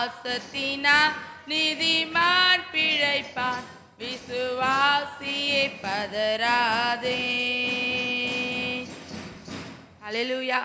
விசுவாசத்தினால் நீதிமான் பிழைப்பான், விசுவாசியை பதறாதே. அல்லேலூயா.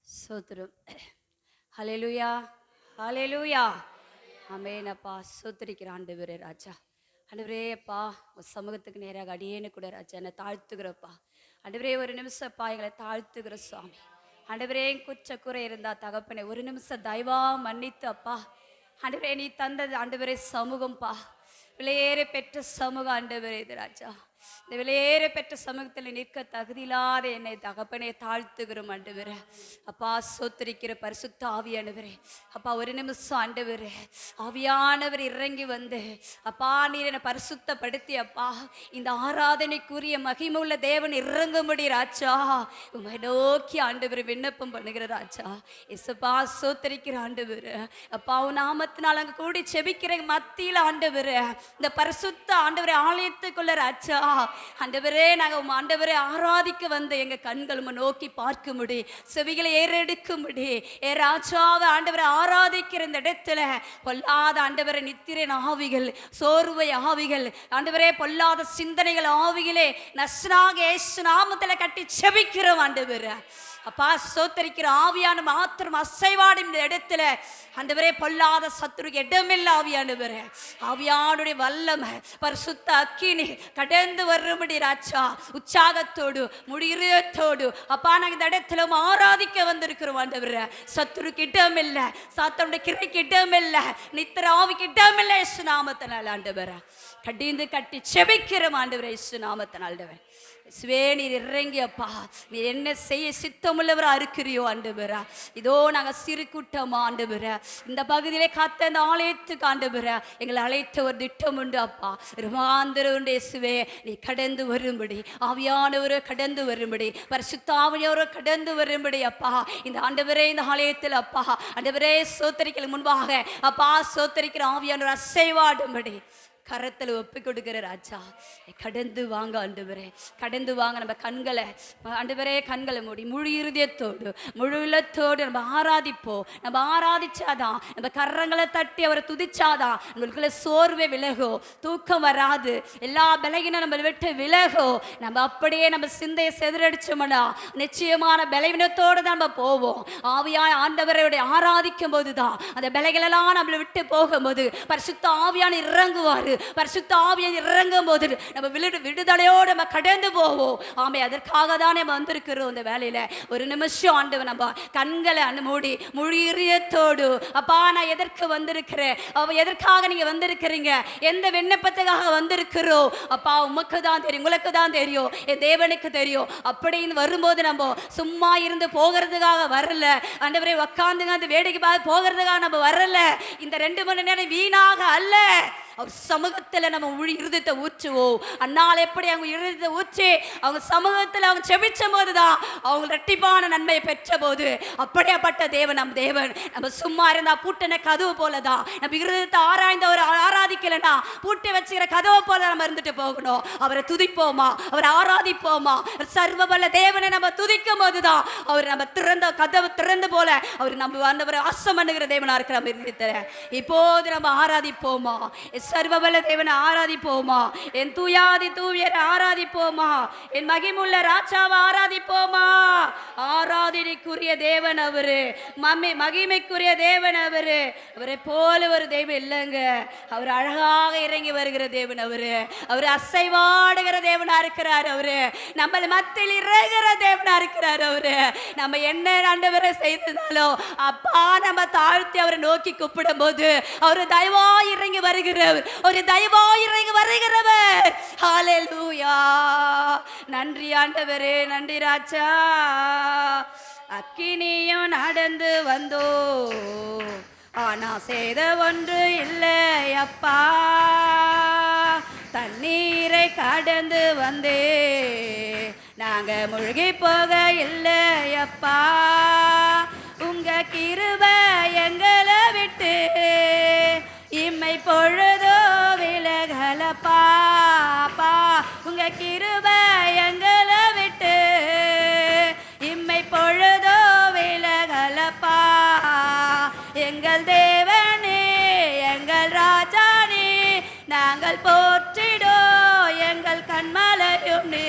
சோத்திரம். ஹல்லேலூயா, ஹல்லேலூயா. ஆமென் அப்பா. சோத்திரிக்கிற ஆண்டவரே ராஜா. ஆண்டவரே அப்பா, உன் சமூகத்துக்கு நேராக அடியேன்னு கூட ராஜா என்னை தாழ்த்துக்கிறப்பா. ஆண்டவரே ஒரு நிமிஷம் அப்பா எங்களை தாழ்த்துக்கிற சுவாமி. ஆண்டவரே குற்ற குறை இருந்தா தகப்பனே ஒரு நிமிஷம் தயவா மன்னித்து அப்பா. ஆண்டவரே நீ தந்தது ஆண்டவரே சமூகம்பா, விலையேற பெற்ற சமூகம் ஆண்டவரே இது ராஜா. இந்த விலையேற பெற்ற சமூகத்தில் நிற்க தகுதியில்லாத என்னை தகப்பனே தாழ்த்துகிறோம் ஆண்டவரே. அப்பா சோத்திரிக்கிற பரிசுத்த ஆவியானவரே அப்பா ஒரு நிமிஷம் ஆண்டவரே ஆவியானவர் இறங்கி வந்து அப்பா நீர் என்னை பரிசுத்தப்படுத்தி அப்பா இந்த ஆராதனைக்குரிய மகிமுள்ள தேவன் இறங்கும்படி ராஜா உம்மை நோக்கி ஆண்டவர் விண்ணப்பம் பண்ணுகிற ராஜா. இசப்பா சோத்திரிக்கிற ஆண்டவர் அப்பா உன் நாமத்தினால் அங்கே கூடி செபிக்கிற மத்தியில் ஆண்டவர் இந்த பரிசுத்த ஆண்டவரை ஆலயத்துக்குள்ள ராஜா ஆண்டவரே நாங்கள் ஆண்டவரை ஆராதிக்க வந்து எங்க கண்கள் நோக்கி பார்க்கும்படி செவிகளை ஏறெடுக்கும்படி ஏ ராஜாவை ஆண்டவரை ஆராதிக்கிற இந்த இடத்துல பொல்லாத ஆண்டவரை நித்திரன் ஆவிகள், சோர்வை ஆவிகள், ஆண்டவரே பொல்லாத சிந்தனைகள் ஆவிகளே நஸ்ராக இயேசு நாமத்துல கட்டி செபிக்கிறோம் ஆண்டவரே. அப்பா சோத்தரிக்கிற ஆவியான மாத்திரம் அசைவாடும் இந்த இடத்துல ஆண்டவரே பொல்லாத சத்துருக்கு இடமில்ல ஆவியானவரே. ஆவியானுடைய வல்லமை பரிசுத்த அக்கினி கடந்து வரும்படி ராஜா உற்சாகத்தோடு முடியத்தோடு அப்பா நாங்கள் இந்த இடத்துல ஆராதிக்க வந்திருக்கிறோம் ஆண்டவரே. சத்துருக்கு இடமில்லை, சாத்தனுடைய கிரைக்கு இடமில்லை, நித்திர ஆவிக்கு இடமில்லை இயேசு நாமத்தினால் ஆண்டவரே. கடிந்து கட்டி செபிக்கிறோம் ஆண்டவரே இயேசு நாமத்தினால் ஆண்டவரே. இயேசுவே நீர் இறங்கி அப்பா நீர் என்ன செய்ய சித்தமுள்ளவரா இருக்கிறியோ ஆண்டவரே. இதோ நாங்கள் சிறு கூட்டமா ஆண்டவரே இந்த பகுதியிலே காத்த இந்த ஆலயத்துக்கு ஆண்டவரே எங்களை அழைத்த ஒரு திட்டம் உண்டு அப்பா. ருமாந்திர உண்டு இயேசுவே நீ கடந்து வரும்படி ஆவியானவரோ கடந்து வரும்படி பரிசுத்த ஆவியானவரோ கடந்து வரும்படி அப்பா இந்த ஆண்டவரே இந்த ஆலயத்தில் அப்பா ஆண்டவரே சோத்தரிக்கல முன்பாக அப்பா சோத்தரிக்கிற ஆவியானவர் அசைவாடும்படி கரத்தில் ஒப்பு கொடுக்கிற ராஜா கடந்து வாங்க ஆண்டவரே. கடந்து வாங்க நம்ம கண்களை ஆண்டவரே கண்களை மூடி முழு இருதயத்தோடு முழு இல்லத்தோடு நம்ம ஆராதிப்போம். நம்ம ஆராதிச்சாதான் நம்ம கரங்களை தட்டி அவரை துதிச்சாதான் உங்களுக்குள்ள சோர்வே விலகும், தூக்கம் வராது, எல்லா பலகீனம் நம்ம விட்டு விலகும். நம்ம அப்படியே நம்ம சிந்தையை செதறடிச்சோம்னா நிச்சயமான பலவீனத்தோடு தான் நம்ம போவோம். ஆவியாய் ஆண்டவரையோட ஆராதிக்கும் போதுதான் அந்த பலகீனெல்லாம் நம்மளை விட்டு போகும்போது பரிசுத்த ஆவியான இறங்குவாரு. பரிசுத்த ஆவியை இறங்கும் போது நம்ம விடுதலையோடு நம்ம கடந்து போவோம். ஆமே அதற்காக தான் நம்ம வந்திருக்கிறோம். இந்த வேலையில ஒரு நிமிஷம் ஆண்டவர் நம்ம கண்களை மூடி முழு இதயத்தோடு அப்பா நான் எதற்கு வந்திருக்கிறேன், எதற்காக நீங்க வந்திருக்கிறீங்க, எந்த விண்ணப்பத்துக்காக வந்திருக்கிறோம் அப்பா உமக்கு தான் தெரியும், உங்களுக்கு தான் தெரியும், என் தேவனுக்கு தெரியும். அப்படின்னு வரும்போது நம்ம சும்மா இருந்து போகிறதுக்காக வரல ஆண்டவரே, உட்காந்துங்க அந்த வேடிக்கை பார்த்து போகிறதுக்காக நம்ம வரல. இந்த 2 மணி நேரம் வீணாக அல்ல, அவர் சமூகத்தில் நம்ம இருதயத்தை ஊற்றுவோம். அன்னால் எப்படி அவங்க இருதயத்தை ஊற்றி அவங்க சமூகத்தில் அவங்க செபிச்ச போதுதான் அவங்க இரட்டிப்பான நன்மையை பெற்ற போது அப்படியாப்பட்ட தேவன் நம் தேவன். நம்ம சும்மா இருந்தா பூட்டின கதவு போலதான், நம்ம இருதயத்தை ஆராய்ந்தவர் ஆராதிக்கலன்னா பூட்டி வச்சுக்கிற கதவை போல நம்ம இருந்துட்டு போகணும். அவரை துதிப்போமா, அவரை ஆராதிப்போமா. சர்வபல தேவனை நம்ம துதிக்கும் போதுதான் அவர் நம்ம திறந்த கதவு திறந்து போல அவர் நம்ம வந்தவரை ஆசம் பண்ணுகிற தேவனா இருக்கிற நம்ம இருதயத்தை இப்போது நம்ம ஆராதிப்போமா. சர்வபல தேவனை ஆராதிப்போமா, என் தூயாதி தூவியரை ஆராதிப்போமா, என் மகிமுள்ள ராஜாவை ஆராதிப்போமா. ஆராதனைக்குரிய தேவன் அவரு, மகிமைக்குரிய தேவன் அவரு. அவரை போல ஒரு தெய்வம் இல்லைங்க. அவர் அழகாக இறங்கி வருகிற தேவன் அவரு. அவர் அசைவாடுகிற தேவனா இருக்கிறார். அவரு நம்ம மத்தியில் இறங்குற தேவனா இருக்கிறார். அவரு நம்ம என்ன ஆண்டவரை செய்ததாலும் அப்பா நம்ம தாழ்த்தி அவரை நோக்கி கூப்பிடும் போது அவரு தயவா இறங்கி வருகிறவர். வருகிறவர், ஒரு தயவாய் இறங்கி வருகிறவர். ஹalleluya. நன்றி ஆண்டவரே, நன்றி ராஜா. அக்கினியும் நடந்து வந்தோ, ஆனா சேத ஒன்று இல்லை அப்பா. தண்ணீரை கடந்து வந்தே, நாங்க மூழ்கி போக இல்லை அப்பா. உங்க கிருபை எங்களை விட்டு இம்மை பொழுதோ விலகலப்பா. உங்க கிருபை எங்களை விட்டு இம்மை பொழுதோ விலகலப்பா. எங்கள் தேவனே, எங்கள் ராஜானே, நாங்கள் போற்றிடோ எங்கள் கண்மலையும் நீ.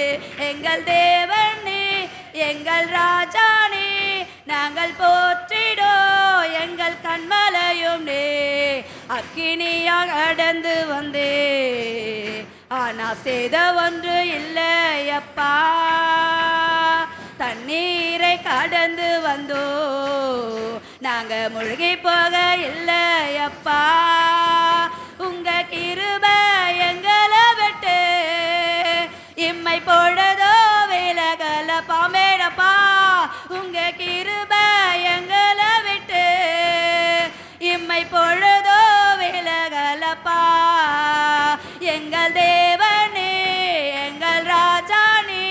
எங்கள் தேவனே, எங்கள் ராஜானே, நாங்கள் போற்றிடோ எங்கள் கண்மலையும் நீ. அக்கினியாக கடந்து வந்தே, ஆனா சேத ஒன்று இல்லை அப்பா. தண்ணீரை கடந்து வந்தோ, நாங்க மூழ்கி போக இல்லை அப்பா. உங்க கிருபை எங்களை விட்டு இம்மை பொழுதோ விலகலப்பா. மேடப்பா, உங்க கிருபை எங்களை விட்டு இம்மை பொழுதோ விலகலப்பா. எங்கள் தேவனே, எங்கள் ராஜானே,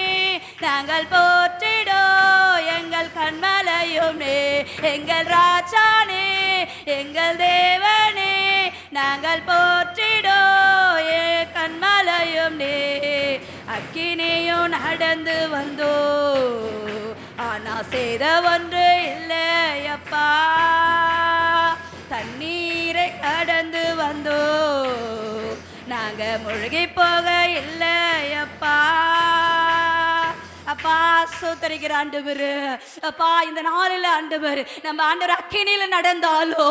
நாங்கள் போற்றிடோ எங்கள் கண்மலையும் நீ. எங்கள் ராஜானே, எங்கள் தேவனே, நாங்கள் போற்றிடோ என் கண்மலையும் நீ. அக்கினியும் நடந்து வந்தோ, ஆனா சேத ஒன்று இல்லை அப்பா. தண்ணீரை கடந்து வந்தோ, நாங்க மூழ்கி போக இல்லை அப்பா. அப்பா சோத்தரிக்கிற ஆண்டவர், அப்பா இந்த நாளில் ஆண்டவர், நம்ம ஆண்டவர் அக்கினியில நடந்தாலோ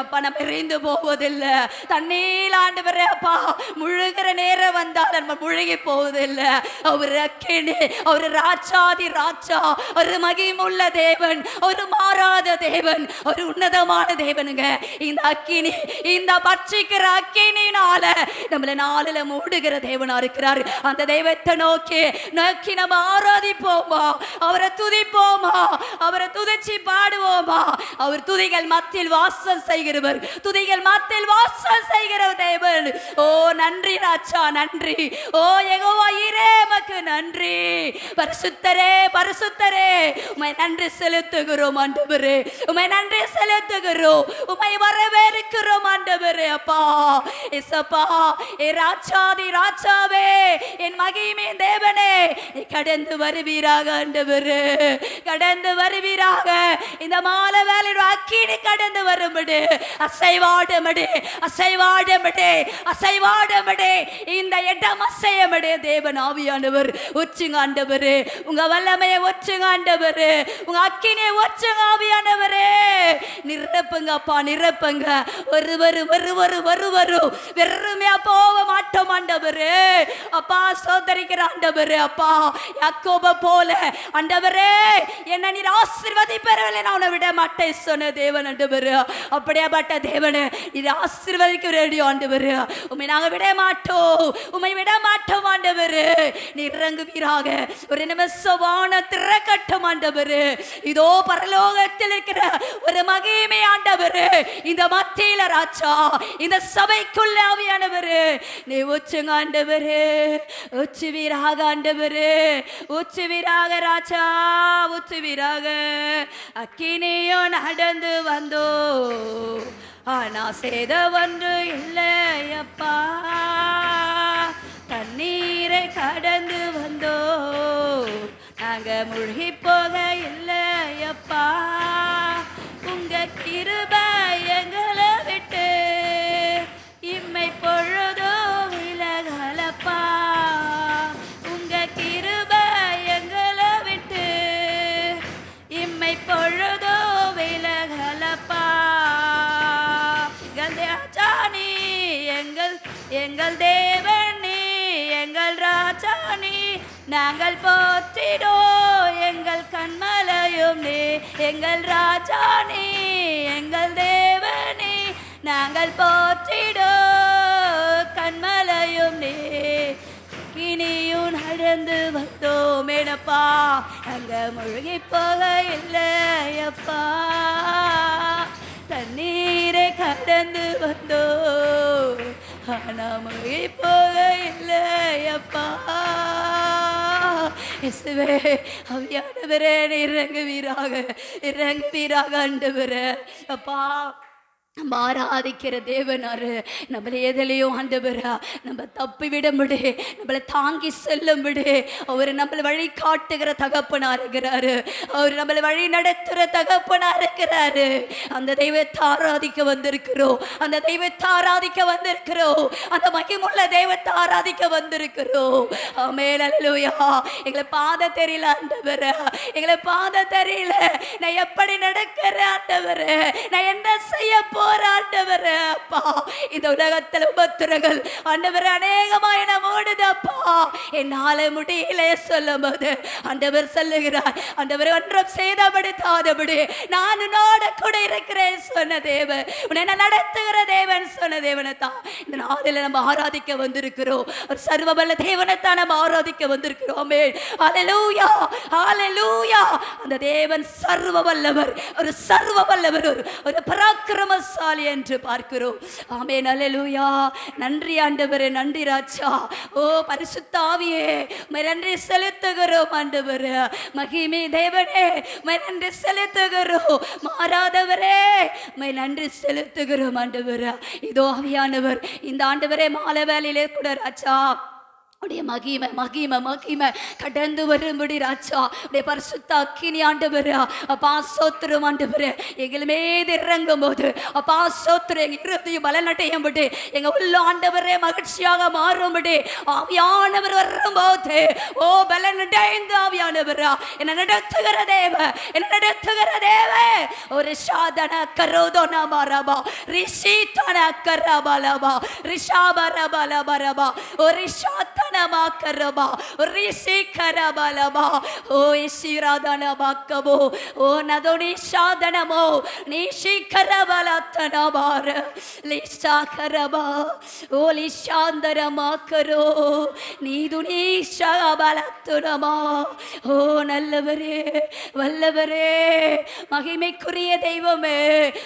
அப்பா நம்ம எரிந்து போவதில்லை. தண்ணீர் ஆண்டவர் அப்பா முழுகிற நேரம் வந்தால் நம்ம முழுகி போவதில்லை. அவர் அக்கினி, அவர் ராஜாதி ராஜா, ஒரு மகிமுள்ள தேவன், ஒரு மாறாத தேவன், ஒரு உன்னதமான தேவனுங்க. இந்த அக்கினி, இந்த பட்சிக்கிற அக்கினினால நம்மள நாளில மூடுகிற தேவனா இருக்கிறார். அந்த தெய்வத்தை நோக்கி நம்ம ஆராதிப்போமா, அவரை துதிப்போமா, அவரை துதிச்சு பாடுவோமா. அவர் துதிகள் மத்தியில் வாசம் செய்கிறவர், துதிகள் மத்தியில் வாசம் செய்கிற தேவன். ஓ நன்றி ராஜா, நன்றி. ஓ யெகோவா ஈரே, உமக்கு நன்றி. பரிசுத்தரே, பரிசுத்தரே, உம்மை நன்றி செலுத்துகிறோம் ஆண்டவரே, உம்மை நன்றி செலுத்துகிறோம், உம்மை வரவேற்கிறோம் ஆண்டவரே. அப்பா இசப்பா, ஏ ராஜாதி ராஜாவே, என் மகிமே தேவனே, கடந்து வருவீராக ஆண்டவரே, கடந்து வருவீராக. இந்த மாலை வேளையில் அக்கினி கடந்து வரும்படி, அசைவாடும்படி, அசைவாடும்படி, அசைவாடும்படி, இந்த இடம் அசையம்படி தேவன் ஆவியானவர் ஒச்சுங்க ஆண்டவரே. உங்க வல்லமையை ஒச்சுங்க ஆண்டவரே, உங்க அக்கினியை ஒச்சுங்க ஆவியானவரே. நிரப்புங்க அப்பா, நிரப்புங்க. ஒருவரு ஒருவரு ஒருவரு வெறுமையா போக மாட்டோம் ஆண்டவரே. அப்பா சோதரிக்கிற ஆண்டவரே, அப்பா யாக்கோப போல ஆண்டவரே என்ன நீர் ஆசீர்வதிப்பவர்களே நான் உன்னை விட மாட்டேன் சொன்ன தேவன் ஆண்டவரே. அப்படியேப்பட்ட தேவனே, நீர் ஆசீர்வதிக்க வேண்டிய ஆண்டவரே. உம்மை நாங்கள் விட மாட்டோம், உம்மை விட மாட்டோம் ஆண்டவரே. நீர் இறங்குவீராக. ஒரு நிமிஷம் வானம் திறக்கட்டும் ஆண்டவரே. இதோ பரலோகத்தில் இருக்கிற ஒரு மகிமை ஆண்டவரே, இந்த மத்தியில ராஜா, இந்த சபைக்குள்ள ஆவியானவரே நீ உச்சுங்க ஆண்டவரே, உச்சுவீராக ஆண்டவரே, உச்சுவீராக ராஜா, உச்சுவீராக. அக்கினியோ நடந்து வந்தோ, ஆனா சேத ஒன்று இல்லை அப்பா. தண்ணீரை கடந்து வந்தோ, நாங்க மூழ்கி போக இல்லை அப்பா. உங்க கிருபை எங்களை விட்டு இம்மை பொழுதோ விலகலப்பா. உங்க கிருபை எங்களை விட்டு இம்மை பொழுதோ விலகலப்பா. ராஜானி, எங்கள் தேவனி, எங்கள் ராஜானி, நாங்கள் போற்றிடோ எங்கள் கண்மலையும் நீ. எங்கள் ராஜானி, எங்கள் தேவனி, நாங்கள் போற்றிடோ கண்மலையும் நீ கினியும் நடந்து வந்தோம் எனப்பா அங்க முழுகி போக இல்லையப்பா தண்ணீரை கடந்து வந்தோ ஆனா முழுகி போக இல்லையப்பா இயேசுவே ஆவியானவரே இறங்குவீராக ஆண்டவரே அப்பா நம்ம ஆராதிக்கிற தேவனாரு நம்மளை எதிலையும் ஆண்டவரா நம்ம தப்பி விட முடி நம்மளை தாங்கி செல்ல முடி அவர் நம்மளை வழி காட்டுகிற தகப்பனா இருக்கிறாரு அவர் நம்மளை வழி நடத்துகிற தகப்பனா இருக்கிறாரு அந்த தெய்வத்தை ஆராதிக்க வந்திருக்கிறோம் அந்த தெய்வத்தை ஆராதிக்க வந்திருக்கிறோம் அந்த மகிமுள்ள தெய்வத்தை ஆராதிக்க வந்திருக்கிறோம் ஆமென் அல்லேலூயா எங்களை பாத தெரியல ஆண்டவரே எங்களை பாத தெரியல நான் எப்படி நடக்கிறேன் ஆண்டவரே நான் என்ன செய்ய போராண்டவரே அப்பா இந்த உலகத்தில் உபத்திரங்கள் ஆண்டவரே அநேகமாய் நம்ம ஓடுது அப்பா என்னால முடியல சொல்லும் போது ஆண்டவர் சொல்லுகிறார் ஆண்டவர் ஒன்றும் செய்தபடி தாதபடி நான் உன்னோட கூட இருக்கிறேன் சொன்ன தேவன் உன்னை நடத்துகிற தேவன் சொன்ன தேவனை தான் இந்த நாளில் நம்ம ஆராதிக்க வந்திருக்கிறோம் ஒரு சர்வபல தேவனைத்தான் நம்ம ஆராதிக்க வந்திருக்கிறோமே ஹல்லேலூயா ஹல்லேலூயா அந்த தேவன் சர்வ வல்லவர் ஒரு சர்வ வல்லவர் ஒரு பராக்கிரமசாலி என்று பார்க்கிறோம் ஆமென் அல்லேலூயா நன்றி ஆண்டவரே நன்றி ராஜா ஓ பரிசுத்த ஆவியே உம்மை நன்றி செலுத்துகிறோம் ஆண்டவரே மகிமை தேவனே உம்மை நன்றி செலுத்துகிறோம் மாறாதவரே உம்மை நன்றி செலுத்துகிறோம் ஆண்டவரே இதோ ஆவியானவர் இந்த ஆண்டவரே மாலை வேளையிலே கூட ராஜா உடைய மகிமை மகிமை மகிமை கடந்து வரும்படி ராஜா உடைய பரிசுத்த அக்கினி ஆண்டவர் அப்பா சோத்திரம் ஆண்டவர் எங்கள் மீது இறங்கும் போது அப்பா சோத்திரம் எங்க இருதயம் பலனடையும்படி எங்க உள்ள ஆண்டவரே மகிழ்ச்சியாக மாறும்படி ஆவியானவர் வரும்போது ஓ பலனடைந்து ஆவியானவர் என்ன நடத்துகிற தேவ என்ன நடத்துகிற தேவ ஒரு சாதன கரோதோனா மாரபா ரிஷிதன கரபலபா ரிஷாபரபலபரபா ஒரு சாத்த நமாக்கரபா ரிஷி கரபலபா ஓ இஷிராதனபாக்கபோ ஓ நதோனி சாதனமோ நிஷி கரபலத்தனபார லிஷா கரபா ஓ லிஷாந்தரமாக்கரோ நீதுனி ஷபலத்துனமா ஓ நல்லவரே வல்லவரே மகிமைக்குரிய தெய்வமே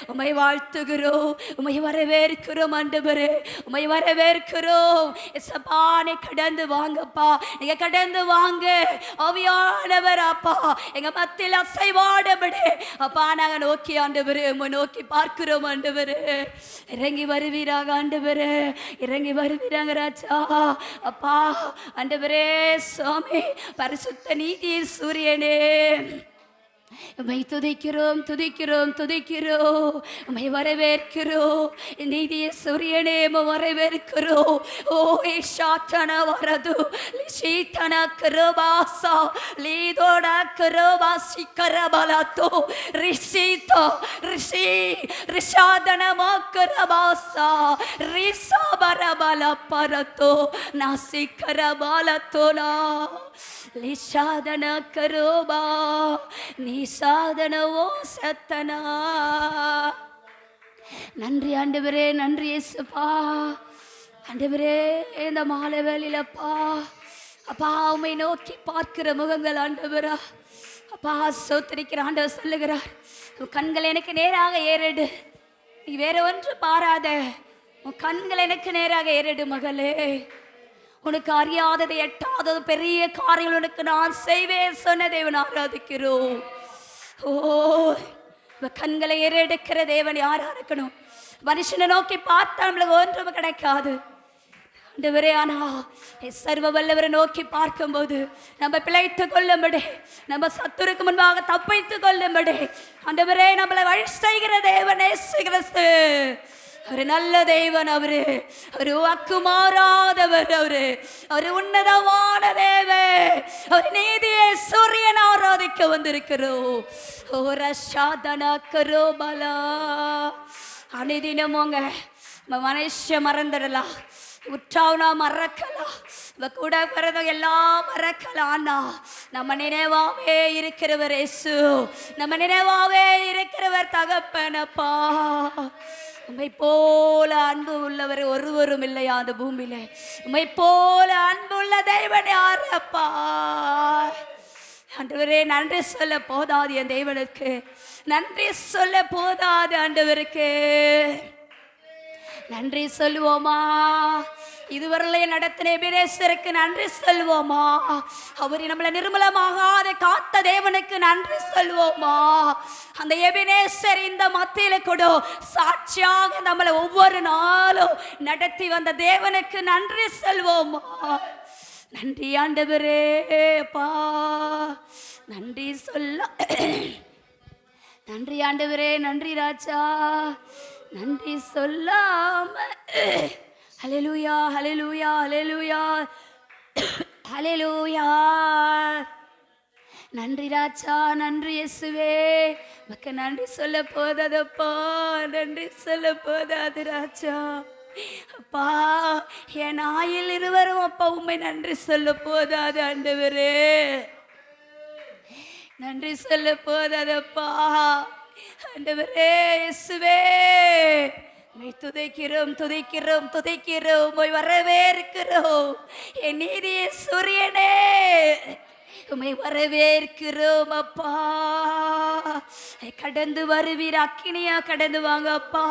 உம்மை வாழ்த்துகிறோம் உம்மை வரவேற்கிறோம் ஆண்டவரே உம்மை வரவேற்கிறோம் இயேசுவே கடந்து வாங்கப்பா நீங்க கடந்து வாங்க ஆவியானவர் அப்பா எங்க மத்தியில் அசைவாடபடி அப்பா நாங்க நோக்கி ஆண்டவரே உம்மை நோக்கி பார்க்கிறோம் ஆண்டவரே இறங்கி வருவீராக ஆண்டவரே இறங்கி வருவீராங்க ராஜா அப்பா ஆண்டவரே சுவாமி பரிசுத்த நீதி சூரியனே உம்மை துதிக்கிறோம் துதிக்கிறோம் துதிக்கிறோம் உம்மை வரவேற்கிறோம் நீதிய சூரியனே உம்மை வரவேற்கிறோம் ஓ ஏஷாத்தன வரது லிஷீத்தன கரபாசா லீதோட கரபாசி கரபலத்தோ ரிஷீதோ ரிஷி ரிஷாதன மக்கரபாசா ரிசாபரபல பரத்தோ நாசி கரபலத்தோனா லிஷாதன கரோபா நீ சாதனவோ சத்தனா நன்றி ஆண்டவரே நன்றி இயேசுப்பா ஆண்டவரே இந்த மாலை வேளையிலப்பா அப்பா உம்மை நோக்கி பார்க்கிற முகங்கள் ஆண்டவரா அப்பா சோத்திரிக்கிற ஆண்டவர் சொல்லுகிறார் உன் கண்கள் எனக்கு நேராக ஏறிடு நீ வேற ஒன்று பாராத உன் கண்கள் எனக்கு நேராக ஏறிடு மகளே உனக்கு அறியாததை எட்டாதது பெரிய காரியங்கள் உனக்கு நான் செய்வேன் சொன்ன தேவன் ஆராதிக்கிறோம் ஓ கண்களை ஏறெடுக்கிற தேவன் யாரா இருக்கணும் மனுஷனை நோக்கி பார்த்தா நம்மளுக்கு ஒன்றும் கிடைக்காது ஆண்டவரே ஆனா சர்வ வல்லவரை நோக்கி பார்க்கும்போது நம்ம பிழைத்து கொள்ளும்படி நம்ம சத்துருக்கு முன்பாக தப்பித்து கொள்ளும்படி ஆண்டவரே நம்மளை வழி செய்கிற தேவன் இயேசு கிறிஸ்து ஒரு நல்ல தேவன் அவரு ஒரு வாக்கு மாறாதவர் அவரு உன்னதமான தேவன் அவர் நீதியை சூரியன் ஆராதிக்க வந்திருக்கிறோம் ஒரு சாதன கரோபலா அனைதினமுங்க மனுஷ மறந்துடலாம் உற்றாவனா மறக்கலாம் கூட பிறந்த எல்லாம் மறக்கலாம்னா நம்ம நினைவாவே இருக்கிறவர் இயேசு நம்ம நினைவாவே இருக்கிறவர் தகப்பனப்பா உம்மை போல அன்பு உள்ளவர் ஒருவரும் இல்லையா அந்த பூமியில. உம்மை போல அன்பு உள்ள தெய்வன் யாரு அப்பா? ஆண்டவரே, நன்றி சொல்ல போதாது என் தெய்வனுக்கு, நன்றி சொல்ல போதாது ஆண்டவருக்கு. நன்றி சொல்லுவோமா? இதுவரையிலே நடத்தின எபினேசருக்கு நன்றி சொல்வோமா? அவர் நம்மளை நிர்மலமாகாத காத்த தேவனுக்கு நன்றி சொல்வோமா? அந்த எபினேசர் இந்த மத்தியில கூட சாட்சியாக நம்மளை ஒவ்வொரு நாளும் நடத்தி வந்த தேவனுக்கு நன்றி சொல்வோமா? நன்றி ஆண்டவரே அப்பா, நன்றி சொல்ல. நன்றி ஆண்டவரே, நன்றி ராஜா, நன்றி சொல்லாம. ஹல்லேலூயா, ஹல்லேலூயா, ஹல்லேலூயா, ஹல்லேலூயா. நன்றி ராஜா, நன்றி இயேசுவே. மக்க நன்றி சொல்ல போதாதப்பா, நன்றி சொல்ல போதாது ராஜா. அப்பா, என் ஆயில் இருவரும் அப்பா உண்மை நன்றி சொல்ல போதாது ஆண்டவரே, நன்றி சொல்ல போதாதப்பா ஆண்டவரே. இயேசுவே, துதைக்கிறோம் துதைக்கிறோம் துதைக்கிறோம், போய் வரவேற்கிறோம் என் நீதிய சூரியனே, உம்மை வரவேற்கிறோம் அப்பா. கடந்து வருவீர், அக்கினியா கடந்து வாங்க அப்பா.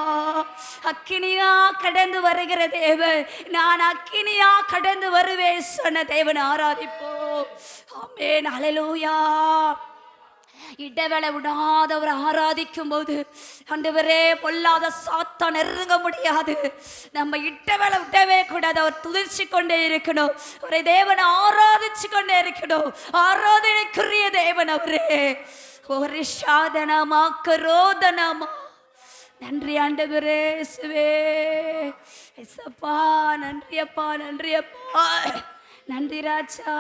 அக்கினியா கடந்து வருகிற தேவன், நான் அக்கினியா கடந்து வருவேன் சொன்ன தேவன் ஆராதிப்போம். ஆமென், ஹல்லேலூயா. இடவேளை விடாதவர் ஆராதிக்கும் போது ஆண்டவரே, பொல்லாத சாத்தான் நெருங்க முடியாது. நம்ம இடவேளை விடவே கூடாது. அவர் துதிச்சு கொண்டே இருக்கணும், அவரை தேவனை ஆராதிச்சு கொண்டே இருக்கணும். ஆராதனைக்குரிய தேவன் அவரே. ஒரு சாதனமா கரோதனமா. நன்றி ஆண்டவரே இயேசுவே. இயேசப்பா, நன்றி அப்பா, நன்றி அப்பா, நன்றி ராஜா.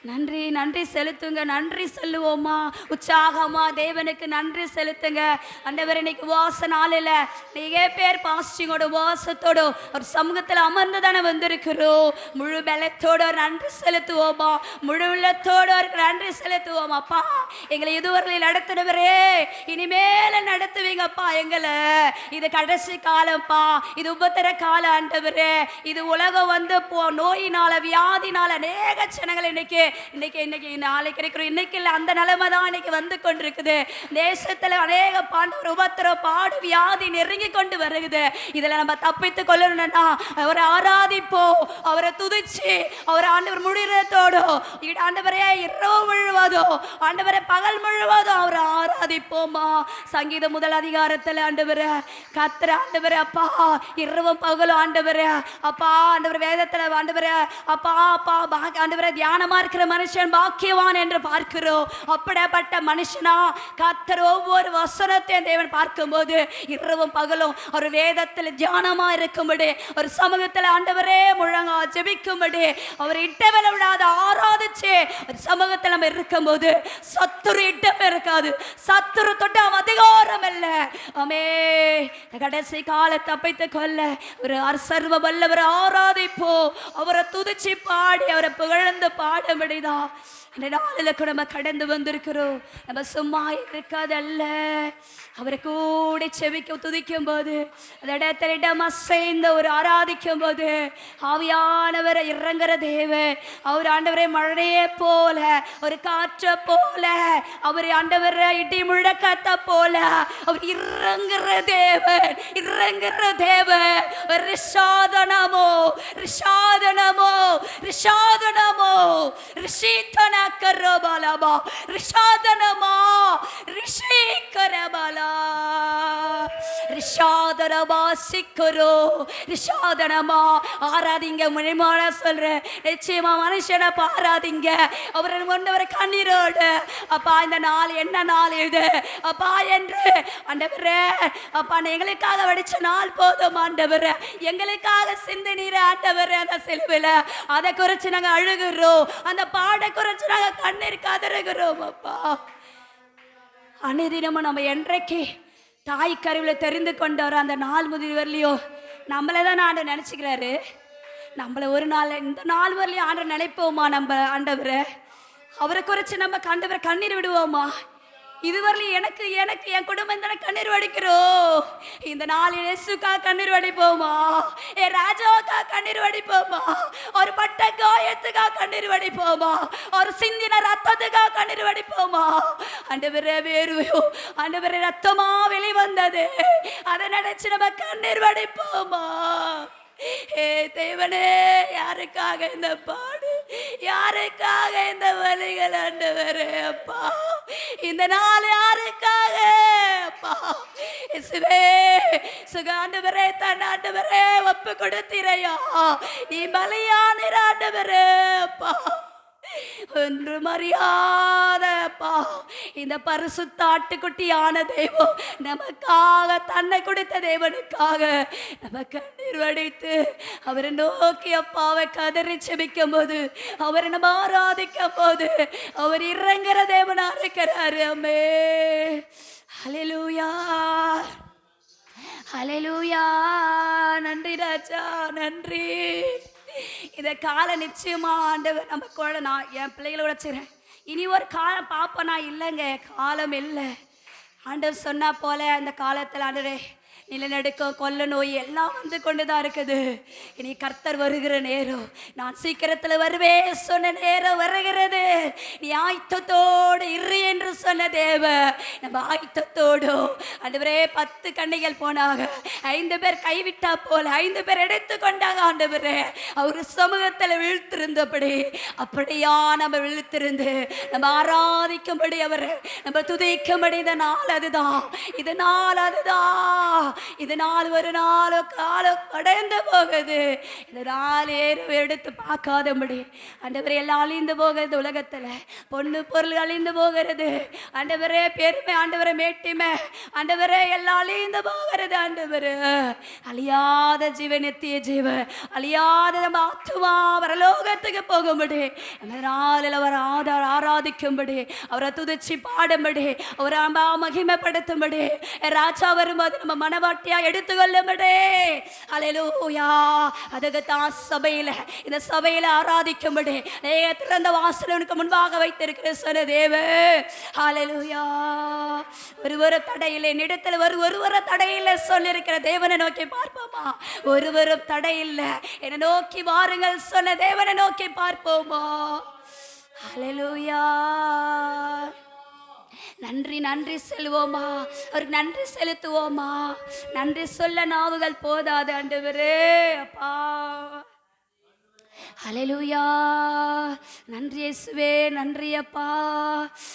நன்றி, நன்றி செலுத்துங்க, நன்றி சொல்லுவோமா? உற்சாகமா தேவனுக்கு நன்றி செலுத்துங்க. ஆண்டவரே, இன்னைக்கு வாச நாளில் நீங்க பேர் பாஸ்டிங்கோட வாசத்தோட ஒரு சமூகத்தில் அமர்ந்து தானே வந்திருக்கிறோம். முழு பலத்தோட ஒரு நன்றி செலுத்துவோமா? முழு உள்ளத்தோட ஒரு நன்றி செலுத்துவோமாப்பா. எங்களை இதுவரையில் நடத்தினவரே, இனிமேல நடத்துவீங்கப்பா எங்களை. இது கடைசி காலம்ப்பா, இது உபத்திர காலம் ஆண்டவரே. இது உலகம் வந்து நோயினால வியாதினால அநேக ஜனங்கள் இன்னைக்கு இன்னைக்கு இன்னைக்கு நாளைக்கு இருக்கிறோம். இன்னைக்கு இல்லை, அந்த நிலைமை தான் இன்னைக்கு வந்து கொண்டிருக்குது. தேசத்தில் அநேக பாண்டவர் உபத்திர பாடு வியாதி நெருங்கி கொண்டு வருகுது. இதில் நம்ம தப்பித்து கொள்ளணும்னா அவரை ஆராதிப்போம், அவரை துதிச்சு அவரை ஆண்டவர் முடிகிறதோடு ஆண்டவரே இரவு முழுவதோ ஆண்டவரை பகல் முழுவதோ அவரை ஆராதிப்போமா? சங்கீதம் முதல் அதிகாரத்தில் ஆண்டவரே கத்திர ஆண்டவரே அப்பா இரவும் பகலும் ஆண்டவரே அப்பா ஆண்டவர் வேதத்தில் ஆண்டவரே அப்பா அப்பா ஆண்டவரே தியானமா இருக்கிற மனுஷன் பாக்கியவான் என்று பார்க்கிறோம். அப்படிப்பட்ட மனுஷனா கர்த்தர் ஒவ்வொரு வசனத்தையும் தேவன் பார்க்கும்போது இரவும் பகலும் ஒரு வேதத்தில் தியானமா இருக்கும்படி, ஒரு சமூகத்தில் ஆண்டவரே முழங்கா ஜெபிக்கும்படி, அவர் இட்டவளை விடாத ஆராதிச்சு ஒரு சமூகத்தில் நம்ம இருக்கும்போது சத்துரு இட்டம் இருக்காது. சத்துரு தொட்ட அதிகாரம் இல்லை. ஆமே, கடைசி கால தப்பித்து கொள்ள ஒரு சர்வ வல்லவர் ஆராதிப்போ, அவரை துதிச்சு பாடி அவரை புகழ்ந்து பாடும்படிதான் இந்த நாளில் கூட நம்ம கடந்து வந்திருக்கிறோம். நம்ம சும்மா இருக்காதல்ல, அவரை கூட செவிக்க துதிக்கும் போது அந்த இடத்துல இடம் அசைந்த ஒரு ஆராதிக்கும் போது ஆவியானவரை இறங்குற தேவன். அவர் ஆண்டவரை மழையே போல, ஒரு காற்றை போல, அவர் ஆண்டவரை இடி முழக்கத்தை போல அவர் இறங்குற தேவன், இறங்குற தேவன். ரிஷாதனமோ ரிஷாதனமோ ரிஷாதனமோ ரிஷிதன கரபலபா ரிஷாதனமா ரிஷிகரபலா ரிஷாதனமா சிக்கரோ ரிஷாதனமா ஆராதிங்க. முழுமையான சொல்றேன், நிச்சயமா மனுஷனை ஆராதிங்க. அவரை கொண்டவரை கண்ணீரோடு அப்பா இந்த நாள் என்ன நாள் இது அப்பா என்று ஆண்டவரே அப்பா எங்களுக்காக வடிச்ச நாள் போதும் ஆண்டவரே, எங்களுக்காக சிந்தினீர ஆண்டவரே அந்த சிலுவையில். அதை குறித்து நாங்கள் அழுகிறோம், அந்த பாடை குறித்து நாங்கள் கண்ணீர் கதறுகிறோம் அப்பா. அனுதினமும் நம்ம என்றைக்கு தாய் கருவில் தெரிந்து கொண்டவர் அந்த நாள் முதல் வரலையோ நம்மளே தான் ஆண்டவர் நினச்சிக்கிறாரு. நம்மளை ஒரு நாள் இந்த நாள் வரலையும் ஆண்டவர் நினைப்போமா? நம்ம ஆண்டவரை அவரை குறித்து நம்ம கண்டவரை கண்ணீர் விடுவோமா? இதுவரையிலும் எனக்கு எனக்கு என் குடும்பம் தானே கண்ணீர் வடிக்கிறோம். இந்த நாளில் இயேசுக்கா கண்ணீர் வடிப்போமா? என் ராஜாவுக்கா கண்ணீர் வடிப்போமா? ஒரு பட்ட காயத்துக்கா கண்ணீர் வடிப்போமா? ஒரு சிந்தின ரத்தத்துக்கா கண்ணீர் வடிப்போமா? ஆண்டவரே வேர்வையோ ஆண்டவரே ரத்தமா வெளிவந்தது, அதை நினைச்சு நம்ம கண்ணீர் வடிப்போமா? ஏ தேவனே, யாருக்காக இந்த பாடு, யாருக்காக இந்த வலிகள் ஆண்டவரே அப்பா? இந்த நாள் யாருக்காக அப்பா? இயேசுவே சுக ஆண்டவரே, தன் ஆண்டவரே ஒப்பு கொடுத்திரையா, நீ பலியான ஆண்டவரே அப்பா. ஒன்றும் அறியாதப்பா இந்த பரிசுத்த ஆட்டுக்குட்டியான தெய்வம் நமக்காக தன்னை கொடுத்த தேவனுக்காக நம்ம கண்ணீர் வடித்து அவரை நோக்கி அப்பாவை கதறி செபிக்கும் போது, அவரை நம்ம ஆராதிக்கும் போது அவர் இறங்குற தேவனா இருக்கிறாரு. அம்மே ஹல்லேலூயா, ஹல்லேலூயா. நன்றி ராஜா, நன்றி. இந்த கால நிச்சயமா ஆண்டவர் நம்ம கூட, நான் என் பிள்ளைகளோட செய்கிறேன், இனி ஒரு காலம் பார்ப்பேன் நான் இல்லைங்க, காலம் இல்லை. ஆண்டவர் சொன்னா போல அந்த காலத்தில் ஆண்டவரே நிலநடுக்கம், கொள்ள நோய் எல்லாம் வந்து கொண்டு தான் இருக்குது. இனி கர்த்தர் வருகிற நேரம், நான் சீக்கிரத்தில் வருவேன் சொன்ன நேரம் வருகிறது. நீ ஆயத்தத்தோடு இரு என்று சொன்ன தேவ, நம்ம ஆயத்தத்தோடு ஆண்டவரே 10 கன்னிகள் போனாங்க, 5 பேர் கைவிட்டா போல 5 பேர் எடுத்து கொண்டாங்க. ஆண்டவரே அவர் சமூகத்தில் விழுத்திருந்தபடி அப்படியா நம்ம விழுத்திருந்து நம்ம ஆராதிக்கும்படி, அவர் நம்ம துதிக்கும்படி இந்த நாள் அதுதான், இது நாள் அதுதான். இது நாள் ஒரு நாளோ காலம் கடந்து போகுது. இந்த நாள் எடுத்து பார்க்காதபடி ஆண்டவரே எல்லாம் அழிந்து போகிறது. உலகத்தில் பொண்ணு பொருள் அழிந்து போகிறது ஆண்டவரே, பெருமை ஆண்டவரே, மேட்டிமை ஆண்டவரே எல்லாம் அழிந்து போகிறது. ஆண்டவரே அழியாத ஜீவன், நித்திய ஜீவன், அழியாத நம்ம ஆத்துமா வரலோகத்துக்கு போகும்படி அந்த நாளில் அவர் ஆராதிக்கும்படி, அவரை துதிச்சு பாடும்படி, அவரை மகிமைப்படுத்தும்படி, ராஜா வரும்போது நம்ம மனவாட்டியா எடுத்துக்கொள்ளும்படி. ஹல்லேலூயா. அதுக்கு தான் சபையில, இந்த சபையில ஆராதிக்கும்படி திறந்த வாசலுக்கு முன்பாக வைத்திருக்கிற சொன்ன தேவ. ஹல்லேலூயா. ஒரு தடையில்லை என்னிடத்தில், ஒரு தடையில்லை சொல்லியிருக்கிற தேவனை நோக்கி பார்ப்போமா? ஒரு தடையில்லை, என்னை நோக்கி வாருங்கள் சொன்ன தேவனை நோக்கி பார்ப்போமா? ஹல்லேலூயா. நன்றி நன்றி செல்வோமா, அவருக்கு நன்றி செலுத்துவோமா? நன்றி சொல்ல நாவுகள் போதாது ஆண்டவரே அப்பா. ஹல்லேலூயா. நன்றி இயேசுவே, நன்றி அப்பா.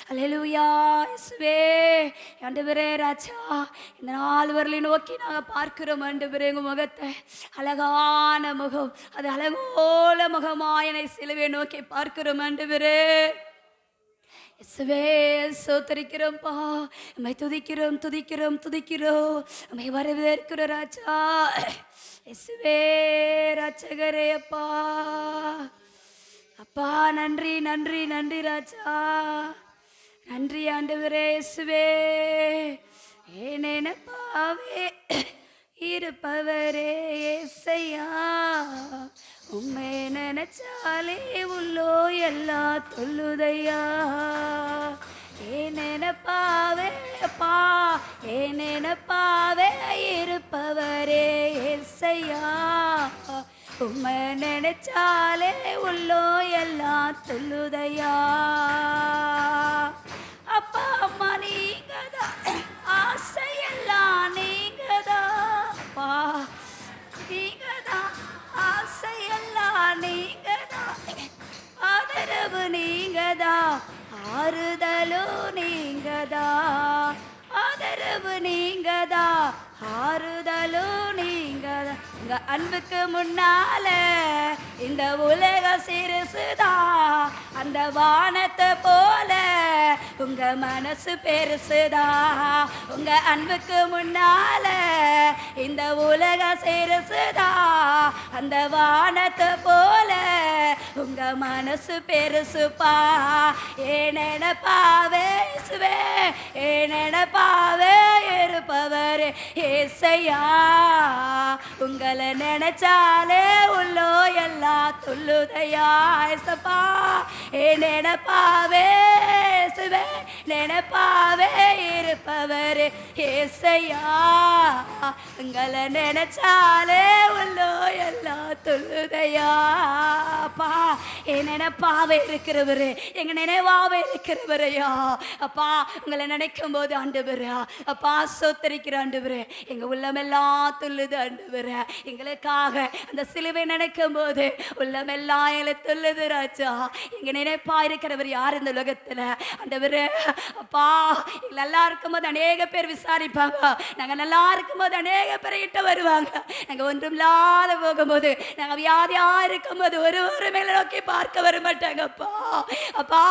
ஹல்லேலூயா இயேசுவே. ஆண்டவரே ராஜா, இந்த நாள் வரலை நோக்கி நாங்கள் பார்க்கிறோம் ஆண்டவரே, எங்கள் முகத்தை, அழகான முகம், அது அழகோல முகமாயனை சிலுவை நோக்கி பார்க்கிறோம் ஆண்டவரே. இயேசுவே சோத்தரிக்கிறோம்ப்பா, நம்மை துதிக்கிறோம் துதிக்கிறோம் துதிக்கிறோம், நம்மை வரவேற்கிற ராஜா. இயேசுவே ரட்சகரே அப்பா, அப்பா நன்றி நன்றி நன்றி ராஜா, நன்றி ஆண்டவரே. இயேசுவே ஏனெனப்பாவே இருப்பவரே ஏசையா, உம்மை நினைச்சாலே உள்ளோ எல்லா தொல்லுதையா. ஏனெனப்பாவே அப்பா, ஏனெனப்பாவே இருப்பவரே ஏசையா, உம்மை நினைச்சாலே உள்ளோ எல்லா தொல்லுதையா. அப்பா அம்மா நீங்கதான், ஆசையெல்லாம் நீங்கதான் அப்பா, நீங்கதான் ஆசையெல்லாம் நீங்கதான், ஆதரவு நீங்கதான், ஆறுதலும் நீங்கதான், ஆதரவு நீங்கதான், ஆறுதலும் நீங்கதான். உங்க அன்புக்கு முன்னால இந்த உலக சிறுசுதான், அந்த வானத்தை போல உங்க மனசு பெருசுதா. உங்க அன்புக்கு முன்னால இந்த உலக சிறுசுதா, அந்த வானத்தை போல உங்க மனசு பெருசுப்பா. ஏனெனப்பாவே இயேசுவே, ஏனெனப்பாவே இருப்பவரே ஏசையா, உங்களை நினைச்சாலே உள்ளோ எல்லா துள்ளுதையா. ஏசப்பா ஏனெனப்பாவே இயேசுவே நினைப்பாவே இருப்பவர் ஏசையா. உங்களை நினைச்சாலே உள்ளோ எல்லாம் துள்ளுதையா. அப்பா என் நினைப்பாவே இருக்கிறவரு, எங்க நினைவாவே இருக்கிறவரையா. அப்பா உங்களை நினைக்கும் போது ஆண்டவரா, அப்பா சோத்தரிக்கிற ஆண்டவரே, எங்க உள்ளமெல்லாம் துள்ளுது ஆண்டவரே. எங்களுக்காக அந்த சிலுவை நினைக்கும் போது உள்ளமெல்லாம் எங்களை துள்ளுது ராஜா. எங்க நினைப்பா இருக்கிறவர் யார் இந்த உலகத்துல ஆண்டவரே? அப்பா எங்க நல்லா இருக்கும்போது அநேக பேர் விசாரிப்பாங்க, நாங்க நல்லா இருக்கும்போது அநேக பேர் கிட்ட வருவாங்க. நாங்க ஒன்றும் இல்லாத போகும்போது, நாங்க வியாதியா இருக்கும்போது ஒரு மேல நோக்கி பார்க்க வர மாட்டாங்கப்பா. அப்பா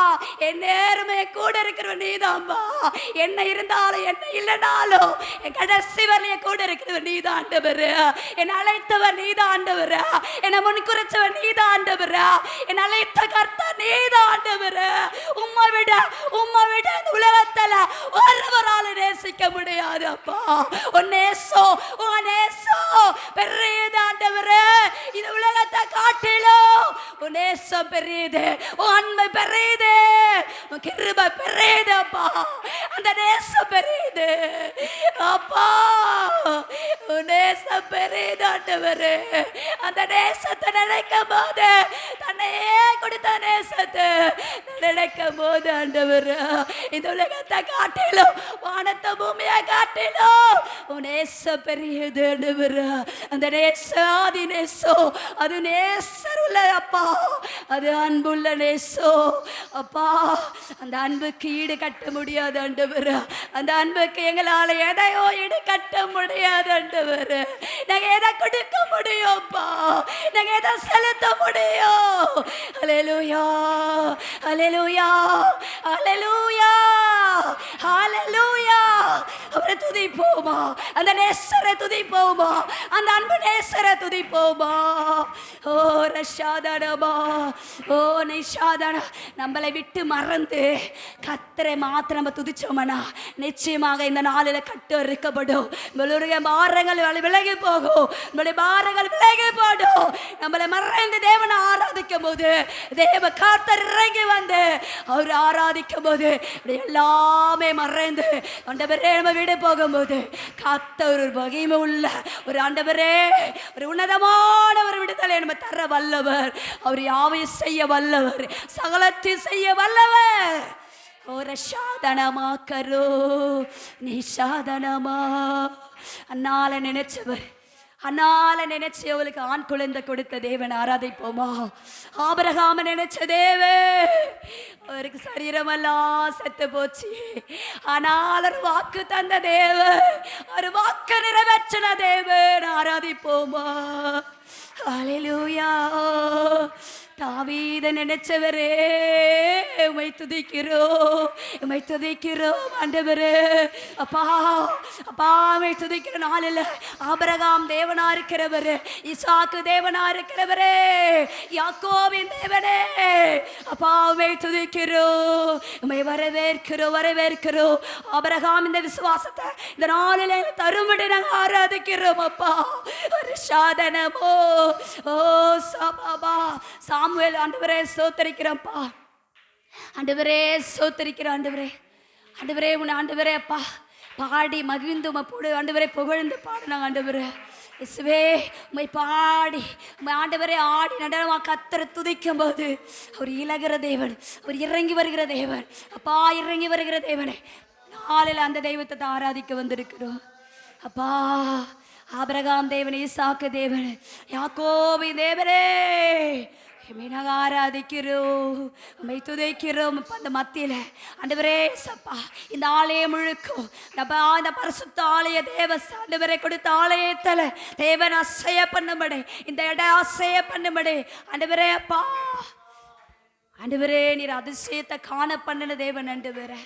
என் நேரமே கூட இருக்கிற நீதான்பா. என்ன இருந்தாலும் என்ன இல்லைனாலும் என் கடைசி வரலைய கூட இருக்கிறவர் நீதான் ஆண்டவர். என் அழைத்தவர் நீதான் ஆண்டவர். என்னை முன்குறிச்சவர் நீதான் ஆண்டவர். என் அழைத்த கர்த்தர் நீதான் ஆண்டவர். உம்மை விட இந்த உலகத்துல ஒருவரால் நேசிக்க முடியாது அப்பா. உன் நேசம் பெரியது ஆண்டவர். இந்த உலகத்தை காட்டிலும் உன் நேசம் பெரியது, உன் அன்பு பெரியது, உன் கிருபை பெரியது அப்பா. அந்த நேசம் பெரியது அப்பா. உன் நேசம் பெரியது ஆண்டவர். அந்த நேசத்தை நினைக்கும் போது, தன்னையே கொடுத்த நேசத்தை நினைக்கும் போது ஆண்டவர், இந்த உலகத்தை காட்டிலும் வானத்தை பூமியை காட்டிலும் உன் நேசம் பெரியது ஆண்டவர். அந்த நேசம் அது நேசர் உள்ள அப்பா, அது அன்புள்ள நேசோ அப்பா. அந்த அன்புக்கு ஈடு கட்ட முடியாது ஆண்டவர். அந்த அன்புக்கு எங்களால் எதையோ ஈடு கட்ட முடியாது ஆண்டவர். நாங்க எதை கொடுக்க முடியும் அப்பா, நாங்க எதை செலுத்த முடியும்? ஹல்லேலூயா, ஹல்லேலூயா, ஹல்லேலூயா, ஹல்லேலூயா. அவரை துதிப்போமா, அந்த நேசரை துதிப்போமா, அந்த அன்பு நேசரை துதிப்போமா. ஓ ரஷாதனமா, ஓ நிஷாதனா. நம்மளை விட்டு மறந்து கர்த்தரை மாத்திரம் நம்ம துதிச்சோம்னா நிச்சயமாக இந்த நாளில் கட்டு அறுக்கப்படும். உங்களுடைய பாரங்கள் விலகி போகும், உங்களுடைய பாரங்கள் விலகி போடும். நம்மளை மறைந்து தேவனை ஆராதிக்கும் போது, தேவ கர்த்தர் இறங்கி வந்து அவர் ஆராதிக்கும் போது எல்லாமே மறைந்து ஆண்டவரே நம்ம விட போகும்போது கர்த்தர் ஒரு மகிமை உள்ள ஒரு ஆண்டவரே, ஒரு உன்னதமான ஒரு விடுதலை நம்ம தர வல்லவர். அவர் யாவையும் செய்ய வல்லவர், சகலத்தையும் செய்ய வல்லவர். ஒரு சாதனமா கரோ நீ சாதனமா. அன்னால நினைச்சவர், அன்னால நினைச்சு அவளுக்கு ஆண் குழந்தை கொடுத்த தேவன் ஆராதிப்போமா. ஆபிரகாம நினைச்ச தேவன், அவருக்கு சரீரமெல்லாம் செத்து போச்சு, ஆனால் ஒரு வாக்கு தந்த தேவன், ஒரு வாக்கு நிறைவேற்றின தேவன் ஆராதிப்போமா. ஹல்லேலூயா. தாவீதை நினைச்சவரே உம்மை துதிக்கிறோம், உம்மை துதிக்கிறோம் ஆண்டவரே. அப்பா அப்பா உம்மை துதிக்கிற நாளில் ஆபிரகாம் தேவனா இருக்கிறவர், ஈசாக்கு தேவனா இருக்கிறவரே, யாக்கோபின் தேவனே, அப்பா உம்மை துதிக்கிறோம், உம்மை வரவேற்கிறோம். ஆபிரகாம் இந்த விசுவாசத்தை இந்த நாளில் தரும்படி நாங்கள் ஆராதிக்கிறோம் அப்பா. ஒரு சாதனமோ ஓ சபாபா சாமுவேல் ஆண்டவரே சோத்தரிக்கிறப்பா, ஆண்டவரே சோத்தரிக்கிற ஆண்டவரே, ஆண்டவரே உன் ஆண்டவரே அப்பா பாடி மகிழ்ந்து போடு ஆண்டவரே, புகழ்ந்து பாடினாங்க ஆண்டவரே. இயேசுவே உம்மை பாடி உம்மை ஆண்டவரே ஆடி நடனமா கர்த்தரை துதிக்கும் போது அவர் இலகிற தேவன், அவர் இறங்கி வருகிற தேவன் அப்பா, இறங்கி வருகிற தேவனே. நாளில் அந்த தெய்வத்தை ஆராதிக்க வந்திருக்கிறோம் அப்பா. ஆபிரகாம் தேவன், ஈசாக்கு தேவன், யாக்கோபின் தேவனே ஆராதிக்கிறோம், உம்மை துதிக்கிறோம். அந்த மத்தியில் ஆண்டவரே சப்பா இந்த ஆலயம் முழுக்கும் இந்த பரிசுத்த ஆலய தேவ ஆண்டவரை கொடுத்த ஆலயத்தில் தேவன் அசைய பண்ணும்படி, இந்த இடம் அசைய பண்ணும்படி ஆண்டவரே அப்பா, ஆண்டவரே நீர் அதிசயத்தை காண பண்ணின தேவன் ஆண்டவரே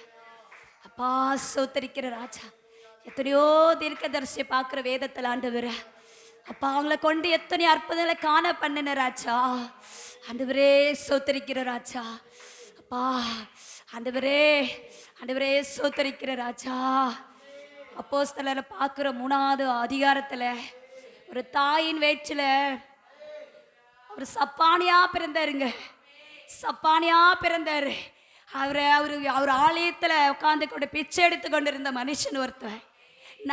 அப்பா. சோத்தரிக்கிற ராஜா, எத்தனையோ தீர்க்கதரிசியை பார்க்குற வேதத்தில் ஆண்டவரே அப்பா, அவங்களை கொண்டு எத்தனை அற்புதங்களை காண பண்ணின ராஜா ஆண்டவரே. சோத்தரிக்கிற ராஜா அப்பா, ஆண்டவரே ஆண்டவரே சோத்தரிக்கிற ராஜா. அப்போஸ்தலரை பார்க்குற 3வது அதிகாரத்தில் ஒரு தாயின் வயிற்றில் ஒரு சப்பானியா பிறந்தாருங்க, சப்பானியா பிறந்தாரு. அவர் ஆலயத்தில் உட்காந்து கொண்டு பிச்சை எடுத்து கொண்டிருந்த மனுஷன் ஒருத்தன்,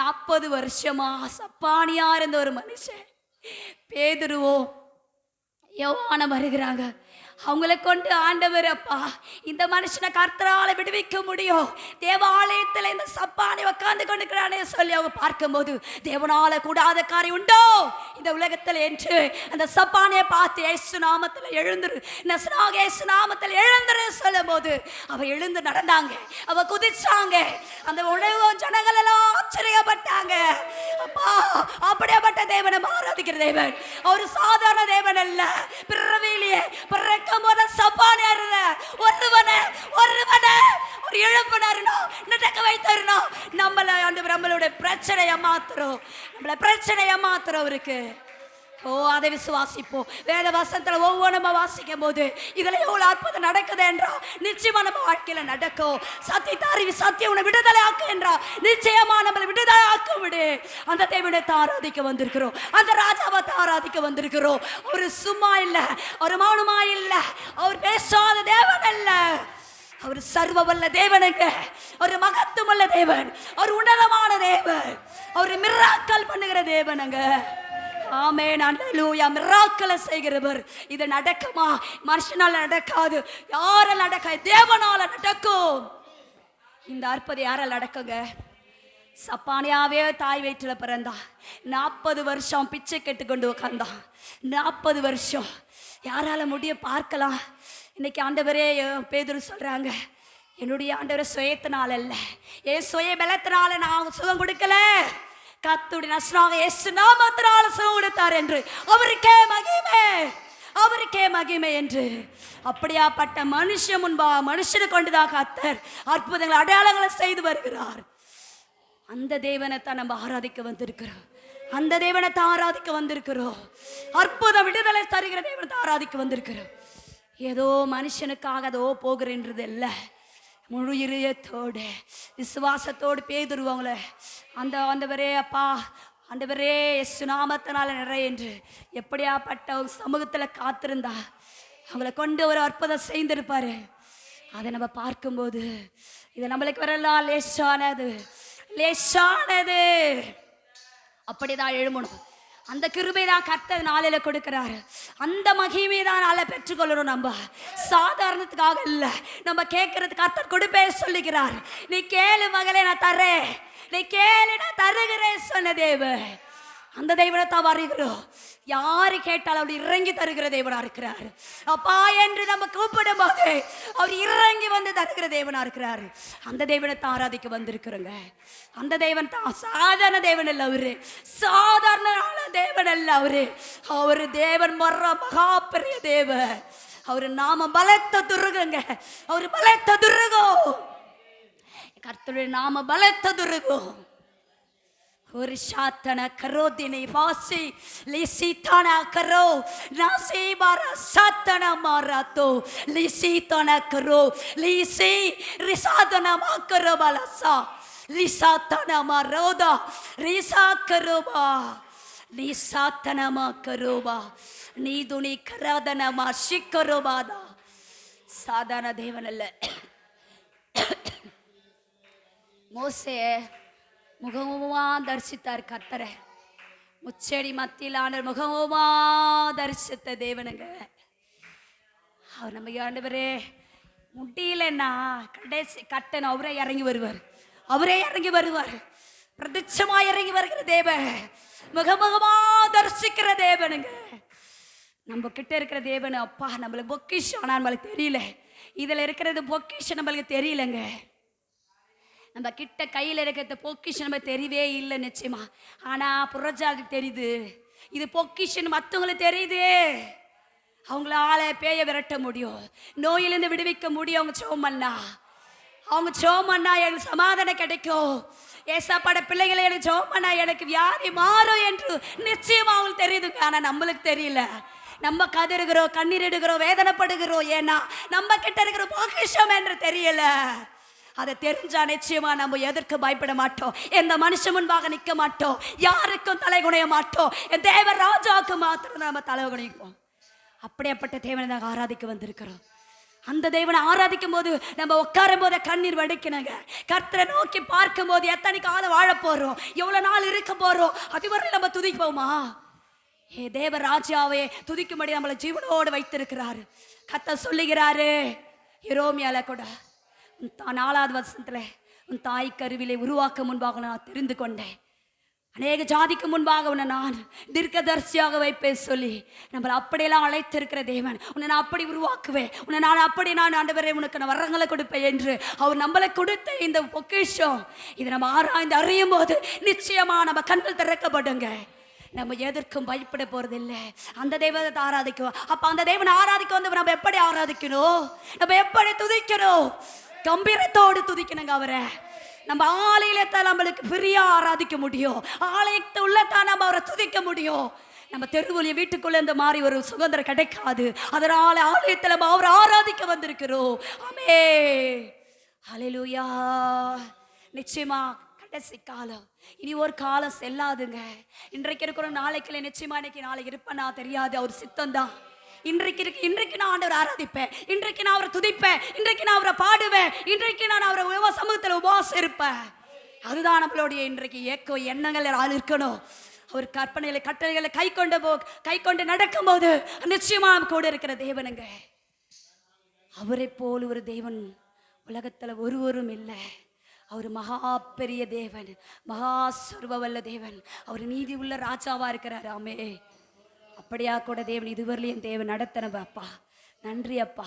40 வருஷமா சப்பானியா இருந்த ஒரு மனுஷன். பேதுருவோ யோவானும் வருகிறாங்க. அவங்களை கொண்டு ஆண்டவர், அப்பா இந்த மனுஷனை கர்த்தரால விடுவிக்க முடியும், தேவாலயத்தில் இந்த சப்பானி உட்கார்ந்து கொண்டிருக்கிறானே சொல்லி அவங்க பார்க்கும்போது, தேவனால கூடாத காரியம் உண்டோ இந்த உலகத்தில் என்று அந்த சப்பானியை பார்த்து இயேசு நாமத்தில் எழுந்துரு, நசராக இயேசு நாமத்தில் எழுந்துரு சொல்லும் போது அவ எழுந்து நடந்தாங்க, அவ குதிச்சாங்க. அந்த உணவு ஜனங்கள் எல்லாம் ஆச்சரியப்பட்டாங்க. அப்பா அப்படியேப்பட்ட தேவனை ஆராதிக்கிற தேவன் ஒரு சாதாரண தேவன் அல்ல. பிறவிலேயே ஒரு இழப்பினோ நடக்க வைத்தரணும். நம்மளோட பிரச்சனையை மாத்திரம், நம்மள பிரச்சனையை மாத்திரம் இருக்கு. அதை விசுவாசிப்போம். வேத வசனத்தில் ஒவ்வொன்றும் வாசிக்கும் போது இதுல எவ்வளவு அற்புதம் நடக்குது என்றா நிச்சயமா நம்ம வாழ்க்கையில நடக்கும். சத்தியம் உன்னை விடுதலை ஆக்கு என்றா நிச்சயமா நம்மளை விடுதலை ஆக்க விடு. அந்த தேவனை ஆராதிக்க வந்திருக்கிறோம், அந்த ராஜாவை ஆராதிக்க வந்திருக்கிறோம். ஒரு சும்மா இல்ல, ஒரு மௌனமா இல்ல, அவர் பேசாத தேவன் அல்ல, அவர் சர்வ வல்ல தேவனுங்க, ஒரு மகத்துவமுள்ள தேவன், ஒரு உன்னதமான தேவன், ஒரு மிராக்கல் பண்ணுகிற தேவனுங்க. ஆமென், அல்லேலூயா. மிராக்கலை செய்கிறவர். இது நடக்குமா? மனுஷனால நடக்காது, யாரால நடக்காது, தேவனால நடக்கும். இந்த அற்புதம் யாரால நடக்குங்க? சப்பானியாவே தாய் வயிற்றுல பிறந்தா, 40 வருஷம் பிச்சை கேட்டு கொண்டு உட்கார்ந்தான். 40 வருஷம் யாரால முடிய பார்க்கலாம். இன்னைக்கு ஆண்டவரே பேதுரு சொல்றாங்க, என்னுடைய ஆண்டவரை சுயத்தினால அல்ல, என் சுய பலத்தினால நான் சுகம் கொடுக்கல, கர்த்தருடைய நசராகிய இயேசு நாமத்தினால சுகம் கொடுத்தார் என்று அவருக்கே மகிமை, அவருக்கே மகிமை என்று. அப்படியாப்பட்ட மனுஷன் முன்பாக மனுஷனை கொண்டுதான் கர்த்தர் அற்புதங்கள் அடையாளங்களை செய்து வருகிறார். அந்த தேவனை தான் நம்ம ஆராதிக்க வந்திருக்கிறோம், அந்த தேவனை தான் ஆராதிக்க வந்திருக்கிறோம். அற்புத விடுதலை தருகிற தேவனை தான் ஆராதிக்க வந்திருக்கிறோம். ஏதோ மனுஷனுக்காக அதோ போகிறன்றது இல்லை, முழு இதயத்தோடு விசுவாசத்தோடு பேதுருவாங்கள ஆண்டவரே அப்பா, ஆண்டவரே இயேசு நாமத்தினால நிறைய என்று எப்படியாப்பட்ட சமூகத்தில் காத்திருந்தா அவங்கள கொண்டு ஒரு அற்புதம் செய்திருப்பாரு. அதை நம்ம பார்க்கும்போது இது நம்மளுக்கு வரலாம் லேசானது, லேசானது. அப்படிதான் எழுமணும். அந்த கிருபை தான் கர்த்தர் நாளில கொடுக்கிறாரு. அந்த மகிமை தான் நாளை பெற்றுக்கொள்ளணும். நம்ம சாதாரணத்துக்காக இல்லை, நம்ம கேட்கறதுக்கு கர்த்தர் கொடுப்பே சொல்லுகிறார். நீ கேளு மகளே, நான் தரேன், நீ கேளு நான் தருகிறேன் சொன்ன தேவன். அந்த தேவனை தான் வருகிறோம். யாரு கேட்டாலும் அப்படி இறங்கி தருகிற தேவனா இருக்கிறார். அப்பா என்று நம்ம கூப்பிடும் போது அவர் இறங்கி வந்து தருகிற தேவனா இருக்கிறார். அந்த தேவனை தான் ஆராதிக்க வந்திருக்கிறோங்க. அந்த தேவன் தான் சாதாரண தேவன் அல்ல, அவரு சாதாரண தேவன் அல்ல, அவரு தேவன் மகா பெரிய தேவன். அவரு நாம பலத்த துருகுங்க, அவரு பலத்த துருகும். கர்த்தருடைய நாம பலத்த துருகும். ஒரு சாத்தன கரோதினை வாசி லிசித்தன கரோ நாசி பாரா சாத்தன மாராத்தோ லிசித்தன கரோ லிசி ரிசாதன மாக்கரோ பலசா லிசாத்தன மாரோதா ரிசா கரோபா லிசாத்தன மாக்கரோபா நீதுனி கராதன மா சிக்கரோபாதா. சாதாரண தேவன் அல்ல. மோசே முகமுமா தரிசித்தார் கர்த்தரை. முச்செடி மத்தியிலான முகமுமா தரிசித்த தேவனுங்க அவர். நம்ம ஆண்டவரே முடியலன்னா கடைசி கட்டன் அவரே இறங்கி வருவார், அவரே இறங்கி வருவார், பிரதிச்சமா இறங்கி வருகிற தேவன், முகமுகமா தரிசிக்கிற தேவனுங்க. நம்ம கிட்ட இருக்கிற தேவன் அப்பா நம்மளுக்கு பொக்கிஷம், ஆனால் நம்மளுக்கு தெரியல. இதுல இருக்கிறது பொக்கிஷம் நம்மளுக்கு தெரியலங்க. நம்ம கிட்ட கையில் இருக்கிறது பொக்கிஷன் நம்ம தெரியவே இல்லை நிச்சயமா. ஆனா புறஜாதிக்கு தெரியுது இது பொக்கிஷன், மற்றவங்களுக்கு தெரியுது. அவங்களால பேய விரட்ட முடியும், நோயிலிருந்து விடுவிக்க முடியும். அவங்க சோமண்ணா, அவங்க சோமண்ணா எனக்கு சமாதானம் கிடைக்கும். ஏசாப்பாட பிள்ளைகளை எனக்கு சோமண்ணா எனக்கு வியாதி மாறும் என்று நிச்சயமா அவங்களுக்கு தெரியுதுங்க. ஆனா நம்மளுக்கு தெரியல. நம்ம கதறுகிறோம், கண்ணீர் எடுக்கிறோம், வேதனைப்படுகிறோம். ஏன்னா நம்ம கிட்ட இருக்கிற பொக்கிஷம் என்று தெரியல. அதை தெரிஞ்சா நிச்சயமா நம்ம எதற்கு பயப்பட மாட்டோம், எந்த மனுஷன் முன்பாக நிற்க மாட்டோம், யாருக்கும் தலை குனைய மாட்டோம். என் தேவ ராஜாவுக்கு மாத்திரம் நம்ம தலை குனிப்போம். அப்படியேப்பட்ட தேவனை நாங்கள் ஆராதிக்க வந்திருக்கிறோம். அந்த தேவனை ஆராதிக்கும் போது நம்ம உட்காரும் போது கண்ணீர் வடிக்கணுங்க. கர்த்தரை நோக்கி பார்க்கும் போது எத்தனை காலம் வாழ போறோம், எவ்வளவு நாள் இருக்க போறோம், அதுவரை நம்ம துதிப்போமா? ஏ தேவ ராஜாவே, துதிக்கும்படி நம்மளை ஜீவனோடு வைத்திருக்கிறாரு. கர்த்தர் சொல்லுகிறாரு எரேமியால கூட, 4வது வசனத்துல, உன் தாய் கருவிலே உருவாக்க முன்பாக நான் தெரிந்து கொண்டேன், அநேக ஜாதிக்கு முன்பாக உன்னை நான் தீர்க்கதரிசியாக வைப்பேன் சொல்லி நம்மளை அப்படியெல்லாம் அழைத்திருக்கிற தேவன். உன்னை நான் அப்படி உருவாக்குவேன், உன்னை நான் அப்படி நான் ஆண்டவரே உனக்கு நான் வரங்களை கொடுப்பேன் என்று அவர் நம்மளை கொடுத்த இந்த பொக்கிஷம், இதை நம்ம ஆராய்ந்து அறியும் போது நிச்சயமா நம்ம கண்கள் திறக்கப்படுங்க. நம்ம எதற்கும் பயப்பட போறது இல்லை. அந்த தெய்வத்தை ஆராதிக்கும். அப்ப அந்த தெய்வனை ஆராதிக்க வந்து நம்ம எப்படி ஆராதிக்கணும், நம்ம எப்படி துதிக்கணும்? கம்பீரத்தோடு துதிக்கணுங்க அவரை. நம்ம ஆலயத்தை நம்மளுக்கு பிரியா ஆராதிக்க முடியும், ஆலயத்தை உள்ளத்தான் நம்ம அவரை துதிக்க முடியும். நம்ம தெருவுல வீட்டுக்குள்ள இந்த மாதிரி ஒரு சுதந்திரம் கிடைக்காது. அதனால ஆலயத்தில் நம்ம அவரை ஆராதிக்க வந்திருக்கிறோம். ஆமென், ஹல்லேலூயா. நிச்சயமா கடைசி காலம், இனி ஒரு காலம் செல்லாதுங்க. இன்றைக்கு இருக்கிற நாளைக்கு நிச்சயமா இன்னைக்கு நாளைக்கு இருப்பேனா தெரியாது, அவர் சித்தம் தான். இன்றைக்கு நான் ஆண்டவரை ஆராதிப்பேன், இன்றைக்கு நான் அவரை துதிப்பேன், இன்றைக்கு நான் அவரை பாடுவேன், இன்றைக்கு நான் அவரை சமூகத்தில் உபவாசம் இருப்பேன். அதுதான் நம்மளுடைய இன்றைக்கு ஏக்க எண்ணங்கள் இருக்கணும். அவர் கற்பனைகளை கட்டளைகளை கை கொண்டு நடக்கும் போது நிச்சயமா கூட இருக்கிற தேவனுங்க. அவரை போல் ஒரு தேவன் உலகத்துல ஒருவரும் இல்லை. அவர் மகா பெரிய தேவன், மகா சர்வவல்ல தேவன், அவர் நீதி உள்ள ராஜாவா இருக்கிறார். ஆமே, அப்படியா கூட தேவன் இதுவரையிலும் தேவன் நடத்தினவ. அப்பா நன்றி அப்பா,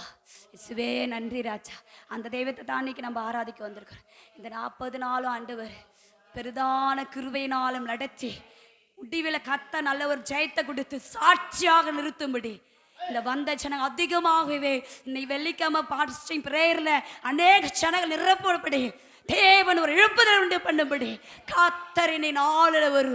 இசுவே நன்றி ராஜா. அந்த தெய்வத்தை தான் இன்னைக்கு நம்ம ஆராதிக்க வந்திருக்கிறோம். இந்த 40 நாளும் ஆண்டவர் பெரிதான கிருபையினாலும் நடத்தி முடிவில் கத்த நல்ல ஒரு ஜெயத்தை கொடுத்து சாட்சியாக நிறுத்தும்படி இந்த வந்த ஜனங்கள் அதிகமாகவே இன்னைக்கு வெள்ளிக்கிழமை பாஸ்டிங் பிரேயர்ல அநேக ஜனங்கள் நிரப்பப்படி தேவன் ஒரு எழுப்புதல் உண்டு பண்ணும்படி கத்தரினை நாளில் ஒரு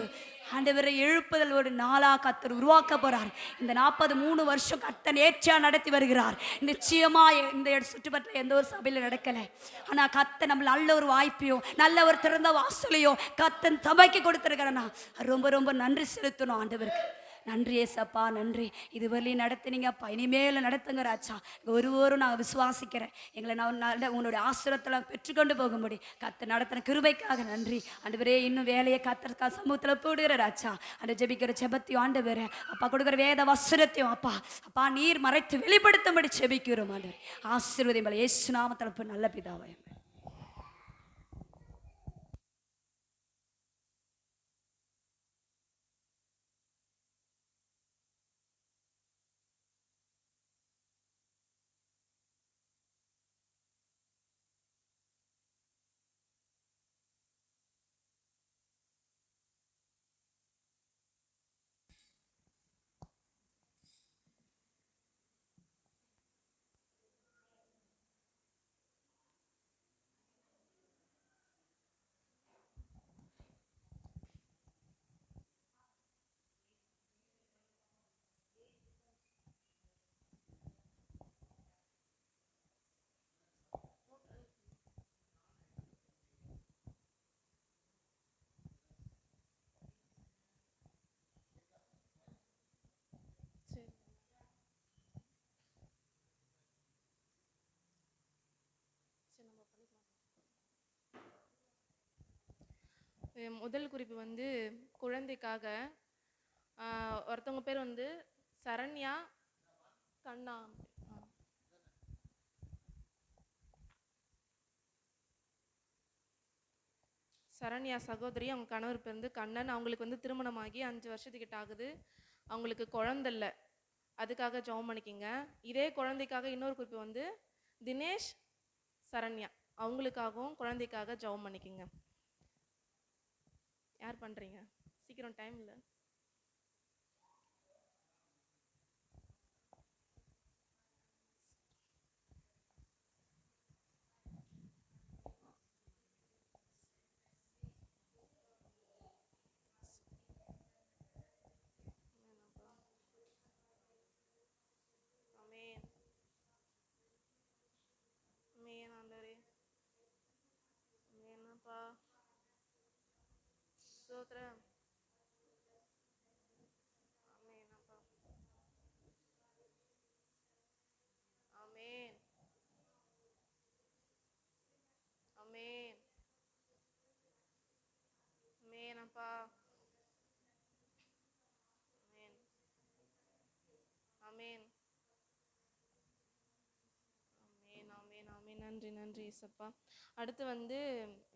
ஆண்டவரை எழுப்புதல் ஒரு நாளா கத்தர் உருவாக்க போறார். இந்த 43 வருஷம் கத்தன் ஏற்றா நடத்தி வருகிறார். நிச்சயமா இந்த சுற்றுப்பட்ட எந்த ஒரு சபையில நடக்கல, ஆனா கத்தன் நம்ம நல்ல ஒரு வாய்ப்பையும் நல்ல ஒரு திறந்த வாசலையும் கத்தன் சபைக்கு கொடுத்திருக்கிறேன்னா ரொம்ப ரொம்ப நன்றி செலுத்தணும் ஆண்டவருக்கு. நன்றி ஏசப்பா, நன்றி. இதுவரையிலும் நடத்துனீங்கப்பா, இனிமேல் நடத்துங்க ராஜா. ஒருவரும் நாங்கள் விசுவாசிக்கிறேன், எங்களை நான் உங்களுடைய ஆசிரத்தில் பெற்றுக்கொண்டு போகும்படி கத்த நடத்தின கிருபைக்காக நன்றி ஆண்டவரே. இன்னும் வேலையை கத்தற்காக சமூகத்தில் போடுகிற ராஜா, அந்த ஜெபிக்கிற ஜெபத்தையும் ஆண்டவரே அப்பா கொடுக்குற வேத வசனத்தையும் அப்பா நீர் மறைத்து வெளிப்படுத்தும்படி ஜெபிக்கிறோம் ஆண்டவரே. ஆசீர்வதிங்களை இயேசு நாமத்தில் நல்ல பிதாவே. முதல் குறிப்பு வந்து குழந்தைக்காக. ஒருத்தவங்க பேர் வந்து சரண்யா கண்ணா. சரண்யா சகோதரி, அவங்க கணவர் பேர் வந்து கண்ணன். அவங்களுக்கு வந்து திருமணமாகி 5 வருஷத்துக்கிட்ட ஆகுது. அவங்களுக்கு குழந்தை இல்லை, அதுக்காக ஜெபம் பண்ணிக்கிங்க. இதே குழந்தைக்காக இன்னொரு குறிப்பு வந்து தினேஷ் சரண்யா, அவங்களுக்காகவும் குழந்தைக்காக ஜெபம் பண்ணிக்கிங்க. யார் பண்ணுறீங்க? சீக்கிரம், டைம் இல்லை. ஸ்தோத்திரம். ஆமென் அப்பா. ஆமென். ஆமென் அப்பா. ஆமென். ஆமென். ஆமென். ஆமென். நன்றி நன்றி இயேசப்பா. அடுத்து வந்து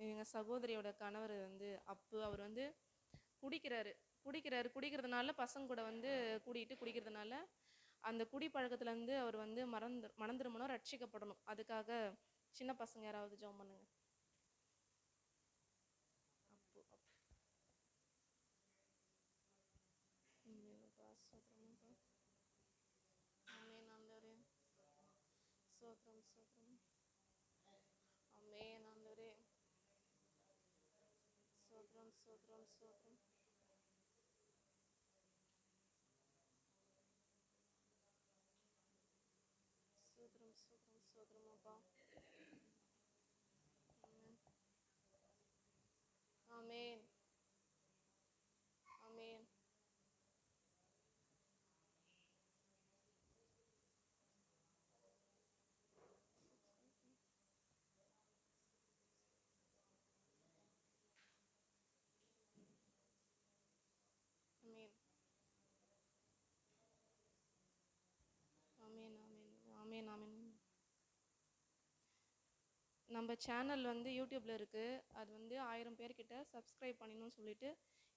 எங்க சகோதரியோட கணவர் வந்து அப்பு. அவர் வந்து குடிக்கிறாரு. குடிக்கிறதுனால பசங்க கூட வந்து கூடிட்டு குடிக்கிறதுனால அந்த குடி பழக்கத்துலேருந்து அவர் வந்து மனம் திரும்பணும், ரட்சிக்கப்படணும். அதுக்காக சின்ன பசங்க யாராவது ஜெபம் பண்ணுங்க. அப்பு அப்பு. ஆமென்ப்பா. ஸ்தோத்திரம்ப்பா. ஆமென் ஆண்டவரே. ஸ்தோத்திரம் ஸ்தோத்திரம். ஆமென் ஆண்டவரே. ஸ்தோத்திரம் ஸ்தோத்திரம் ஸ்தோத்திரம். ஸ்தோத்திரம் ஸ்தோத்திரம் ஸ்தோத்திரம் அப்பா. ஆமென். ஆமென். ஆமென். ஆமென். ஆமென். ஆமென். ஆமென். ஆமென். நம்ம சேனல் வந்து யூடியூப்ல இருக்கு. அது வந்து 1000 பேர்கிட்ட சப்ஸ்கிரைப் பண்ணணும்னு சொல்லிட்டு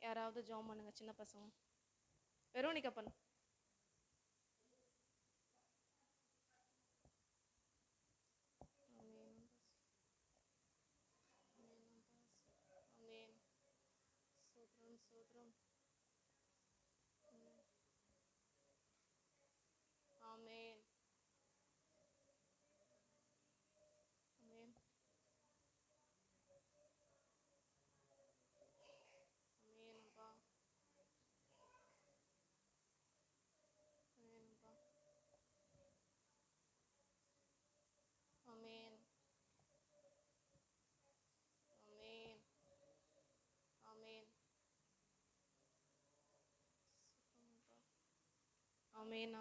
யாராவது ஜெபம் பண்ணுங்க சின்ன பசங்க. வெரோனிகா பண்ணு. ஆமென். ஆமென். ஸ்தோத்திரம் ஸ்தோத்திரம். ஆமென். ஆமென். ஆமென். ஆமென் அப்பா. ஆமென் அப்பா. ஆமென். ஆமென். ஆமென். ஸ்தோத்திரம் அப்பா. ஆமென்.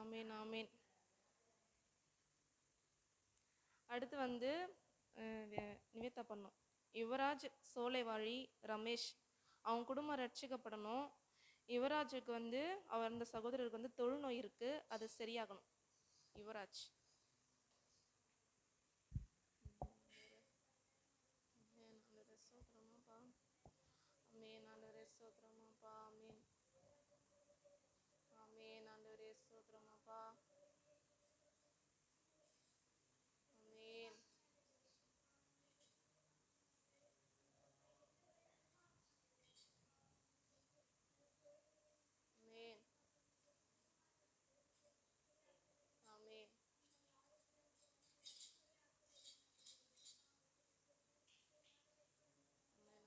ஆமென். ஆமென். அடுத்து வந்து நிவேதா பண்ணும். யுவராஜ், சோலைவாழி, ரமேஷ் அவங்க குடும்பம் ரட்சிக்கப்படணும். யுவராஜுக்கு வந்து அவர் அந்த சகோதரருக்கு வந்து தொழுநோய் இருக்கு, அது சரியாகணும். யுவராஜ். ஆமென் ஆண்டவரே ஸ்தோத்திரமாப்பா. ஆமென் ஆண்டவரே ஸ்தோத்திரமாப்பா. ஆமென். ஆமென் ஆண்டவரே ஸ்தோத்திரமாப்பா. ஆமென். ஆமென். ஆமென். ஆமென்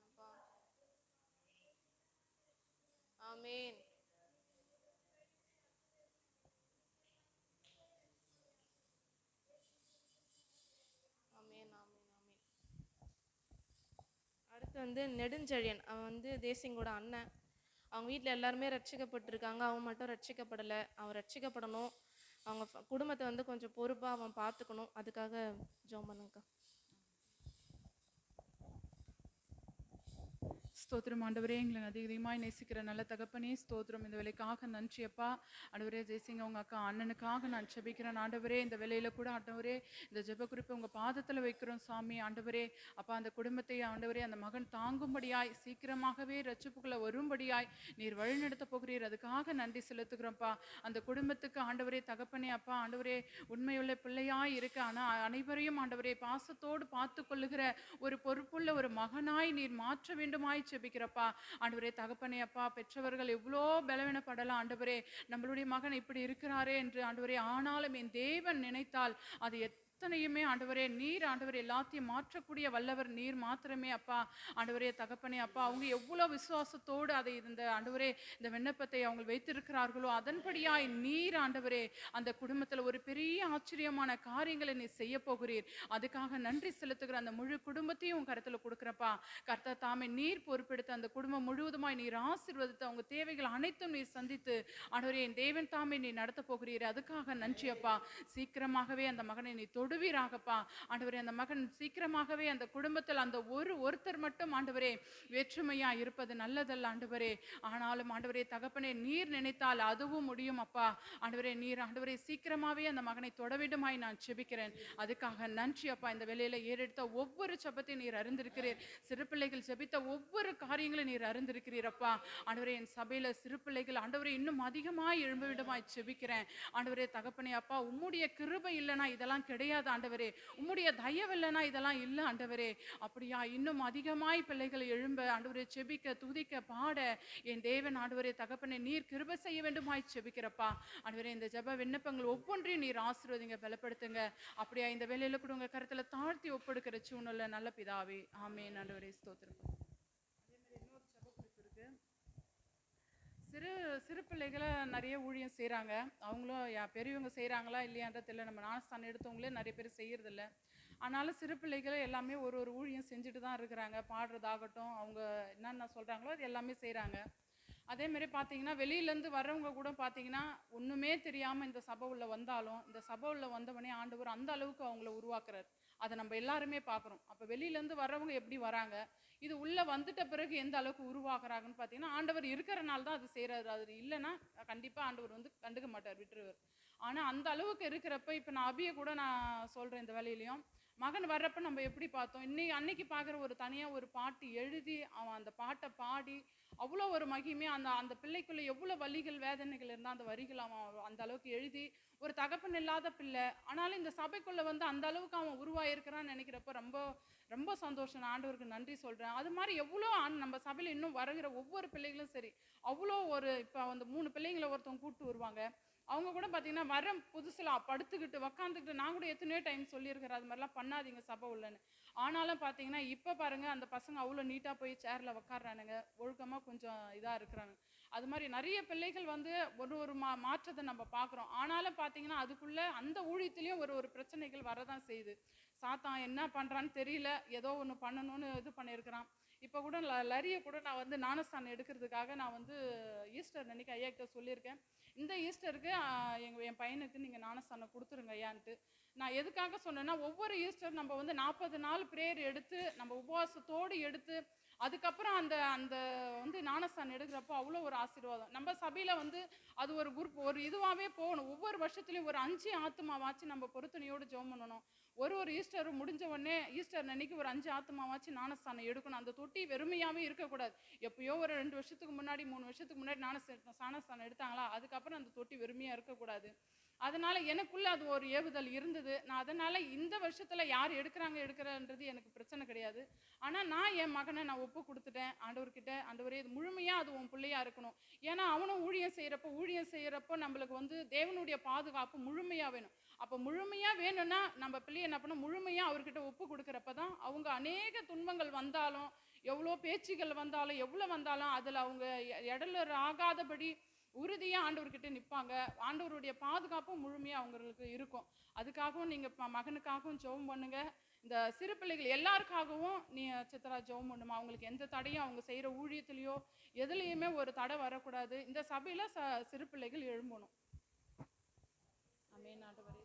அப்பா. ஆமென். ஆமென். ஆமென். ஆமென். அடுத்து வந்து நெடுஞ்செழியன். அவன் வந்து தேசிங்கோட அண்ணன். அவங்க வீட்டில் எல்லாருமே ரட்சிக்கப்பட்டிருக்காங்க, அவன் மட்டும் ரட்சிக்கப்படலை. அவன் ரட்சிக்கப்படணும். அவங்க குடும்பத்தை வந்து கொஞ்சம் பொறுப்பாக அவன் பார்த்துக்கணும். அதுக்காக ஜெபம் பண்ணுங்கக்கா. ஸ்தோத்திரம் ஆண்டவரே, எங்களை அதிகமாய் நேசிக்கிற நல்ல தகப்பனே, ஸ்தோத்திரம். இந்த வேலைக்காக நன்றி அப்பா. ஆண்டவரே ஜெயசிங்க உங்க அக்கா அண்ணனுக்காக நான் ஜெபிக்கிறேன் ஆண்டவரே. இந்த வேலையில கூட ஆண்டவரே இந்த ஜெப குறிப்பை உங்க பாதத்துல வைக்கிறோம் சாமி. ஆண்டவரே அப்பா, அந்த குடும்பத்தை ஆண்டவரே அந்த மகன் தாங்கும்படியாய் சீக்கிரமாகவே ரட்சிப்புக்குள்ள வரும்படியாய் நீர் வழிநடத்த போகிறீர். அதுக்காக நன்றி செலுத்துகிறோம்ப்பா. அந்த குடும்பத்துக்கு ஆண்டவரே தகப்பனே அப்பா, ஆண்டவரே உண்மையுள்ள பிள்ளையாய் இருக்க அனைவரையும் ஆண்டவரே பாசத்தோடு பார்த்து கொள்ளுகிற ஒரு பொறுப்புள்ள ஒரு மகனாய் நீர் மாற்ற வேண்டுமாய் ஜெபிக்கிறப்பா. ஆண்டவரே தகப்பனே அப்பா, பெற்றவர்கள் எவ்வளோ பலவீனப்படலாம் ஆண்டவரே, நம்மளுடைய மகன் இப்படி இருக்கிறாரே என்று ஆண்டவரே. ஆனாலும் என் தேவன் நினைத்தால் அது எத்தனையுமே ஆண்டவரே நீர் ஆண்டவரே எல்லாத்தையும் மாற்றக்கூடிய வல்லவர் நீர் மாத்திரமே அப்பா. ஆண்டவரே தகப்பனே அப்பா, அவங்க எவ்வளோ விசுவாசத்தோடு அதை இந்த ஆண்டவரே இந்த விண்ணப்பத்தை அவங்க வைத்திருக்கிறார்களோ அதன்படியாய் நீர் ஆண்டவரே அந்த குடும்பத்தில் ஒரு பெரிய ஆச்சரியமான காரியங்களை நீர் செய்ய போகிறீர். அதுக்காக நன்றி செலுத்துகிற அந்த முழு குடும்பத்தையும் உங்க கருத்துல கொடுக்குறப்பா. கர்த்தர் தாமே நீர் பொறுப்பெடுத்து அந்த குடும்பம் முழுவதுமாய் நீர் ஆசீர்வதித்து அவங்க தேவைகள் அனைத்தும் நீர் சந்தித்து ஆண்டவரே என் தேவன் தாமே நீ நடத்த போகிறீர். அதுக்காக நன்றி அப்பா. சீக்கிரமாகவே அந்த மகனை நீ தொடு தொடுவீராகப்பா. ஆண்டவரே அந்த மகன் சீக்கிரமாகவே அந்த குடும்பத்தில் அந்த ஒருத்தர் மட்டும் ஆண்டவரே வேற்றுமையா இருப்பது நல்லதல்ல ஆண்டவரே. ஆனாலும் ஆண்டவரே தகப்பனே, நீர் நினைத்தால் அதுவும் முடியும் அப்பா. ஆண்டவரே நீர் ஆண்டவரே சீக்கிரமாவே அந்த மகனை தொடவிடுமாய் நான் செபிக்கிறேன். அதுக்காக நன்றி அப்பா. இந்த வேளையில ஏறெடுத்த ஒவ்வொரு ஜெபத்தையும் நீர் அறிந்திருக்கிறீர். சிறு பிள்ளைகள் ஜெபித்த ஒவ்வொரு காரியங்களும் நீர் அறிந்திருக்கிறீர் அப்பா. ஆண்டவரே என் சபையில சிறு பிள்ளைகள் ஆண்டவரே இன்னும் அதிகமாய் எழும்பவிடமாய் செபிக்கிறேன். ஆண்டவரே தகப்பனே அப்பா, உம்முடைய கிருபை இல்லைனா இதெல்லாம் கிடையாது ஆண்டவரே. உம்முடைய தயவு இல்லைனா இதெல்லாம் இல்லை ஆண்டவரே. அப்படியா இன்னும் அதிகமாய் பிள்ளைகள் எழும்ப ஆண்டவரே செபிக்க, துதிக்க, பாட என் தேவன் ஆண்டவரே தகப்பனே நீர் கிருபை செய்ய வேண்டுமாய் செபிக்கிறப்பா. ஆண்டவரே இந்த ஜெப விண்ணப்பங்கள் ஒவ்வொன்றையும் நீர் ஆசீர்வதிங்க, பலப்படுத்துங்க. அப்படியா இந்த வேலையில கூட உங்க கருத்துல தாழ்த்தி ஒப்படுக்கிற சூழ்நிலை நல்ல பிதாவே. ஆமென். ஆண்டவரே ஸ்தோத்திரம். அதே மாதிரி இன்னொரு ஜெப குறிப்பு இருக்கு. சிறு சிறு பிள்ளைகளை நிறைய ஊழியம் செய்கிறாங்க. அவங்களும் பெரியவங்க செய்கிறாங்களா இல்லையான்ற தெரியல. நம்ம ஞானஸ்தானம் எடுத்தவங்களே நிறைய பேர் செய்யறதில்ல. ஆனாலும் சிறு பிள்ளைகளை எல்லாமே ஒரு ஊழியம் செஞ்சுட்டு தான் இருக்கிறாங்க. பாடுறதாகட்டும், அவங்க என்னென்ன சொல்கிறாங்களோ அது எல்லாமே செய்கிறாங்க. அதேமாரி பார்த்தீங்கன்னா வெளியிலேருந்து வர்றவங்க கூட பார்த்தீங்கன்னா ஒன்றுமே தெரியாமல் இந்த சபை உள்ள வந்தாலும், இந்த சபை உள்ள வந்தவனே ஆண்டவர் அந்த அளவுக்கு அவங்கள உருவாக்குறார். அதை நம்ம எல்லாருமே பார்க்குறோம். அப்போ வெளியிலேருந்து வர்றவங்க எப்படி வராங்க, இது உள்ளே வந்துட்ட பிறகு எந்த அளவுக்கு உருவாக்குறாங்கன்னு பார்த்தீங்கன்னா, ஆண்டவர் இருக்கிறனால தான் அது செய்கிறாரு. அது இல்லைன்னா கண்டிப்பாக ஆண்டவர் வந்து கண்டுக்க மாட்டார், விட்டுருவார். ஆனால் அந்த அளவுக்கு இருக்கிறப்ப இப்போ நான் அபியை கூட நான் சொல்கிறேன். இந்த வேலையிலையும் மகன் வர்றப்ப நம்ம எப்படி பார்த்தோம், அன்னைக்கு பார்க்குற ஒரு தனியாக ஒரு பாட்டு எழுதி அவன் அந்த பாட்டை பாடி அவ்வளோ ஒரு மகிமையாக அந்த பிள்ளைக்குள்ளே எவ்வளோ வலிகள் வேதனைகள் இருந்தால் அந்த வரிகள் அவன் அந்த அளவுக்கு எழுதி, ஒரு தகப்பன் இல்லாத பிள்ளை ஆனாலும் இந்த சபைக்குள்ளே வந்து அந்த அளவுக்கு அவன் உருவாயிருக்கிறான்னு நினைக்கிறப்ப ரொம்ப ரொம்ப சந்தோஷம். நான் ஆண்டவருக்கு நன்றி சொல்கிறேன். அது மாதிரி எவ்வளோ நம்ம சபையில் இன்னும் வருகிற ஒவ்வொரு பிள்ளைகளும் சரி, அவ்வளோ ஒரு இப்போ அந்த 3 பிள்ளைங்களை ஒருத்தவங்க கூப்பிட்டு வருவாங்க. அவங்க கூட பார்த்தீங்கன்னா வர புதுசில் படுத்துக்கிட்டு உக்காந்துக்கிட்டு நான் கூட எத்தனையோ டைம் சொல்லியிருக்கிறேன், அது மாதிரிலாம் பண்ணாதீங்க சபை உள்ளன்னு. ஆனாலும் பார்த்தீங்கன்னா இப்போ பாருங்கள் அந்த பசங்க அவ்வளோ நீட்டாக போய் சேரில் உக்காடுறானுங்க, ஒழுக்கமாக கொஞ்சம் இதாக இருக்கிறாங்க. அது மாதிரி நிறைய பிள்ளைகள் வந்து ஒரு மாற்றத்தை நம்ம பார்க்குறோம். ஆனாலும் பார்த்தீங்கன்னா அதுக்குள்ளே அந்த ஊழியத்துலேயும் ஒரு பிரச்சனைகள் வரதான் செய்யுது. சாத்தான் என்ன பண்ணுறான்னு தெரியல, ஏதோ ஒன்று பண்ணணும்னு இது பண்ணியிருக்கிறான். இப்போ கூட லரியை கூட நான் வந்து ஞானஸ்தானம் எடுக்கிறதுக்காக நான் வந்து ஈஸ்டர் அன்னைக்கு ஐயா கிட்ட சொல்லியிருக்கேன், இந்த ஈஸ்டருக்கு என் பையனுக்கு நீங்கள் ஞானஸ்தானம் கொடுத்துருங்க ஐயான்ட்டு. நான் எதுக்காக சொன்னேன்னா, ஒவ்வொரு ஈஸ்டர் நம்ம வந்து 40 நாள் பிரேயர் எடுத்து நம்ம உபவாசத்தோடு எடுத்து அதுக்கப்புறம் அந்த அந்த வந்து ஞானஸ்தானம் எடுக்கிறப்போ அவ்வளோ ஒரு ஆசீர்வாதம். நம்ம சபையில் வந்து அது ஒரு குரூப் ஒரு இதுவாகவே போகணும். ஒவ்வொரு வருஷத்துலையும் ஒரு 5 ஆத்துமாவாச்சு நம்ம பொருத்தனையோடு ஜெபம் பண்ணணும். ஒரு ஈஸ்டர் முடிஞ்ச உடனே ஈஸ்டர் அன்னைக்கு ஒரு 5 ஆத்துமாவாச்சு ஞானஸ்தானம் எடுக்கணும். அந்த தொட்டி வெறுமையாகவே இருக்கக்கூடாது. எப்பயோ ஒரு 2 வருஷத்துக்கு முன்னாடி 3 வருஷத்துக்கு முன்னாடி ஞானஸ்தானம் எடுத்தாங்களா, அதுக்கப்புறம் அந்த தொட்டி வெறுமையாக இருக்கக்கூடாது. அதனால எனக்குள்ள அது ஒரு ஏவுதல் இருந்தது. நான் அதனால இந்த வருஷத்துல யார் எடுக்கிறன்றது எனக்கு பிரச்சனை கிடையாது. ஆனா நான் என் மகனை நான் ஒப்பு கொடுத்துட்டேன் ஆண்டவர்கிட்ட. ஆண்டவரே இது முழுமையா அது உன் பிள்ளையா இருக்கணும். ஏன்னா அவனும் ஊழியம் செய்யறப்போ நம்மளுக்கு வந்து தேவனுடைய பாதுகாப்பு முழுமையா வேணும். அப்போ முழுமையா வேணும்னா நம்ம பிள்ளைய என்ன பண்ண முழுமையா அவர்கிட்ட ஒப்பு கொடுக்குறப்பதான் அவங்க அநேக துன்பங்கள் வந்தாலும், எவ்வளோ பேச்சுகள் வந்தாலும், எவ்வளோ வந்தாலும் அதுல அவங்க இடலர் ஆகாதபடி உறுதியாக ஆண்டவர்கிட்ட நிற்பாங்க. ஆண்டவருடைய பாதுகாப்பும் முழுமையாக அவங்களுக்கு இருக்கும். அதுக்காகவும் நீங்கள் மகனுக்காகவும் ஜெபம் பண்ணுங்க. இந்த சிறு பிள்ளைகள் எல்லாருக்காகவும் நீ சித்ரா ஜெபம் பண்ணுமா. அவங்களுக்கு எந்த தடையும் அவங்க செய்கிற ஊழியத்துலேயோ எதுலேயுமே ஒரு தடை வரக்கூடாது. இந்த சபையில் சிறு பிள்ளைகள் எழும்பணும். ஆமென். ஆண்டவரே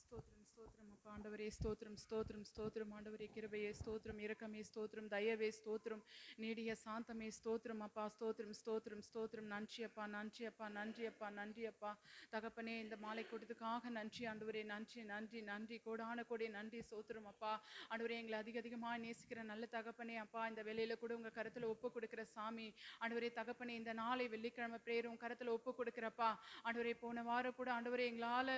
ஸ்தோத்திரம் ஸ்தோத்திரம் அப்பா ஆண்டவரே, ஸ்தோத்திரம் ஸ்தோத்திரம் ஸ்தோத்திரம் ஆண்டவரே, கிருபையே ஸ்தோத்திரம், இரக்கமே ஸ்தோத்திரம், தயவே ஸ்தோத்திரம், நீடிய சாந்தமே ஸ்தோத்திரம் அப்பா, ஸ்தோத்திரம் ஸ்தோத்திரம் ஸ்தோத்திரம். நன்றி அப்பா, நன்றி அப்பா, நன்றி அப்பா, நன்றி அப்பா. தகப்பனே, இந்த மாலை கொடுத்ததுக்காக நன்றி ஆண்டவரே, நன்றி நன்றி நன்றி, கோடான கோடி நன்றி ஸ்தோத்திரம் அப்பா. ஆண்டவரே, எங்களை அதிகமாக நேசிக்கிற நல்ல தகப்பனே அப்பா, இந்த வேலையில கூட உங்க கருத்துல ஒப்பு கொடுக்கிற சாமி ஆண்டவரே, தகப்பனே, இந்த நாளை வெள்ளிக்கிழமை பிரேயர் உங்க கருத்துல ஒப்பு கொடுக்கிறப்பா ஆண்டவரே. போன வாரம் கூட ஆண்டவரே எங்களால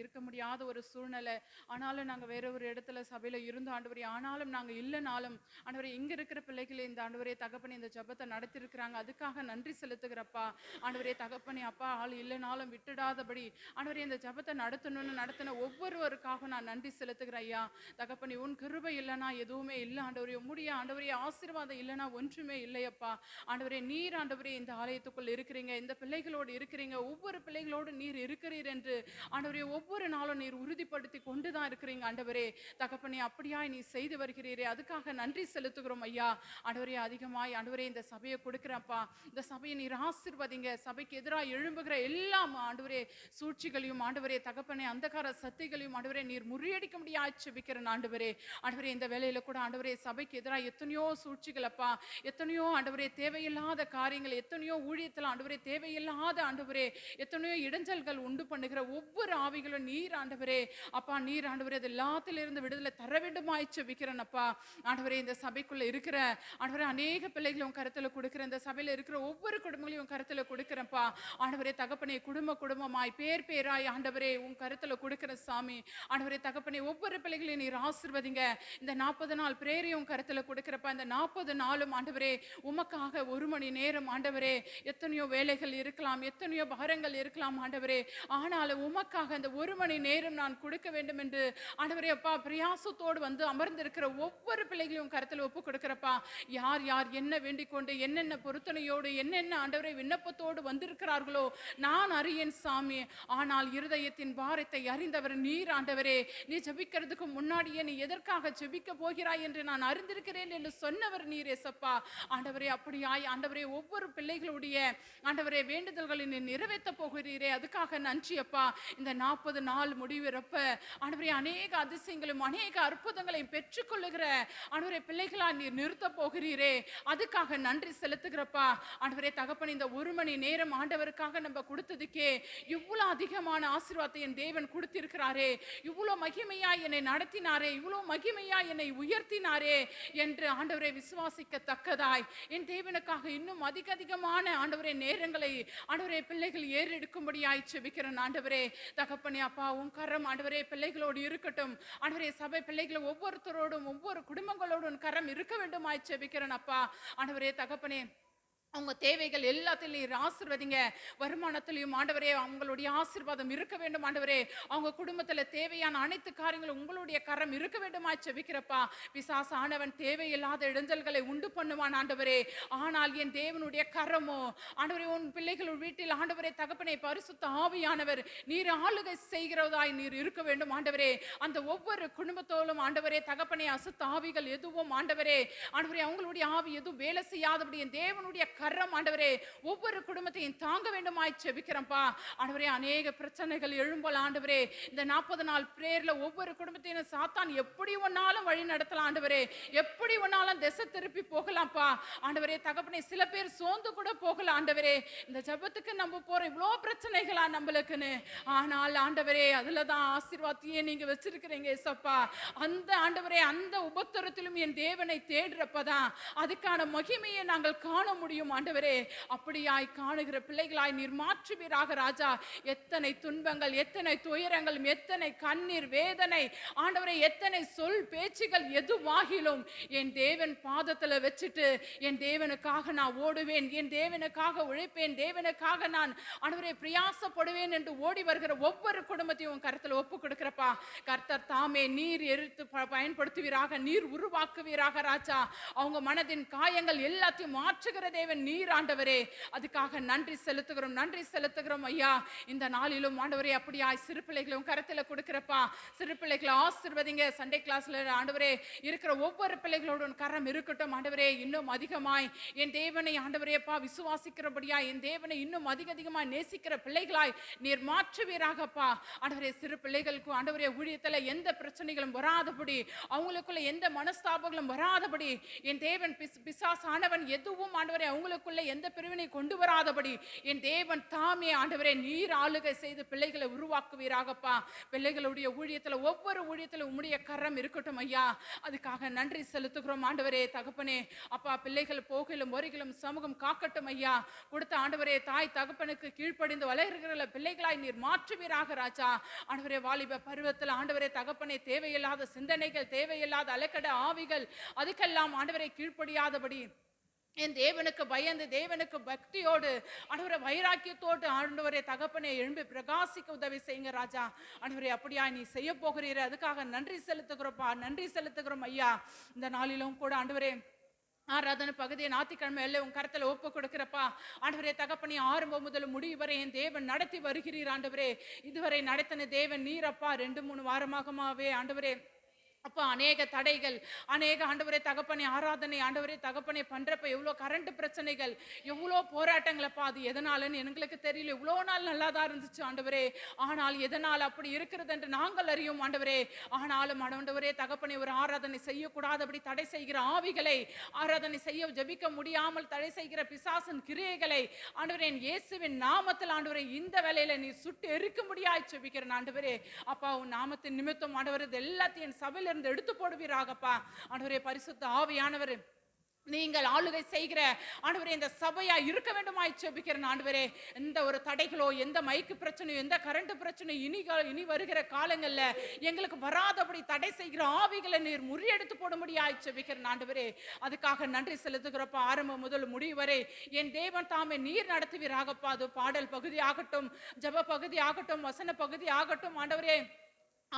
இருக்க முடியாத ஒரு சூழ்நிலை, ஆனாலும் நாங்க வேற ஒரு இடத்துல சபையில இருந்தோம் ஆண்டவரே. ஆனாலும் நாங்க இல்லைனாலும் ஆண்டவரே, இங்க இருக்கிற பிள்ளைகளை இந்த ஆண்டவரே தகப்பனே இந்த ஜெபத்தை நடத்தி இருக்கிறாங்க, அதுக்காக நன்றி செலுத்துகிறப்பா ஆண்டவரே. தகப்பனே அப்பா, ஆள் இல்லைனாலும் விட்டுடாதபடி ஆண்டவரே இந்த ஜெபத்தை நடத்தின ஒவ்வொருவருக்காக நான் நன்றி செலுத்துகிறேன் ஐயா. தகப்பனே, உன் கிருபை இல்லைனா எதுவுமே இல்லை ஆண்டவரே. உம்முடைய ஆண்டவரே ஆசீர்வாதம் இல்லைனா ஒன்றுமே இல்லையப்பா ஆண்டவரே. நீர் ஆண்டவரே இந்த ஆலயத்துக்குள் இருக்கிறீங்க, இந்த பிள்ளைகளோடு இருக்கிறீங்க, ஒவ்வொரு பிள்ளைகளோடு நீர் இருக்கிறீர் என்று ஆண்டவரே ஒவ்வொரு நாளும் நீர் உறுதிப்படுத்தி கொண்டுதான் இருக்கிறீங்க ஆண்டவரே. தகப்பனே, அப்படியாய் நீ செய்து வருகிறீரே, அதுக்காக நன்றி செலுத்துகிறோம் ஐயா. ஆண்டவரே, அதிகமாய் ஆண்டவரே இந்த சபையை கொடுக்கிறப்பா, இந்த சபையை நீர் ஆசீர்வதிங்க. சபைக்கு எதிராக எழும்புகிற எல்லாம் ஆண்டவரே சூழ்ச்சிகளையும் ஆண்டவரே தகப்பனே அந்தகார சக்திகளையும் ஆண்டவரே நீர் முறியடிக்க முடியாது செபிக்கிறேன் ஆண்டவரே. ஆண்டவரே, இந்த வேலையில கூட ஆண்டவரே சபைக்கு எதிராக எத்தனையோ சூழ்ச்சிகள் அப்பா, எத்தனையோ ஆண்டவரே தேவையில்லாத காரியங்கள், எத்தனையோ ஊழியத்தில் ஆண்டவரே தேவையில்லாத ஆண்டவரே எத்தனையோ இடைஞ்சல்கள் உண்டு பண்ணுகிற ஒவ்வொரு ஆவிகளும் நீர் ஆண்டவரே அப்பா, நீர் ஆண்டவரே அது எல்லாத்திலிருந்து விடுதலை தர வேண்டுமாய் செபிக்கிறேன் அப்பா. ஆண்டவரே, இந்த சபைக்குள்ள இருக்கிற ஆண்டவரே அநேக பிள்ளைகளும் கருத்துல கொடுக்கிற, இந்த சபையில இருக்கிற ஒவ்வொரு குடும்பங்களையும் கருத்துல கொடுக்கிறப்பா ஆண்டவரே. தகப்பனே, குடும்பமாய் பேர் பேராய் ஆண்டவரே உன் கருத்துல கொடுக்கிற சாமி ஆண்டவரே. தகப்பனே, ஒவ்வொரு பிள்ளைகளையும் நீர் ஆசீர்வதிங்க. இந்த 40 நாள் பிரேயரையும் கருத்துல கொடுக்கிறப்பா, இந்த 40 நாளும் ஆண்டவரே உமக்காக 1 மணி நேரம் ஆண்டவரே, எத்தனையோ வேலைகள் இருக்கலாம், எத்தனையோ பாரங்கள் இருக்கலாம் ஆண்டவரே, ஆனாலும் உமக்காக இந்த 1 மணி நேரம் நான் கொடுக்க வேண்டும் என்று ஆண்டவரே அப்பா பிரயாசத்தோடு வந்து அமர்ந்திருக்கிற ஒவ்வொரு பிள்ளைகளையும் கருத்தில் ஒப்பு கொடுக்கிறப்பா. யார் யார் என்ன வேண்டிக் கொண்டு என்னென்ன பொருத்தனையோடு என்னென்ன ஆண்டவரை விண்ணப்பத்தோடு வந்திருக்கிறார்களோ நான் அறியேன் சாமி. ஆனால் இருதயத்தின் பாரத்தை அறிந்தவர் நீர் ஆண்டவரே. நீ ஜெபிக்கிறதுக்கு முன்னாடியே நீ எதற்காக ஜெபிக்க போகிறாய் என்று நான் அறிந்திருக்கிறேன் என்று சொன்னவர் நீர் ஏசப்பா. ஆண்டவரே அப்படியாய் ஆண்டவரே ஒவ்வொரு பிள்ளைகளுடைய ஆண்டவரே வேண்டுதல்களை நீ நிறைவேற்ற போகிறீரே, அதுக்காக நன்றி அப்பா. இந்த 40 நாள் முடிவிறப்ப ஆண்டவரே அநேக அதிசயங்களும் அநேக அற்புதங்களையும் பெற்றுக்கொள்ளுகிற ஆண்டவரே பிள்ளைகளா நீர் நிறுத்த போகிறீரே, அதுக்காக நன்றி செலுத்துகிறப்பா. ஆண்டவரே தகப்பன் இந்த 1 மணி நேரம் ஆண்டவருக்காக நம்ம கொடுத்ததுக்கே இவ்வளவு அதிகமான ஆசீர்வாதத்தை என் தேவன் கொடுத்திருக்கிறாரே, இவ்வளவு மகிமையா என்னை நடத்தினாரே, இவ்வளவு மகிமையா என்னை உயர்த்தினாரே என்று ஆண்டவரை விசுவாசிக்கத்தக்கதாய் என் தேவனுக்காக இன்னும் அதிகமான ஆண்டவரே நேரங்களை ஆண்டவரே பிள்ளைகள் ஏறெடுக்கும்படியாய் ஜெபிக்கிறேன் ஆண்டவரே. தகப்பனே அப்பா உன் கரம் ஆண்டவரே பிள்ளைகளோடு இருக்கட்டும். ஆண்டவரே சபை பிள்ளைகள் ஒவ்வொருத்தரோடும் ஒவ்வொரு குடும்பங்களோடும் கரம் இருக்க வேண்டுமாய் ஜெபிக்கிறேன் அப்பா. ஆண்டவரே தகப்பனே அவங்க தேவைகள் எல்லாத்திலையும் நீர் ஆசீர்வதிங்க. வருமானத்திலையும் ஆண்டவரே அவங்களுடைய ஆசீர்வாதம் இருக்க வேண்டும் ஆண்டவரே. அவங்க குடும்பத்தில் தேவையான அனைத்து காரியங்களும் உங்களுடைய கரம் இருக்க வேண்டுமா ஜெபிக்கிறப்பா. பிசாசு ஆனவன் தேவையில்லாத இடைஞ்சல்களை உண்டு பண்ணுவான் ஆண்டவரே. ஆனால் என் தேவனுடைய கரமோ ஆண்டவரே உன் பிள்ளைகள் வீட்டில் ஆண்டவரே தகப்பனை பரிசுத்த ஆவியானவர் நீர் ஆளுகை செய்கிறதாய் நீர் இருக்க வேண்டும் ஆண்டவரே. அந்த ஒவ்வொரு குடும்பத்தோடும் ஆண்டவரே தகப்பனை அசுத்த ஆவிகள் எதுவும் ஆண்டவரே அவங்களுடைய ஆவி எதுவும் வேலை செய்யாதபடி என் தேவனுடைய கரம் ஆண்டவரே ஒவ்வொரு குடும்பத்தையும் தாங்க வேண்டுமாய் ஜெபிக்கிறேன்ப்பா. ஆண்டவரே அநேக பிரச்சனைகள் எழும்பல ஆண்டவரே. இந்த 40 நாள் பிரேயர்ல ஒவ்வொரு குடும்பத்தையும் சாத்தான் எப்படி ஒன்னாலும் வழி நடத்தலாம் ஆண்டவரே, எப்படி ஒன்னாலும் திசை திருப்பி போகலாம்ப்பா ஆண்டவரே தகப்பனே. சில பேர் சோர்ந்து கூட போகலாம் ஆண்டவரே. இந்த ஜெபத்துக்கு நம்ம போற இவ்வளோ பிரச்சனைகளா நம்மளுக்குன்னு, ஆனால் ஆண்டவரே அதுலதான் ஆசீர்வாதத்தையே நீங்க வச்சிருக்கிறீங்க ஏசப்பா. அந்த ஆண்டவரே அந்த உபத்திரத்திலும் என் தேவனை தேடுறப்பதான் அதுக்கான மகிமையை நாங்கள் காண முடியும் ஆண்டவரே. அப்படியாய் காணுகிற பிள்ளைகளாய் நீர் மாற்றுவீராக ராஜா. எத்தனை துன்பங்கள் எத்தனை துயரங்கள் எத்தனை கண்ணீர் வேதனை ஆண்டவரே எத்தனை சொல் பேச்சுகள் எதுவாகிலும் என் தேவன் பாதத்துல வச்சுட்டு என் தேவனுக்காக நான் ஓடுவேன், என் தேவனுக்காக உழைப்பேன், தேவனுக்காக நான் ஆண்டவரே பிரயாசப்படுவேன் என்று ஓடி வருகிற ஒவ்வொரு குடும்பத்தையும் கருத்துல ஒப்பு கொடுக்கிறப்பா. கர்த்தர் தாமே நீர் எடுத்து பயன்படுத்துவீராக, நீர் உருவாக்குவீராக ராஜா. அவங்க மனதின் காயங்கள் எல்லாத்தையும் மாற்றுகிற தேவன் நீர் ஆண்டவரே. அதுக்காக நன்றி செலுத்துகிறோம் ஐயா. இந்த நாளிலும் ஆண்டவரே அப்படியாய் சிறு பிள்ளைகளும் கரத்துல கொடுக்கிறப்பா. சிறு பிள்ளைகளை ஆசீர்வதிங்க. சண்டே கிளாஸ்ல ஆண்டவரே இருக்கிற ஒவ்வொரு பிள்ளைகளோடும் கரம் இருக்கட்டும் ஆண்டவரே. இன்னும் அதிகமாய் என் தேவனை ஆண்டவரே அப்பா விசுவாசிக்கிறபடியா என் தேவனை இன்னும் அதிகமாய் நேசிக்கிற பிள்ளைகளாய் நீர் மாற்றுவீராகப்பா ஆண்டவரே. சிறு பிள்ளைகளுக்கு ஆண்டவரே ஊழியத்துல எந்த பிரச்சனைகளும் வராதபடி, அவங்களுக்குள்ள எந்த மனஸ்தாபங்களும் வராதபடி என் தேவன் பிசாசு ஆண்டவன் எதுவும் ஆண்டவரே அவங்களுக்குள்ள எந்த பிரிவினை கொண்டு வராதபடி என் தேவன் தாமே ஆண்டவரே நீர் ஆளுகை செய்து பிள்ளைகளை உருவாக்குவீராகப்பா. பிள்ளைகளுடைய ஊழியத்துல ஒவ்வொரு ஊழியத்துல உம்முடைய கரம் இருக்கட்டும் ஐயா. அதுக்காக நன்றி செலுத்துகிறோம் ஆண்டவரே தகப்பனே. அப்பா பிள்ளைகள் போகிலும் வருகிலும் சமூகம் காக்கட்டும் ஐயா. கொடுத்த ஆண்டவரே தாய் தகப்பனுக்கு கீழ்ப்படிந்து வளர்கிற பிள்ளைகளாய் நீர் மாற்றுவீராக ராஜா. ஆண்டவரே வாலிப பருவத்தில் ஆண்டவரே தகப்பனே தேவையில்லாத சிந்தனைகள் தேவையில்லாத அலக்கட ஆவிகள் அதுக்கெல்லாம் ஆண்டவரை கீழ்ப்படியாதபடி என் தேவனுக்கு பயந்து தேவனுக்கு பக்தியோடு ஆண்டவரே வைராக்கியத்தோடு ஆண்டவரே தகப்பனே எழும்பி பிரகாசிக்க உதவி செய்யுங்க ராஜா. ஆண்டவரே அப்படியா நீ செய்ய போகிறீர், அதுக்காக நன்றி செலுத்துகிறோம்ப்பா. நன்றி செலுத்துகிறோம் ஐயா. இந்த நாளிலும் கூட ஆண்டவரே ஆராதனை பகுதியை ஞாயிற்றுக்கிழமை எல்லாம் உன் கரத்துல ஒப்பு கொடுக்கிறப்பா. ஆண்டவரே தகப்பனே ஆரம்பம் முதல் முடிவு வரை என் தேவன் நடத்தி வருகிறீர் ஆண்டவரே. இதுவரை நடத்தின தேவன் நீரப்பா. 2-3 வாரமாகவே ஆண்டவரே அப்பா அநேக தடைகள் அநேக ஆண்டவரே தகப்பனே ஆராதனை ஆண்டவரே தகப்பனே பண்றப்ப எவ்வளோ கரண்ட் பிரச்சனைகள் எவ்வளோ போராட்டங்களப்பா. அது எதனாலன்னு எங்களுக்கு தெரியல. இவ்வளோ நாள் நல்லா தான் இருந்துச்சு ஆண்டவரே. ஆனால் எதனால் அப்படி இருக்கிறது என்று நாங்கள் அறியோம் ஆண்டவரே. ஆனாலும் ஆண்டவரே தகப்பனே ஒரு ஆராதனை செய்யக்கூடாதபடி தடை செய்கிற ஆவிகளை, ஆராதனை செய்ய ஜெபிக்க முடியாமல் தடை செய்கிற பிசாசின் கிரியைகளை ஆண்டவரே என் இயேசுவின் நாமத்தில் ஆண்டவரே இந்த வேளையில நீ சுட்டு எரிக்க முடியாது ஜெபிக்கிறேன் ஆண்டவரே. அப்பா உன் நாமத்தின் நிமித்தம் ஆண்டவரே எல்லாத்தையும் சபையில இருந்து எடுத்து போடுவீராகப்பா. ஆண்டவரே பரிசுத்த ஆவியானவர் நீங்கள் ஆளுகை செய்கிற ஆண்டவரே இந்த சபையா இருக்க வேண்டுமாய் ஜெபிக்கிறேன் ஆண்டவரே. எந்த ஒரு தடைகளோ எந்த மைக்கு பிரச்சனையோ எந்த கரண்ட் பிரச்சனையோ இனி வருகிற காலங்கள்ல எங்களுக்கு வராதபடி தடை செய்கிற ஆவிகளை நீர் முறியெடுத்து போடும்படியாய் ஜெபிக்கிறேன் ஆண்டவரே. அதுக்காக நன்றி செலுத்துகிறப்பா. ஆரம்பம் முதல் முடிவு வரை என் தேவன் தாமே நீர் நடத்துவீராகப்பா. அது பாடல் பகுதி ஆகட்டும், ஜெப பகுதி ஆகட்டும், வசன பகுதி ஆகட்டும் ஆண்டவரே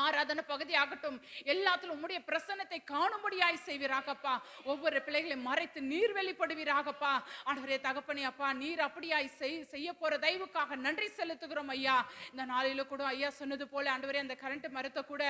ஆராதனை பகுதி ஆகட்டும், எல்லாத்திலும் உம்முடைய பிரசன்னத்தை காணும்படியாய் செய்வீராகப்பா. ஒவ்வொரு பிள்ளைகளை மறைத்து நீர் வெளிப்படுவீராகப்பா. ஆண்டவரே தகப்பனே அப்பா, நீர் அப்படியாய் செய்ய போற தயவுக்காக நன்றி செலுத்துகிறோம் ஐயா. இந்த நாளில கூட ஐயா சொன்னது போல ஆண்டவரே அந்த கரண்ட் மரத்தை கூட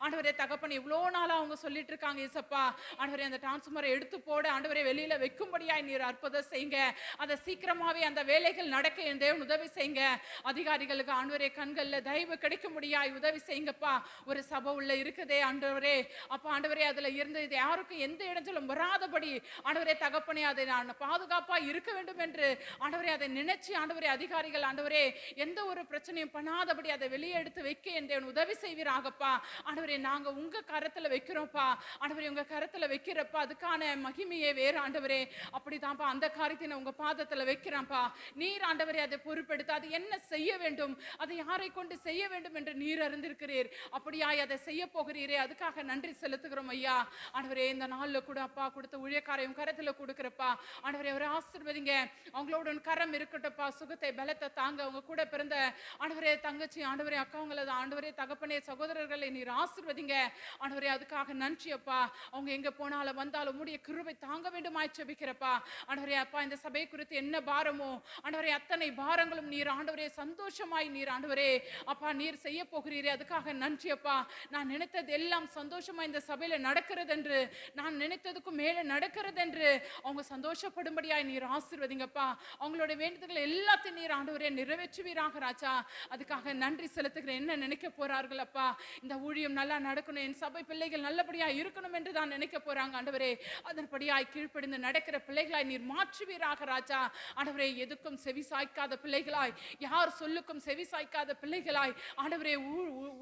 ஆண்டவரே தகப்பனே இவ்வளோ நாளா அவங்க சொல்லிட்டு இருக்காங்க ஏசப்பா. ஆண்டவரே அந்த டிரான்ஸ்ஃபார்மரை எடுத்து போட ஆண்டவரே வெளியில வைக்கும்படியாய் நீர் அற்புதம் செய்யுங்க. அதை சீக்கிரமாவே அந்த வேலைகள் நடக்க என் தேவன் உதவி செய்யுங்க. அதிகாரிகளுக்கு ஆண்டவரே கண்கள்ல தயவு கிடைக்கும்படியாய் உதவி செய்யுங்கப்பா. ஒரு சபை உள்ள இருக்குதே ஆண்டவரே அப்பா, ஆண்டவரே அதுல இருந்து இது யாருக்கும் எந்த இடத்திலும் வராதபடி ஆண்டவரே தகப்பனே அதை நான் பாதுகாப்பா இருக்க வேண்டும் என்று ஆண்டவரே அதை நினைச்சு ஆண்டவரே அதிகாரிகள் ஆண்டவரே எந்த ஒரு பிரச்சனையும் பண்ணாதபடி அதை வெளியே எடுத்து வைக்க என் தேவன் உதவி செய்வீராகப்பா. ஆண்டவரே நாங்க உங்க கரத்துல வைக்கிறோம்ப்பா. ஆண்டவரே உங்க கரத்துல வைக்கிறப்ப அதுக்கான மகிமையே வேறு ஆண்டவரே. அப்படிதான்ப்பா அந்த காரியத்தை நான் உங்க பாதத்துல வைக்கிறேன்ப்பா. நீர் ஆண்டவரே அதை பொறுப்பெடுத்து அது என்ன செய்ய வேண்டும், அதை யாரை கொண்டு செய்ய வேண்டும் என்று நீர் அறிந்திருக்கிறீர். அப்படியாய் அதை செய்ய போகிறீரே, அதுக்காக நன்றி செலுத்துகிறோம் ஐயா. ஆண்டவரே இந்த நாள்ல கூட அப்பா கொடுத்த ஊழியக்காரையும் கரத்துல கொடுக்கிறப்பா. ஆண்டவரே அவரை ஆசீர்வதிங்க. அவங்களோட கரம் இருக்கட்டும்ப்பா. சுகத்தை பலத்தை தாங்க. அவங்க கூட பிறந்த ஆண்டவரே தங்கச்சி ஆண்டவரே அக்காவங்களது ஆண்டவரே தகப்பனே சகோதரர்களை நீர் ஆசீர்வதிங்க. ஆண்டவரே அதுக்காக நன்றி அப்பா. அவங்க எங்க போனாலும் வந்தாலும் உம்முடைய கிருபை தாங்க வேண்டுமாய் ஜெபிக்கிறப்பா. ஆண்டவரே அப்பா இந்த சபை குறித்து என்ன பாரமோ ஆண்டவரே அத்தனை பாரங்களும் நீர் ஆண்டவரே சந்தோஷமாய் நீர் ஆண்டவரே அப்பா நீர் செய்ய போகிறீரே, அதுக்காக நன்றி அப்பா. நான் நினைத்தது எல்லாம் சந்தோஷமா இந்த சபையில நடக்கிறது என்று, நான் நினைத்ததுக்கும் மேல நடக்கிறது என்று அவங்க சந்தோஷப்படும்படியாய் நீர் ஆசீர்வதிங்கப்பா. அவங்களோட வேண்டுதல்கள் எல்லாத்தையும் நீர் ஆண்டவரே நிறைவேற்றுவீராக ராஜா. அதுக்காக நன்றி செலுத்துகிறேன். என்ன நினைக்க போறார்கள் அப்பா, இந்த ஊழியம் நல்லா நடக்கணும், என் சபை பிள்ளைகள் நல்லபடியா இருக்கணும் என்று தான் நினைக்க போறாங்க ஆண்டவரே. அதன்படியாய் கீழ்ப்படிந்து நடக்கிற பிள்ளைகளாய் நீர் மாற்றுவீராக ராஜா. ஆண்டவரே எதுக்கும் செவி சாய்க்காத பிள்ளைகளாய், யார் சொல்லுக்கும் செவி சாய்க்காத பிள்ளைகளாய் ஆண்டவரே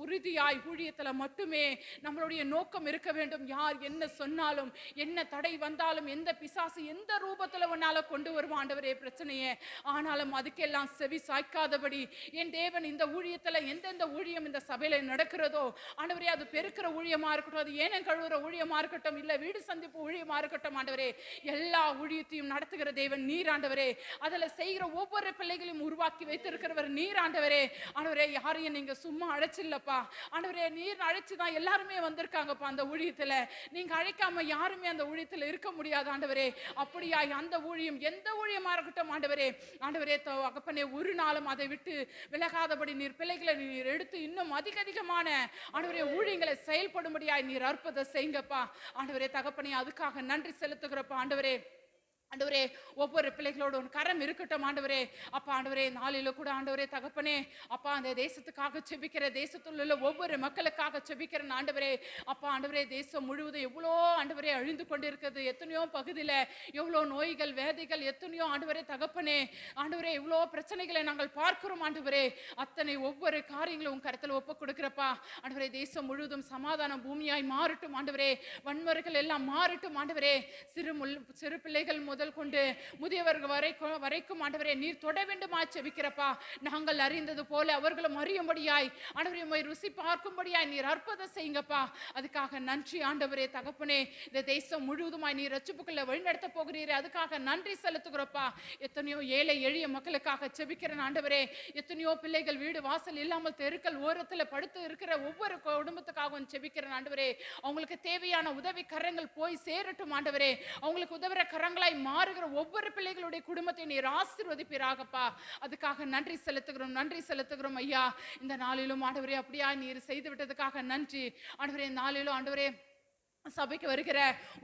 உறுதியாய் ஊழியத்துல மட்டுமே நம்மளுடைய நோக்கம் இருக்க வேண்டும். யார் என்ன சொன்னாலும் என்ன தடை வந்தாலும் எந்த பிசாசு எந்த ரூபத்துல வேணாலும் கொண்டு வருவான் ஆண்டவரே பிரச்சனையே, ஆனாலும் அதுக்கெல்லாம் செவி சாய்க்காதபடி என் தேவன் இந்த ஊழியத்துல எந்தெந்த ஊழியம் இந்த சபையில நடக்கிறதோ ஆண்டவரே, அது பெருக்கிற ஊழியமா இருக்கட்டும், அது ஏனம் கழுவுற ஊழியமா இருக்கட்டும், இல்ல வீடு சந்திப்பு ஊழியமா இருக்கட்டும் ஆண்டவரே, எல்லா ஊழியத்தையும் நடத்துகிற தேவன் நீர் ஆண்டவரே. அதுல செய்கிற ஒவ்வொரு பிள்ளைகளையும் உருவாக்கி வைத்திருக்கிறவர் நீர் ஆண்டவரே. ஆண்டவரே யாரையும் நீங்க சும்மா அழைச்சில்லப்பா ஆண்டவரே, நீர் அழைச்சுதான் எல்லாருமே வந்திருக்காங்கப்பா அந்த ஊழியத்துல. நீங்க அழைக்காம யாருமே அந்த ஊழியத்துல இருக்க முடியாது ஆண்டவரே. அப்படியாய் அந்த ஊழியம் எந்த ஊழியமா இருக்கட்டும் ஆண்டவரே, ஆண்டவரே தகப்பனே ஒரு நாளும் அதை விட்டு விலகாதபடி நீர் பிள்ளைகளை நீர் எடுத்து இன்னும் அதிகமான ஆண்டவரே ஊழியங்களை செயல்படும்படியாய் நீர் அற்புதம் செய்யுங்கப்பா. ஆண்டவரே தகப்பனே அதுக்காக நன்றி செலுத்துகிறப்பா. ஆண்டவரே ஆண்டவரே ஒவ்வொரு பிள்ளைகளோட ஒரு கரம் இருக்கட்டும் ஆண்டவரே. அப்பா ஆண்டவரே நாளில கூட ஆண்டவரே தகப்பனே அப்பா அந்த தேசத்துக்காக செபிக்கிற, தேசத்தில் உள்ள ஒவ்வொரு மக்களுக்காக செபிக்கிற ஆண்டவரே. அப்பா ஆண்டவரே தேசம் முழுவதும் எவ்வளோ ஆண்டவரே அழிந்து கொண்டிருக்கிறது, எத்தனையோ பகுதியில எவ்வளோ நோய்கள் வேதைகள், எத்தனையோ ஆண்டவரே தகப்பனே ஆண்டவரே எவ்வளோ பிரச்சனைகளை நாங்கள் பார்க்கிறோம் ஆண்டவரே. அத்தனை ஒவ்வொரு காரியங்களும் உன் கருத்துல ஒப்பு கொடுக்கிறப்பா ஆண்டவரே. தேசம் முழுவதும் சமாதான பூமியாய் மாறட்டும் ஆண்டவரே. வன்முறைகள் எல்லாம் மாறட்டும் ஆண்டவரே. சிறு பிள்ளைகள் முதல் கொண்டு முதியவர்கள் வரைக்கும் ஆண்டவரே நீர் தொட வேண்டுமா செபிக்கிறப்பா. நாங்கள் அறிந்தது போல அவர்களும் அறியும்படியாய் ஆண்டவரே உம்மை ருசி பார்க்கும்படியாய் நீர் அற்புதம் செய்யுங்கப்பா. அதுக்காக நன்றி ஆண்டவரே தகப்பனே. இந்த தேசம் முழுவதுமாய் நீர் ரட்சிப்புக்குள்ள வழிநடத்த போகிறீரே, அதுக்காக நன்றி செலுத்துகிறப்பா. எத்தனையோ ஏழை எளிய மக்களுக்காக செபிக்கிறேன் ஆண்டவரே. எத்தனையோ பிள்ளைகள் வீடு வாசல் இல்லாமல் தெருக்கள் ஓரத்தில் படுத்து இருக்கிற ஒவ்வொரு குடும்பத்துக்காகவும் செபிக்கிறேன் ஆண்டவரே. அவங்களுக்கு தேவையான உதவி கரங்கள் போய் சேரட்டும் ஆண்டவரே. அவங்களுக்கு உதவுற கரங்களாய் மாறுகிற ஒவ்வொரு பிள்ளைகளுடைய குடும்பத்தை நீர் ஆசீர்வதிப்பீராகப்பா. அதுக்காக நன்றி செலுத்துகிறோம் ஐயா. இந்த நாளிலும் ஆண்டவரே அப்படியா நீர் செய்து விட்டதுக்காக நன்றி ஆண்டவரே. நாளிலும் ஆண்டவரே சபைக்கு வருகிற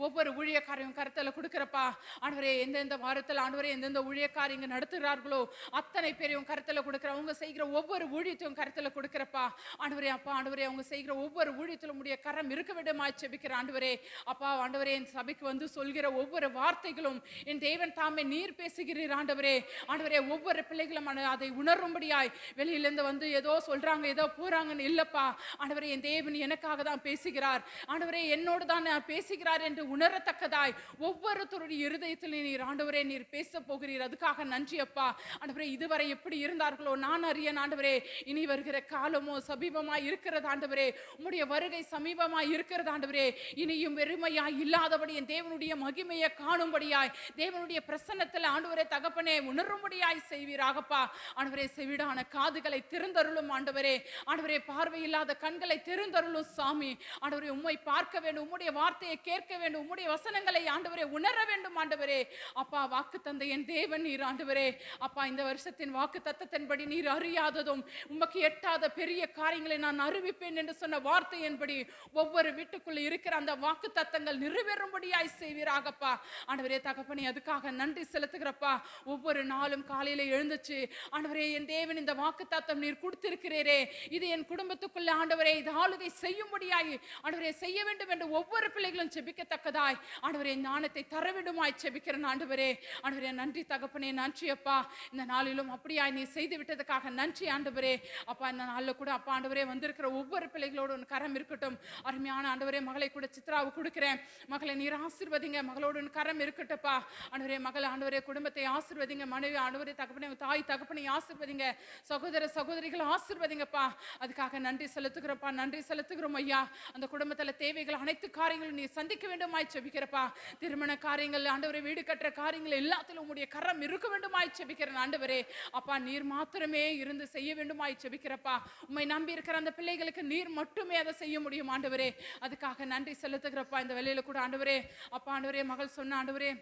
ஒவ்வொரு ஊழியக்காரையும் கருத்துல கொடுக்கிறப்பா ஆண்டவரே. எந்தெந்த வாரத்தில் ஆண்டவரே எந்தெந்த ஊழியக்காரி இங்க நடத்துகிறார்களோ அத்தனை பேரையும் கருத்துல கொடுக்கிற, அவங்க செய்கிற ஒவ்வொரு ஊழியத்தையும் கருத்துல கொடுக்கிறப்பா ஆண்டவரே. அப்பா ஆண்டவரே அவங்க செய்கிற ஒவ்வொரு ஊழியத்திலும் உடைய கரம் இருக்க விடமாய் செபிக்கிற ஆண்டவரே. அப்பா ஆண்டவரே என் சபைக்கு வந்து சொல்கிற ஒவ்வொரு வார்த்தைகளும் என் தேவன் தாமே நீர் பேசுகிறீர் ஆண்டவரே. ஆண்டவரே ஒவ்வொரு பிள்ளைகளும் அதை உணரும்படியாய் வெளியிலிருந்து வந்து ஏதோ சொல்றாங்க ஏதோ போறாங்கன்னு இல்லப்பா ஆண்டவரே. என் தேவன் எனக்காக தான் பேசுகிறார் ஆண்டவரே. என்னோடு தான் பேசுகிறார் என்று உணரத்தக்கதாய் ஒவ்வொருத்தருடைய இருதயத்தில் நீர் ஆண்டவரே நீர் பேச போகிறீர். அதுக்காக நன்றி அப்பா. ஆண்டவரே இதுவரை எப்படி இருந்தார்களோ நான் அறிய ஆண்டவரே, இனி வருகிற காலமோ சமீபமாய் இருக்கிறது ஆண்டவரே. உம்முடைய வருகை சமீபமாய் இருக்கிறது ஆண்டவரே. இனியும் வெறுமையாய் இல்லாதபடி என் தேவனுடைய மகிமையை காணும்படியாய், தேவனுடைய பிரசன்னத்தில் ஆண்டவரே தகப்பனே உணரும்படியாய் செய்வீராகப்பா. ஆண்டவரே செவிடான காதுகளை திறந்தருளும் ஆண்டவரே. ஆண்டவரே பார்வையில்லாத கண்களை திறந்தருளும் சாமி. ஆண்டவரே உம்மை பார்க்க வேண்டும், உம்முடைய வார்த்தையை கேட்க வேண்டும், உம்முடைய வசனங்களை ஆண்டவரே உணர வேண்டும் ஆண்டவரே. அப்பா வாக்கு தந்த என் தேவன் நீர் ஆண்டவரே. அப்பா இந்த வருஷத்தின் வாக்கு தத்தத்தின்படி நீர் அறியாததும் உமக்கு எட்டாத பெரிய காரியங்களை நான் அறிவிப்பேன் என்று சொன்ன வார்த்தையின்படி ஒவ்வொரு வீட்டுக்குள்ள இருக்கிற அந்த வாக்கு தத்தங்கள் நிறைவேறும்படியாய் செய்வீராகப்பா. ஆண்டவரே தகப்பனே அதுக்காக நன்றி செலுத்துகிறப்பா. ஒவ்வொரு நாளும் காலையில எழுந்துச்சு ஆண்டவரே என் தேவன் இந்த வாக்கு தத்தம் நீர் கொடுத்திருக்கிறீரே, இது என் குடும்பத்துக்குள்ள ஆண்டவரே இது ஆளுகை செய்யும்படியாய் ஆண்டவரே செய்ய வேண்டும் என்று ஒவ்வொரு பிள்ளைகளும் செபிக்கத்தக்கதாய் ஆண்டவரே ஞானத்தை தர வேண்டுமாய் செபிக்கிறேன் ஆண்டவரே. ஆண்டவரே நன்றி தகப்பனே, நன்றி அப்பா. இந்த நாளிலும் அப்படியாய் நீ செய்து விட்டதுக்காக நன்றி ஆண்டவரே. அப்பா இந்த நாளில் கூட அப்பா ஆண்டவரே வந்திருக்கிற ஒவ்வொரு பிள்ளைகளோடு உன் கரம் இருக்கட்டும். அருமையான ஆண்டவரே மகளை கூட சித்ராவை கொடுக்கிறேன். மகளை நீர் ஆசீர்வதிங்க, மகளோடு உன் கரம் இருக்கட்டும்ப்பா. ஆண்டவரே மகள் ஆண்டவரே குடும்பத்தை ஆசீர்வதிங்க, மனைவி ஆண்டவரே தகப்பனே தாய் தகப்பனை ஆசீர்வதிங்க, சகோதர சகோதரிகள் ஆசீர்வதிங்கப்பா. அதுக்காக நன்றி செலுத்துகிறப்பா, நன்றி செலுத்துகிறோம் ஐயா. அந்த குடும்பத்தில் தேவைகள் அனைத்து காரியங்களும் நீ சந்திக்க வேண்டுமாய் செபிக்கிறப்பா. திருமண காரியங்கள் ஆண்டவரே, வீடு கட்டுற காரியங்கள் எல்லாத்திலும் உம்முடைய கரம் இருக்க வேண்டுமாய் செபிக்கிறேன் ஆண்டவரே. அப்பா நீர் மாத்திரமே இருந்து செய்ய வேண்டுமாய் செபிக்கிறப்பா. உம்மை நம்பி இருக்கிற அந்த பிள்ளைகளுக்கு நீர் மட்டுமே அதை செய்ய முடியும் ஆண்டவரே. அதுக்காக நன்றி செலுத்துகிறப்பா. இந்த வேலையில கூட ஆண்டவரே அப்பா ஆண்டவரே மகள் சொன்ன ஆண்டவரே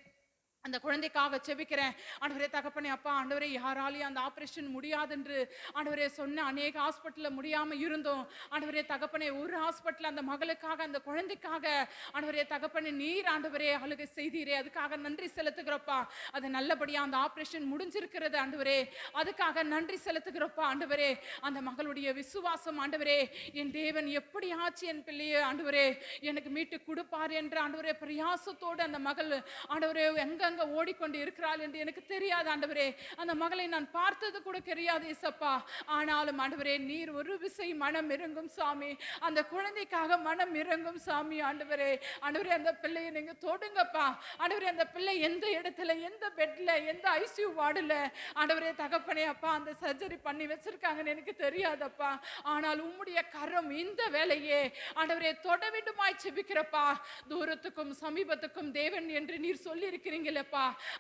அந்த குழந்தைக்காக செபிக்கிறேன் ஆண்டவரே தகப்பனே. அப்பா ஆண்டவரே யாராலையும் அந்த ஆப்ரேஷன் முடியாது என்று ஆண்டவரே சொன்ன அநேக ஹாஸ்பிட்டலில் முடியாமல் இருந்தோம் ஆண்டவரே தகப்பனே. ஒரு ஹாஸ்பிட்டல் அந்த மகளுக்காக அந்த குழந்தைக்காக ஆண்டவரே தகப்பனே நீர் ஆண்டவரே அழுகை செய்தீரே, அதுக்காக நன்றி செலுத்துகிறப்பா. அது நல்லபடியாக அந்த ஆப்ரேஷன் முடிஞ்சிருக்கிறது ஆண்டவரே, அதுக்காக நன்றி செலுத்துகிறப்பா ஆண்டவரே. அந்த மகளுடைய விசுவாசம் ஆண்டவரே, என் தேவன் எப்படி ஆச்சு என் பிள்ளையை ஆண்டவரே எனக்கு மீட்டு கொடுப்பார் என்று ஆண்டவரே பிரயாசத்தோடு அந்த மகள் ஆண்டவரே எங்க ஓடிக்கொண்டு இருக்கிறாள் என்று எனக்கு தெரியாது ஆண்டவரே. அந்த மகளை நான் பார்த்தது கூட தெரியாது இசப்பா. ஆனாலும் ஆண்டவரே நீர் ஒரு விசை மனம் இறங்கும் சாமி, அந்த குழந்தைக்காக மனம் இறங்கும் சாமி ஆண்டவரே. ஆண்டவரே அந்த பிள்ளையை நீங்க தொடுங்கப்பா ஆண்டவரே. அந்த பிள்ளை எந்த இடத்துல, எந்த பெட்ல, எந்த ஐசியூ வார்டுல ஆண்டவரே தகப்பனே அப்பா அந்த சர்ஜரி பண்ணி வச்சிருக்காங்கன்னு எனக்கு தெரியாதப்பா. ஆனால் உம்முடைய கரம் இந்த வேலையே ஆண்டவரே தொட வேண்டுமாய் செபிக்கிறப்பா. தூரத்துக்கும் சமீபத்துக்கும் தேவன் என்று நீர் சொல்லி இருக்கிறீங்களப்பா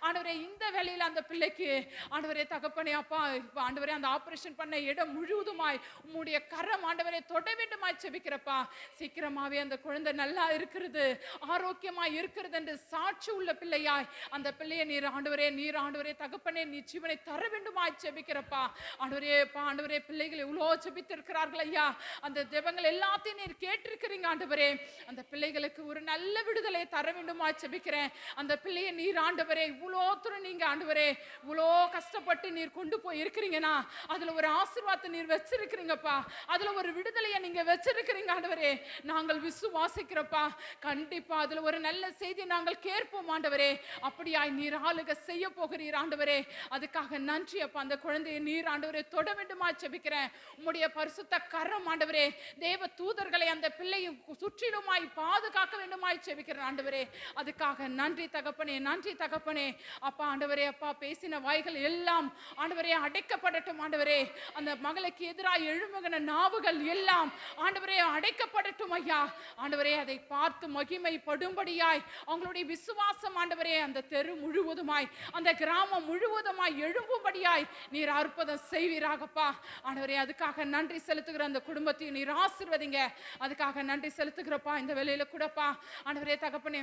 ஆண்டவரே. இந்த வேளையில அந்த பிள்ளைக்கு ஆண்டவரே தகப்பனே அப்பா ஆண்டவரே அந்த ஆபரேஷன் பண்ண இடம் முழுவதுமாய் உம்முடைய கரம் ஆண்டவரே தொட வேண்டுமாய் செபிக்கிறப்பா. சீக்கிரமாவே அந்த குழந்தை நல்லா இருக்கிறது, ஆரோக்கியமாய் இருக்கிறது என்று சாட்சி உள்ள பிள்ளையாய் அந்த பிள்ளையை நீர் ஆண்டவரே தகப்பனே நீ ஜீவனை தர வேண்டுமாய் செபிக்கிறப்பா ஆண்டவரே. ஆண்டவரே பிள்ளைகள் எவ்வளோ செபித்திருக்கிறார்கள் ஐயா, அந்த ஜெபங்கள் எல்லாத்தையும் நீர் கேட்டிருக்கிறீங்க ஆண்டவரே. அந்த பிள்ளைகளுக்கு ஒரு நல்ல விடுதலை தர வேண்டுமாய் செபிக்கிறேன். அந்த பிள்ளையை நீர் ஆண்டவரே இவ்வளோ தூரம் நீங்க ஆண்டவரே இவ்வளோ கஷ்டப்பட்டு நீர் கொண்டு போய் இருக்கிறீங்கன்னா அதுல ஒரு ஆசீர்வாதத்தை நீர் வச்சிருக்கிறீங்கப்பா, அதுல ஒரு விடுதலையை நீங்க வச்சிருக்கிறீங்க ஆண்டவரே. நாங்கள் விசுவாசிக்கிறப்பா, கண்டிப்பா அதுல ஒரு நல்ல செய்தி நாங்கள் கேட்போம் ஆண்டவரே. அப்படியாய் நீர் ஆளுக செய்ய போகிறீர் ஆண்டவரே. அதுக்காக நன்றி அப்பா. அந்த குழந்தையை நீர் ஆண்டவரே தொட வேண்டுமா செபிக்கிறேன். உம்முடைய பரிசுத்த கரம் ஆண்டவரே தேவ தூதர்களை அந்த பிள்ளையும் சுற்றிலுமாய் பாதுகாக்க வேண்டுமாய் செபிக்கிறேன் ஆண்டவரே. அதுக்காக நன்றி தகப்பனே, நன்றி தகப்பனே. அப்பா ஆண்டவரே அப்பா பேசின வாய்கள் எல்லாம் ஆண்டவரே அடைக்கப்படட்டும் ஆண்டவரே. அந்த மகளுக்கு எதிராக எழும்புகிற நாவுகள் எல்லாம் ஆண்டவரே அடைக்கப்படட்டும் ஐயா. ஆண்டவரே அதை பார்த்து மகிமை படும்படியாய் அவங்களுடைய விசுவாசம் ஆண்டவரே அந்த தெரு முழுவதுமாய் அந்த கிராமம் முழுவதுமாய் எழும்பும்படியாய் நீர் அற்புதம் செய்வீராகப்பா ஆண்டவரே. அதுக்காக நன்றி செலுத்துகிற அந்த குடும்பத்தையும் நீர் ஆசீர்வதிங்க. அதுக்காக நன்றி செலுத்துகிறப்பா. இந்த வேலையில கூடப்பா ஆண்டவரே தகப்பனே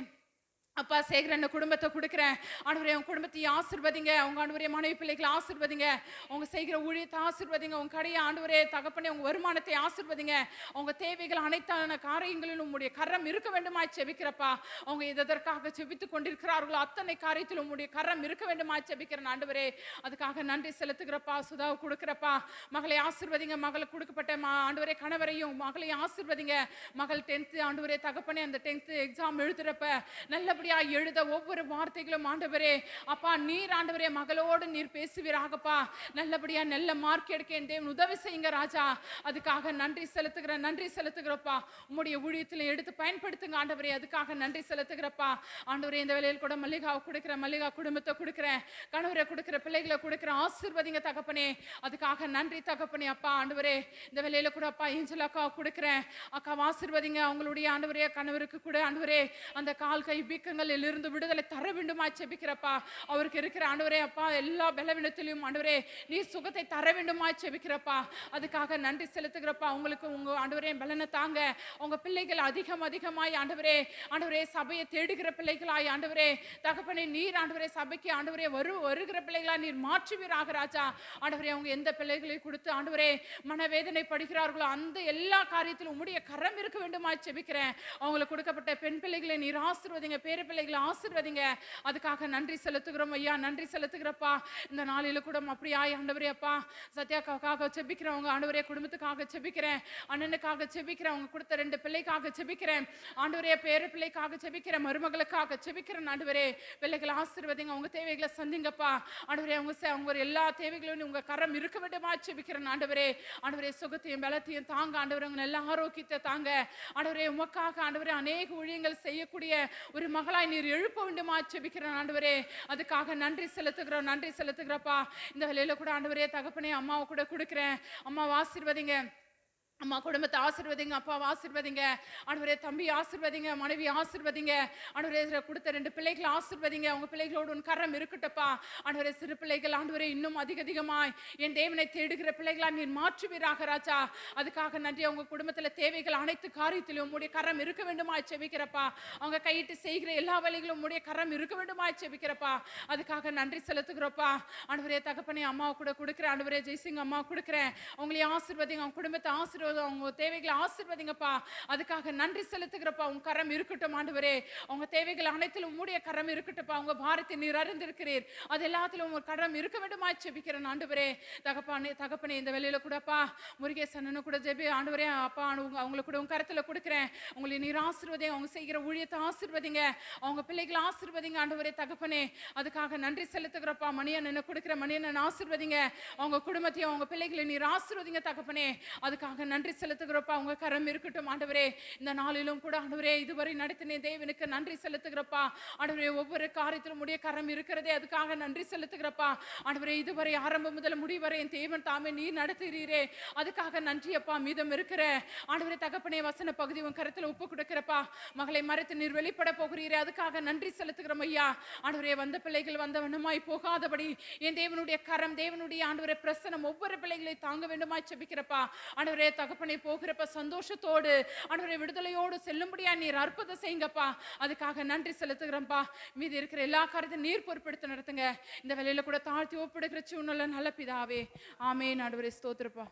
அப்பா சேகரன் குடும்பத்தை கொடுக்குறேன் ஆண்டவரே. அவங்க குடும்பத்தையும் ஆசீர்வதிங்க, அவங்க ஆண்டவரே மனைவி பிள்ளைகளை ஆசீர்வதிங்க, அவங்க செய்கிற ஊழியத்தை ஆசீர்வதிங்க, உங்க கடையை ஆண்டவரே தகப்பனே உங்க வருமானத்தை ஆசீர்வதிங்க. அவங்க தேவைகள் அனைத்தான காரியங்களிலும் உங்களுடைய கரம் இருக்க வேண்டுமாய் செபிக்கிறப்பா. அவங்க எதற்காக செபித்து கொண்டிருக்கிறார்களோ அத்தனை காரியத்திலும் உங்களுடைய கரம் இருக்க வேண்டுமாய் செபிக்கிறேன் ஆண்டவரே. அதுக்காக நன்றி செலுத்துகிறப்பா. சுதாவை கொடுக்குறப்பா, மகளை ஆசீர்வதிங்க. மகளுக்கு கொடுக்கப்பட்ட ஆண்டவரே கணவரையும் மகளையும் ஆசீர்வதிங்க. மகள் 10th ஆண்டவரே தகப்பனே அந்த 10th எக்ஸாம் எழுதுறப்ப நல்லபடி நல்லபடியா எழுத ஒவ்வொரு வார்த்தைகளும் ஆண்டவரே அப்பா நீர் ஆண்டவரே மகளோடு நீர் பேசுவீராகப்பா. நல்லபடியா நல்ல மார்க் எடுக்க என் தேவன் உதவி செய்யுங்க ராஜா. அதுக்காக நன்றி செலுத்துகிறப்பா. உம்முடைய ஊழியத்தில் எடுத்து பயன்படுத்துங்க ஆண்டவரே. அதுக்காக நன்றி செலுத்துகிறப்பா. ஆண்டவரே இந்த வேளையில் கூட மல்லிகாவை கொடுக்கிறேன், மல்லிகா குடும்பத்தை கொடுக்கிறேன், கணவரை கொடுக்கிற, பிள்ளைகளை கொடுக்கிற, ஆசீர்வதிங்க தகப்பனே. அதுக்காக நன்றி தகப்பனே அப்பா. ஆண்டவரே இந்த வேளையில கூட அப்பா ஏஞ்சல் அக்கா கொடுக்கிறேன், அக்கா ஆசீர்வதிங்க. அவங்களுடைய ஆண்டவரே கணவருக்கு கூட ஆண்டவரே அந்த கால் கை வீக்கங்களில் இருந்து விடுதலை தர வேண்டுமா செபிக்கிறப்பா. அவருக்கு இருக்கிற ஆண்டவரே அப்பா எல்லா பலவீனத்திலும் ஆண்டவரே நீர் சுகத்தை தர வேண்டுமா செபிக்கிறப்பா. அதுக்காக நன்றி செலுத்துகிறப்பா. உங்களுக்கு உங்க ஆண்டவரே பலனை தாங்க. உங்க பிள்ளைகள் அதிகமாய் ஆண்டவரே சபையை தேடுகிற பிள்ளைகளாய் ஆண்டவரே தகப்பனே நீர் ஆண்டவரே சபைக்கு ஆண்டவரே வருகிற பிள்ளைகளா நீர் மாற்றுவீராக ராஜா. ஆண்டவரே அவங்க எந்த பிள்ளைகளை கொடுத்து ஆண்டவரே மனவேதனை படுகிறார்களோ அந்த எல்லா காரியத்திலும் உம்முடைய கரம் இருக்க வேண்டுமா செபிக்கிறேன். அவங்களுக்கு கொடுக்கப்பட்ட பெண் பிள்ளைகளை நீர் ஆசீர்வதிங்க, பேர பிள்ளைகளை ஆசீர்வதிங்க. அதுக்காக நன்றி செலுத்துகிறோம் ஐயா. நன்றி செலுத்துகிறப்பா. இந்த நாளில கூட அப்படியாய் ஆண்டவரே அப்பா சத்யாக்காக செபிக்கிறவங்க ஆண்டவரே குடும்பத்துக்காக செபிக்கிறேன், அண்ணனுக்காக செபிக்கிறேன், அவங்க கொடுத்த 2 பிள்ளைக்காக செபிக்கிறேன் ஆண்டவரே, பேர பிள்ளைக்காக செபிக்கிறேன், மருமகளுக்காக செபிக்கிறேன் ஆண்டவரே. பிள்ளைகளை ஆசீர்வதிங்க, அவங்க தேவைகளை சந்திங்கப்பா ஆண்டவரே. அவங்க எல்லா தேவைகளையும் உங்க கரம் இருக்க வேண்டுமா செபிக்கிறேன் ஆண்டவரே. ஆண்டவரே சுகத்தையும் பலத்தையும் தாங்க ஆண்டவரே, உங்க நல்ல ஆரோக்கியத்தை தாங்க ஆண்டவரே. உமக்காக ஆண்டவரே அநேக ஊழியங்கள் செய்யக்கூடிய ஒரு மகளாய் நீர் எழுப்ப வேண்டுமா செபிக்கிறேன் ஆண்டவரே. அதுக்காக நன்றி செலுத்துகிறப்பா. இந்த வேளையில கூட ஆண்டவரே தகப்பனே அம்மாவை கூட கொடுக்கிறேன். அம்மாவை ஆசீர்வதிங்க, அம்மா குடும்பத்தை ஆசீர்வதிங்க, அப்பாவை ஆசீர்வதிங்க ஆண்டவரே, தம்பி ஆசீர்வதிங்க, மனைவி ஆசீர்வதிங்க ஆண்டவரே. கொடுத்த 2 பிள்ளைகளை ஆசீர்வதிங்க. அவங்க பிள்ளைகளோடு உன் கரம் இருக்கட்டப்பா ஆண்டவரே. சிறு பிள்ளைகள் ஆண்டவரே இன்னும் அதிகமாய் என் தேவனை தேடுகிற பிள்ளைகளா நீர் மாற்றுவீராக ராஜா. அதுக்காக நன்றி. அவங்க குடும்பத்தில் தேவைகள் அனைத்து காரியத்திலும் உம்முடைய கரம் இருக்க வேண்டுமா செபிக்கிறப்பா. அவங்க கையிட்டு செய்கிற எல்லா வேலைகளும் உம்முடைய கரம் இருக்க வேண்டுமா செபிக்கிறப்பா. அதுக்காக நன்றி செலுத்துகிறப்பா ஆண்டவரே. தகப்பனே அம்மாவை கூட கொடுக்கிறேன் ஆண்டவரே, ஜெய்சிங் அம்மா கொடுக்கிறேன். அவங்களையும் ஆசீர்வதிங்க, அவங்க குடும்பத்தை ஆசீர்வதிங்க, அவங்க தேவைகளை ஆசீர்வதிங்கப்பா. அதுக்காக நன்றி செலுத்துகிறப்பா. உங்க கரம் இருக்கட்டும் ஆண்டவரே. அவங்க தேவைகள் அனைத்திலும் உம்முடைய கரம் இருக்கட்டும்ப்பா. உங்க பாரத்தை நீர் அறிந்திருக்கிறீர், அது எல்லாத்திலும் உங்க கரம் இருக்க வேண்டுமா செபிக்கிறேன் ஆண்டவரே. தகப்பனே இந்த வேளையில கூடப்பா முருகேசன் கூட ஜெபி ஆண்டவரே அப்பா அவங்களை கூட உங்க கரத்துல கொடுக்கிறேன். உங்களை நீர் ஆசீர்வதிங்க, அவங்க செய்கிற ஊழியத்தை ஆசீர்வதிங்க, அவங்க பிள்ளைகளை ஆசீர்வதிங்க ஆண்டவரே தகப்பனே. அதுக்காக நன்றி செலுத்துகிறப்பா. மணியண்ணனை கொடுக்கிற, மணியண்ணன் ஆசீர்வதிங்க, அவங்க குடும்பத்தையும் அவங்க பிள்ளைகளை நீர் ஆசீர்வதிங்க தகப்பனே. அதுக்காக நன்றி செலுத்துகிறப்பா. உங்க கரம் இருக்கட்டும் ஆண்டவரே. இந்த நாளிலும் கூட ஆண்டவரே இதுவரை நடத்தின தேவனுக்கு நன்றி செலுத்துகிறப்பா ஆண்டவரே. ஒவ்வொரு காரியத்திலும் உடைய கரம் இருக்கிறதே, அதுக்காக நன்றி செலுத்துகிறப்பா ஆண்டவரே. இதுவரை ஆரம்பம் முதல் முடிவரை என் தேவன் தாமே நீர் நடத்துகிறீரே, அதுக்காக நன்றி அப்பா. மீதம் இருக்கிற ஆண்டவரே தகப்பனே வசன பகுதி உன் கரத்துல ஒப்பு கொடுக்கிறப்பா. மகளை மறைத்து நீர் வெளிப்பட போகிறீரே, அதுக்காக நன்றி செலுத்துகிறோம் ஐயா ஆண்டவரே. வந்த பிள்ளைகள் வந்த வண்ணமாய் போகாதபடி என் தேவனுடைய கரம், தேவனுடைய ஆண்டவரே பிரசனம் ஒவ்வொரு பிள்ளைகளை தாங்க வேண்டுமாய் செபிக்கிறப்பா ஆண்டவரே. தகப்பனே போகிறப்ப சந்தோஷத்தோடு ஆண்டவரே விடுதலையோடு செல்லும்படியா நீர் அற்புதம் செய்யுங்கப்பா. அதுக்காக நன்றி செலுத்துகிறோம்ப்பா. மீதி இருக்கிற எல்லா காரியத்தையும் நீர் பொறுப்பெடுத்து நடத்துங்க. இந்த வேலையில கூட தாழ்த்தி ஒப்பிடுகிற சூழ்நிலை நல்ல பிதாவே. ஆமென் ஆண்டவரே. ஸ்தோத்திரப்பா.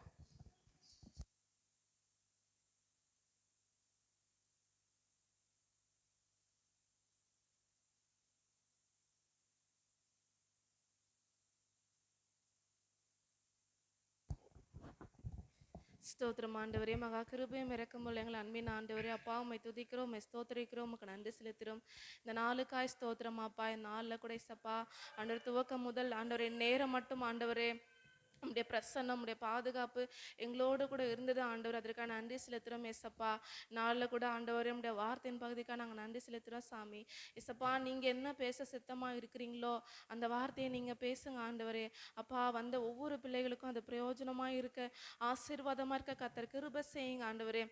ஸ்தோத்திரம் ஆண்டவரே. மகா கிருபையும் இரக்கமுள்ள எங்கள் அன்பின் ஆண்டவரே அப்பா, உம்மை துதிக்கிறோம், உம்மை ஸ்தோத்திரிக்கிறோம், உமக்கு நன்றி செலுத்துகிறோம். இந்த நாளுக்காய் ஸ்தோத்திரம் அப்பா. இந்த நாளில் கூட சப்பா ஆண்டவர் துவக்கம் முதல் ஆண்டவரே நேரம் மட்டும் ஆண்டவரே உம்முடைய பிரசன்னம், உம்முடைய பாதுகாப்பு எங்களோடு கூட இருந்தது ஆண்டவர். அதற்காக நன்றி செலுத்துகிறோம் ஏசப்பா. நாளில் கூட ஆண்டவரே உம்முடைய வார்த்தையின் பகுதிக்காக நாங்கள் நன்றி செலுத்துகிறோம் சாமி. ஏசப்பா நீங்கள் என்ன பேச சித்தமாக இருக்கிறீங்களோ அந்த வார்த்தையை நீங்கள் பேசுங்க ஆண்டவரே. அப்பா வந்த ஒவ்வொரு பிள்ளைகளுக்கும் அது பிரயோஜனமாக இருக்க, ஆசீர்வாதமாக இருக்க கர்த்தர் கிருபை செய்யுங்க ஆண்டவரே.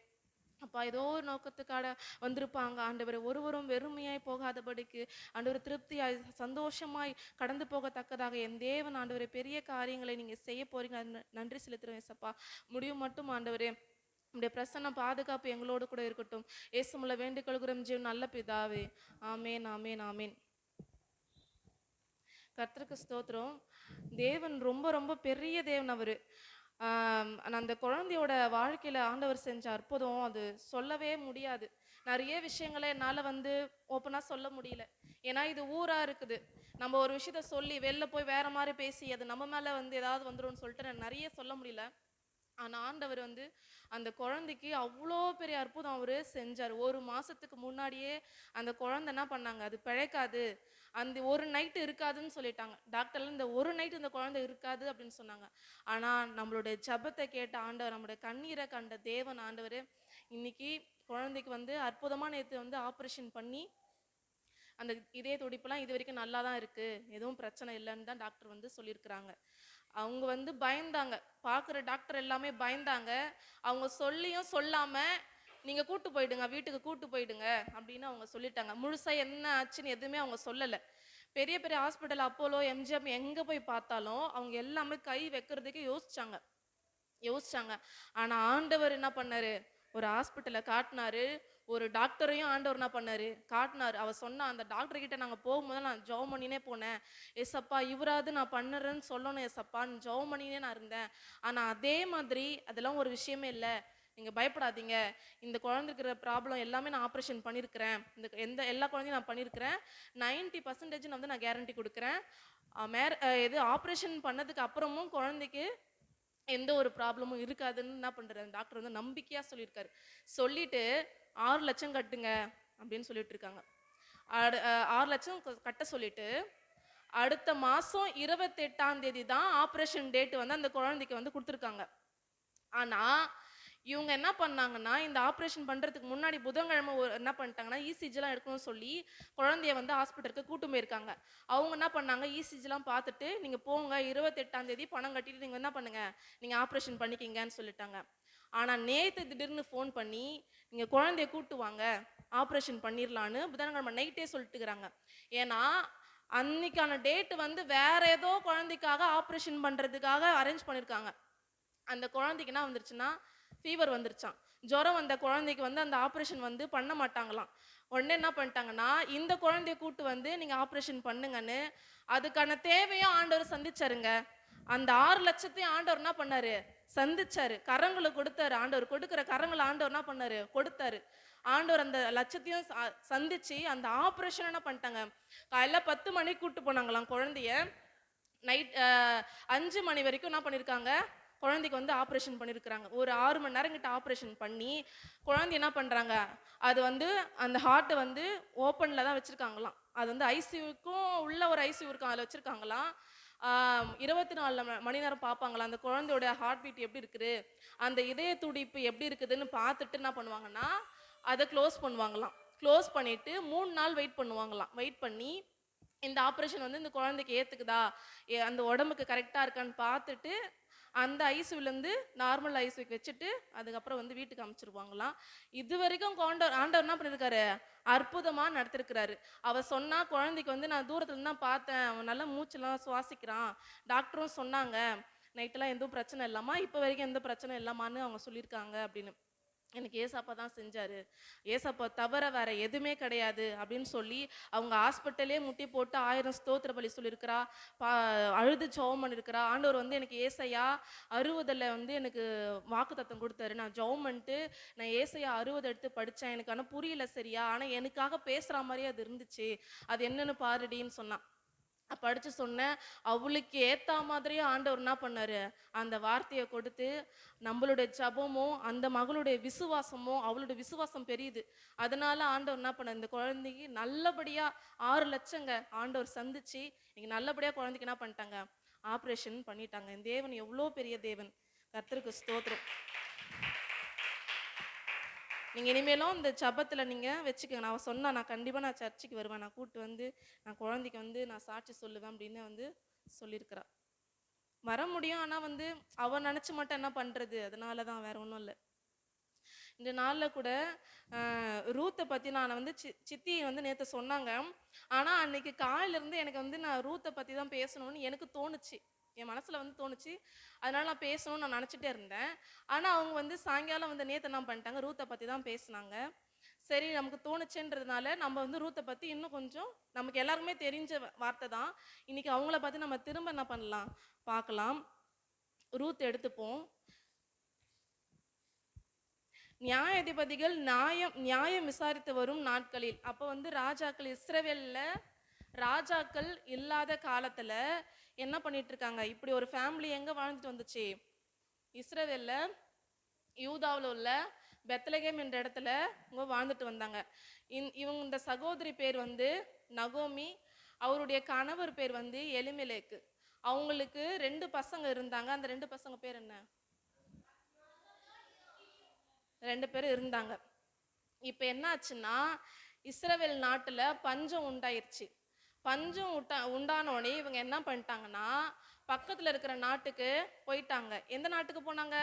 அப்பா ஏதோ ஒரு நோக்கத்துக்காக வந்திருப்பாங்க ஆண்டவரே. ஒருவரும் வெறுமையாய் போகாதபடிக்கு ஆண்டவர் திருப்தியாய் சந்தோஷமாய் கடந்து போகத்தக்கதாக என் தேவன் ஆண்டவரே பெரிய காரியங்களை நீங்கள் செய்ய போறீங்க. நன்றி செலுத்துகிறோம் ஏசப்பா. முடியும் மட்டும் ஆண்டவரே உம்முடைய பிரசன்ன பாதுகாப்பு எங்களோடு கூட இருக்கட்டும். இயேசுமுல வேண்டிக் கொள்கிறோம் ஜீவன் நல்ல பிதாவே. ஆமேன் ஆமேன் ஆமேன். கர்த்தருக்கு ஸ்தோத்திரம். தேவன் ரொம்ப ரொம்ப பெரிய தேவன் அவர். அந்த குழந்தையோட வாழ்க்கையில ஆண்டவர் செஞ்ச அற்புதம் அது சொல்லவே முடியாது. நிறைய விஷயங்களை என்னால் ஓப்பனாக சொல்ல முடியல. ஏன்னா இது ஊரா இருக்குது. நம்ம ஒரு விஷயத்த சொல்லி வெளில போய் வேற மாதிரி பேசி அது நம்ம மேலே ஏதாவது வந்துரும்னு சொல்லிட்டு நான் நிறைய சொல்ல முடியல. ஆனால் ஆண்டவர் வந்து அந்த குழந்தைக்கு அவ்வளோ பெரிய அற்புதம் அவர் செஞ்சார். 1 மாசத்துக்கு முன்னாடியே அந்த குழந்தை என்ன பண்ணாங்க, அது பிழைக்காது, அந்த ஒரு நைட்டு இருக்காதுன்னு சொல்லிட்டாங்க டாக்டர்ல. இந்த ஒரு நைட்டு இந்த குழந்தை இருக்காது அப்படின்னு சொன்னாங்க. ஆனால் நம்மளுடைய ஜெபத்தை கேட்ட ஆண்டவர், நம்மளுடைய கண்ணீரை கண்ட தேவன் ஆண்டவர் இன்னைக்கு குழந்தைக்கு வந்து அற்புதமாக நேற்று வந்து ஆப்ரேஷன் பண்ணி அந்த இதய துடிப்புலாம் இது வரைக்கும் நல்லா தான் இருக்கு, எதுவும் பிரச்சனை இல்லைன்னு தான் டாக்டர் வந்து சொல்லியிருக்கிறாங்க. அவங்க வந்து பயந்தாங்க, பார்க்குற டாக்டர் எல்லாமே பயந்தாங்க. அவங்க சொல்லியும் சொல்லாம நீங்க கூட்டு போயிடுங்க, வீட்டுக்கு கூட்டு போயிடுங்க அப்படின்னு அவங்க சொல்லிட்டாங்க. முழுசா என்ன ஆச்சுன்னு எதுவுமே அவங்க சொல்லலை. பெரிய பெரிய ஹாஸ்பிட்டல் அப்போலோ எம்ஜிஎம் எங்க போய் பார்த்தாலும் அவங்க எல்லாமே கை வைக்கிறதுக்கு யோசிச்சாங்க. ஆனா ஆண்டவர் என்ன பண்ணாரு, ஒரு ஹாஸ்பிட்டலை காட்டினாரு, ஒரு டாக்டரையும் ஆண்டவர் என்ன பண்ணாரு காட்டினாரு. அவ சொன்னா, அந்த டாக்டர் கிட்ட நாங்க போகும்போது நான் ஜெபம் பண்ணினே போனேன், ஏசப்பா இவராது நான் பண்ணுறேன்னு சொல்லணும் ஏசப்பான்னு ஜெபம் பண்ணினே நான் இருந்தேன். ஆனா அதே மாதிரி அதெல்லாம் ஒரு விஷயமே இல்லை, நீங்க பயப்படாதீங்க, இந்த குழந்தைக்கு இருக்கிற ப்ராப்ளம் எல்லாமே நான் ஆப்ரேஷன் பண்ணியிருக்கிறேன், எல்லா குழந்தையும் நான் பண்ணியிருக்கிறேன், 90% வந்து நான் கேரண்டி கொடுக்குறேன். இது ஆப்ரேஷன் பண்ணதுக்கு அப்புறமும் குழந்தைக்கு எந்த ஒரு ப்ராப்ளமும் இருக்காதுன்னு என்ன பண்றாரு டாக்டர் வந்து நம்பிக்கையா சொல்லியிருக்காரு. சொல்லிட்டு 6 லட்சம் கட்டுங்க அப்படின்னு சொல்லிட்டு இருக்காங்க. 6 லட்சம் கட்ட சொல்லிட்டு அடுத்த மாசம் 28ஆம் தேதி தான் ஆப்ரேஷன் டேட் வந்து அந்த குழந்தைக்கு வந்து கொடுத்துருக்காங்க. ஆனா இவங்க என்ன பண்ணாங்கன்னா, இந்த ஆப்ரேஷன் பண்றதுக்கு முன்னாடி புதன்கிழமை என்ன பண்ணிட்டாங்கன்னா, இசிஜிலாம் எடுக்கணும்னு சொல்லி குழந்தைய வந்து ஹாஸ்பிட்டலுக்கு கூட்டு போயிருக்காங்க. அவங்க என்ன பண்ணாங்க, இசிஜிலாம் பார்த்துட்டு நீங்க போங்க, 28ஆம் தேதி பணம் கட்டிட்டு நீங்க என்ன பண்ணுங்க, நீங்க ஆப்ரேஷன் பண்ணிக்கிங்கன்னு சொல்லிட்டாங்க. ஆனா நேத்து திடீர்னு ஃபோன் பண்ணி நீங்க குழந்தைய கூட்டு வாங்க, ஆப்ரேஷன் பண்ணிடலான்னு புதன்கிழமை நைட்டே சொல்லிட்டுக்கிறாங்க. ஏன்னா அன்னைக்கான டேட் வந்து வேற ஏதோ குழந்தைக்காக ஆப்ரேஷன் பண்றதுக்காக அரேஞ்ச் பண்ணிருக்காங்க. அந்த குழந்தைக்கு என்ன வந்துருச்சுன்னா, ஃபீவர் வந்துருச்சான். ஜுரம் வந்த குழந்தைக்கு வந்து அந்த ஆப்ரேஷன் வந்து பண்ண மாட்டாங்களாம். உடனே என்ன பண்ணிட்டாங்கன்னா, இந்த குழந்தைய கூட்டு வந்து நீங்க ஆப்ரேஷன் பண்ணுங்கன்னு அதுக்கான தேவையும் ஆண்டவர் சந்திச்சாருங்க. அந்த 6 லட்சத்தையும் ஆண்டவர் என்ன பண்ணாரு, சந்திச்சாரு, கரங்களை கொடுத்தாரு. ஆண்டவர் கொடுக்கிற கரங்களை ஆண்டவர் என்ன பண்ணாரு, கொடுத்தாரு. ஆண்டவர் அந்த லட்சத்தையும் சந்திச்சு அந்த ஆப்ரேஷன் என்ன பண்ணிட்டாங்க, காலைல 10 மணிக்கு கூட்டு போனாங்களாம் குழந்தைய. நைட் 5 மணி வரைக்கும் என்ன பண்ணியிருக்காங்க, குழந்தைக்கு வந்து ஆப்ரேஷன் பண்ணியிருக்கிறாங்க. ஒரு 6 மணி நேரம் கிட்ட ஆப்ரேஷன் பண்ணி குழந்தை என்ன பண்ணுறாங்க, அது வந்து அந்த ஹார்ட்டை வந்து ஓப்பனில் தான் வச்சுருக்காங்களாம். அது வந்து ஐசியூக்கும் உள்ள ஒரு ஐசியூ இருக்கும், அதில் வச்சுருக்காங்களாம். 24 மணி நேரம் பார்ப்பாங்களாம் அந்த குழந்தையோட ஹார்ட் பீட் எப்படி இருக்குது, அந்த இதய துடிப்பு எப்படி இருக்குதுன்னு பார்த்துட்டு என்ன பண்ணுவாங்கன்னா அதை க்ளோஸ் பண்ணுவாங்களாம். க்ளோஸ் பண்ணிவிட்டு 3 நாள் வெயிட் பண்ணுவாங்களாம். வெயிட் பண்ணி இந்த ஆப்ரேஷன் வந்து இந்த குழந்தைக்கு ஏற்றுக்குதா, அந்த உடம்புக்கு கரெக்டாக இருக்கான்னு பார்த்துட்டு அந்த ஐசியூலேருந்து நார்மல் ஐசியூக்கு வச்சுட்டு அதுக்கப்புறம் வந்து வீட்டுக்கு அனுப்பிச்சிருவாங்களாம். இது வரைக்கும் ஆண்டவர் என்ன பண்ணியிருக்காரு, அற்புதமாக நடத்திருக்கிறாரு. அவ சொன்னா, குழந்தைக்கு வந்து நான் தூரத்துல தான் பார்த்தேன், அவன் நல்லா மூச்செல்லாம் சுவாசிக்கிறான், டாக்டரும் சொன்னாங்க நைட்டெல்லாம் எதுவும் பிரச்சனை இல்லாமா, இப்போ வரைக்கும் எந்த பிரச்சனை இல்லாமான்னு அவங்க சொல்லியிருக்காங்க அப்படின்னு. எனக்கு ஏசப்பா தான் செஞ்சாரு, ஏசப்பா தவிர வேற எதுவுமே கிடையாது அப்படின்னு சொல்லி அவங்க ஹாஸ்பிட்டலே முட்டி போட்டு 1000 ஸ்தோத்திர பலி சொல்லியிருக்கிறா. அழுது ஜெபம் பண்ணியிருக்கிறா. ஆண்டவர் வந்து எனக்கு ஏசையா 60 வந்து எனக்கு வாக்குத்தத்தம் கொடுத்தாரு. நான் ஜெபம் பண்ணிட்டு நான் ஏசையா 60 எடுத்து படித்தேன். எனக்கு ஆனால் புரியல சரியா, ஆனால் எனக்காக பேசுகிற மாதிரியே அது இருந்துச்சு, அது என்னன்னு பாருடின்னு சொன்னான். படித்து சொன்னேன். அவளுக்கு ஏற்ற மாதிரியே ஆண்டவர் என்ன பண்ணாரு, அந்த வார்த்தையை கொடுத்து நம்மளுடைய ஜபமும் அந்த மகளுடைய விசுவாசமும், அவளுடைய விசுவாசம் பெரியுது, அதனால ஆண்டவர் என்ன பண்ண இந்த குழந்தைக்கு நல்லபடியா 6 லட்சங்க ஆண்டவர் சந்திச்சு இங்க நல்லபடியா குழந்தைக்கு என்ன பண்ணிட்டாங்க, ஆப்ரேஷன் பண்ணிட்டாங்க. இந்த தேவன் எவ்வளோ பெரிய தேவன், கர்த்தருக்கு ஸ்தோத்திரம். நீங்க இனிமேலும் இந்த ஜபத்துல நீங்க வச்சுக்கோங்க. நான் சொன்னா நான் கண்டிப்பா நான் சர்ச்சுக்கு வருவேன், நான் கூட்டு வந்து நான் குழந்தைக்கு வந்து நான் சாட்சி சொல்லுவேன் அப்படின்னு வந்து சொல்லியிருக்கிறா. வர முடியும், ஆனா வந்து அவ நினைச்சு மட்டும் என்ன பண்றது, அதனாலதான், வேற ஒன்றும் இல்லை. இந்த நாள்ல கூட ரூத்தை பத்தி நான் வந்து சித்தி வந்து நேற்று சொன்னாங்க. ஆனா அன்னைக்கு காலையில இருந்து எனக்கு வந்து நான் ரூத்தை பத்தி தான் பேசணும்னு எனக்கு தோணுச்சு, என் மனசுல வந்து தோணுச்சு. அதனால நான் பேசணும்னு நான் நினச்சிட்டே இருந்தேன். ஆனா அவங்க வந்து சாயங்காலம் வந்து நேற்று என்ன பண்ணிட்டாங்க, ரூத்தை பத்தி தான் பேசினாங்க. சரி, நமக்கு தோணுச்சுன்றதுனால நம்ம வந்து ரூத்தை பத்தி இன்னும் கொஞ்சம், நமக்கு எல்லாருக்குமே தெரிஞ்ச வார்த்தை தான், இன்னைக்கு அவங்கள பத்தி நம்ம திரும்ப என்ன பண்ணலாம், பார்க்கலாம். ரூத் எடுத்துப்போம். நியாயாதிபதிகள் நியாயம் விசாரித்து வரும் நாட்களில், அப்போ வந்து ராஜாக்கள், இஸ்ரவேல்ல ராஜாக்கள் இல்லாத காலத்துல என்ன பண்ணிட்டு இருக்காங்க, இப்படி ஒரு ஃபேமிலி எங்க வாழ்ந்துட்டு வந்துச்சு, இஸ்ரவேல்ல யூதாவில் உள்ள பெத்லகேம் என்ற இடத்துல இவங்க வாழ்ந்துட்டு வந்தாங்க. இவங்க இந்த சகோதரி பேர் வந்து நகோமி, அவருடைய கணவர் பேர் வந்து எலிமெலேக்கு. அவங்களுக்கு 2 பசங்க இருந்தாங்க. அந்த 2 பசங்க பேர் என்ன? 2 பேரும் இருந்தாங்க. இப்போ என்ன ஆச்சுன்னா, இஸ்ரவேல் நாட்டுல பஞ்சம் உண்டாயிருச்சு. பஞ்சம் உண்டானோடனே இவங்க என்ன பண்ணிட்டாங்கன்னா, பக்கத்துல இருக்கிற நாட்டுக்கு போயிட்டாங்க. எந்த நாட்டுக்கு போனாங்க?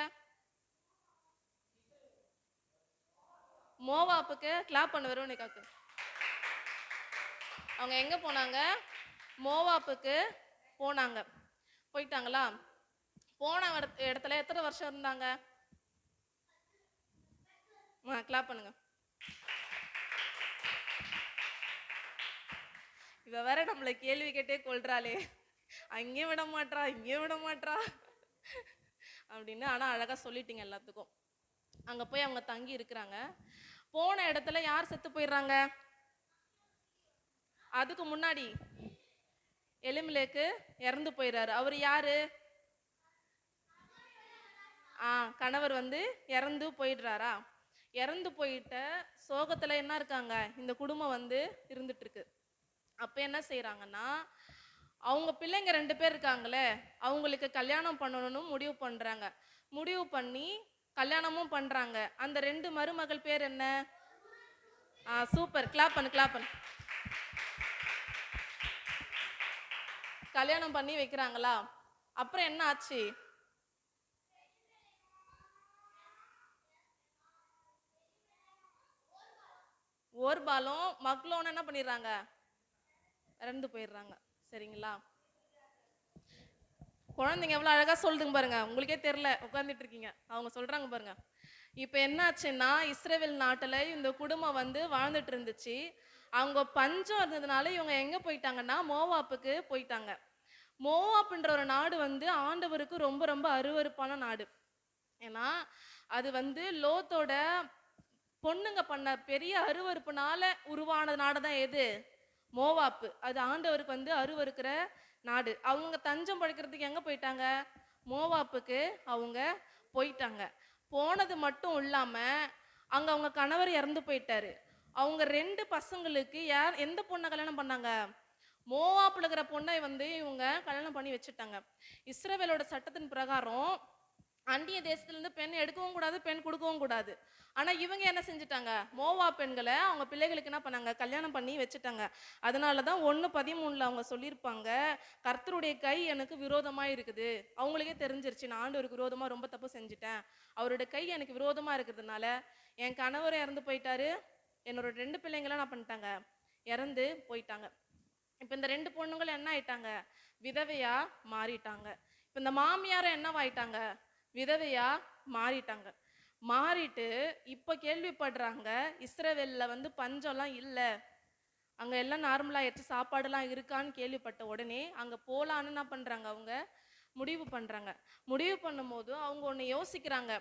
மோவாப்புக்கு. கிளாப் பண்ண வரும் காக்கு. அவங்க எங்க போனாங்க? மோவாப்புக்கு போனாங்க. போயிட்டாங்களா? போன இடத்துல எத்தனை வருஷம் இருந்தாங்க? கிளாப் பண்ணுங்க. இவ வேற நம்மளை கேள்வி கேட்டே கொள்றாளே, அங்கேயும் விட மாட்றா இங்கேயும் விட மாட்றா அப்படின்னு. ஆனா அழகா சொல்லிட்டீங்க எல்லாத்துக்கும். அங்க போய் அவங்க தங்கி இருக்கிறாங்க. போன இடத்துல யார் செத்து போயிடுறாங்க? அதுக்கு முன்னாடி எலிமெலேக்கு இறந்து போயிடுறாரு. அவர் யாரு? கணவர் வந்து இறந்து போயிடுறாரா? இறந்து போயிட்ட சோகத்துல என்ன இருக்காங்க? இந்த குடும்பம் வந்து இருந்துட்டு இருக்கு. அப்ப என்ன செய்யறாங்கன்னா, அவங்க பிள்ளைங்க 2 பேர் இருக்காங்களே, அவங்களுக்கு கல்யாணம் பண்ணணும்னு முடிவு பண்றாங்க. முடிவு பண்ணி கல்யாணமும் பண்றாங்க. அந்த 2 மருமகள் பேர் என்ன? சூப்பர், கிளாப் பண்ணு கிளாப் பண்ணு. கல்யாணம் பண்ணி வைக்கிறாங்களா? அப்புறம் என்ன ஆச்சு? ஓர்பாலும் மக்லோன்னு என்ன பண்ணிடுறாங்க? இறந்து போயிடுறாங்க. சரிங்களா? குழந்தைங்க எவ்வளவு அழகா சொல்லுதுங்க பாருங்க. உங்களுக்கே தெரியல, உட்கார்ந்துட்டு இருக்கீங்க. அவங்க சொல்றாங்க பாருங்க. இப்ப என்ன ஆச்சுன்னா, இஸ்ரவேல் நாட்டுல இந்த குடும்பம் வந்து வாழ்ந்துட்டு இருந்துச்சு. அவங்க பஞ்சம் இருந்ததுனால இவங்க எங்க போயிட்டாங்கன்னா, மோவாப்புக்கு போயிட்டாங்க. மோவாப்புன்ற ஒரு நாடு வந்து ஆண்டவருக்கு ரொம்ப ரொம்ப அருவருப்பான நாடு. ஏன்னா அது வந்து லோத்தோட பொண்ணுங்க பண்ண பெரிய அருவருப்புனால உருவான நாடு தான் எது? மோவாப்பு. அது ஆண்டவருக்கு வந்து அருவருக்கிற நாடு. அவங்க தஞ்சம் படைக்கிறதுக்கு எங்க போயிட்டாங்க? மோவாப்புக்கு அவங்க போயிட்டாங்க. போனது மட்டும் இல்லாம அங்க அவங்க கணவர் இறந்து போயிட்டாரு. அவங்க 2 பசங்களுக்கு எந்த பொண்ணை கல்யாணம் பண்ணாங்க? மோவாப்புல இருக்கிற பொண்ணை வந்து இவங்க கல்யாணம் பண்ணி வச்சுட்டாங்க. இஸ்ரவேலோட சட்டத்தின் பிரகாரம் அந்நிய தேசத்திலிருந்து பெண் எடுக்கவும் கூடாது, பெண் கொடுக்கவும் கூடாது. ஆனா இவங்க என்ன செஞ்சுட்டாங்க? மோவா பெண்களை அவங்க பிள்ளைகளுக்கு என்ன பண்ணாங்க? கல்யாணம் பண்ணி வச்சுட்டாங்க. அதனாலதான் 1:13 அவங்க சொல்லியிருப்பாங்க, கர்த்தருடைய கை எனக்கு விரோதமா இருக்குது. அவங்களுக்கே தெரிஞ்சிருச்சு, நான் ஆண்டவருக்கு விரோதமா ரொம்ப தப்பு செஞ்சுட்டேன், அவருடைய கை எனக்கு விரோதமா இருக்கிறதுனால என் கணவர் இறந்து போயிட்டாரு, என்னோட 2 பிள்ளைங்களும் என்ன பண்ணிட்டாங்க? இறந்து போயிட்டாங்க. இப்ப இந்த 2 பொண்ணுங்களும் என்ன ஆயிட்டாங்க? விதவையா மாறிட்டாங்க. இப்ப இந்த மாமியாரும் என்னவாயிட்டாங்க? விதவையா மாறிட்டாங்க. மாறிட்டு இப்ப கேள்விப்படுறாங்க, இஸ்ரவேல்ல வந்து பஞ்சம்லாம் இல்லை, அங்க எல்லாம் நார்மலா ஆயிடுச்சு, சாப்பாடுலாம் இருக்கான்னு கேள்விப்பட்ட உடனே அங்க போலான்னு என்ன பண்றாங்க? அவங்க முடிவு பண்றாங்க. முடிவு பண்ணும்போது அவங்க ஒண்ணு யோசிக்கிறாங்க,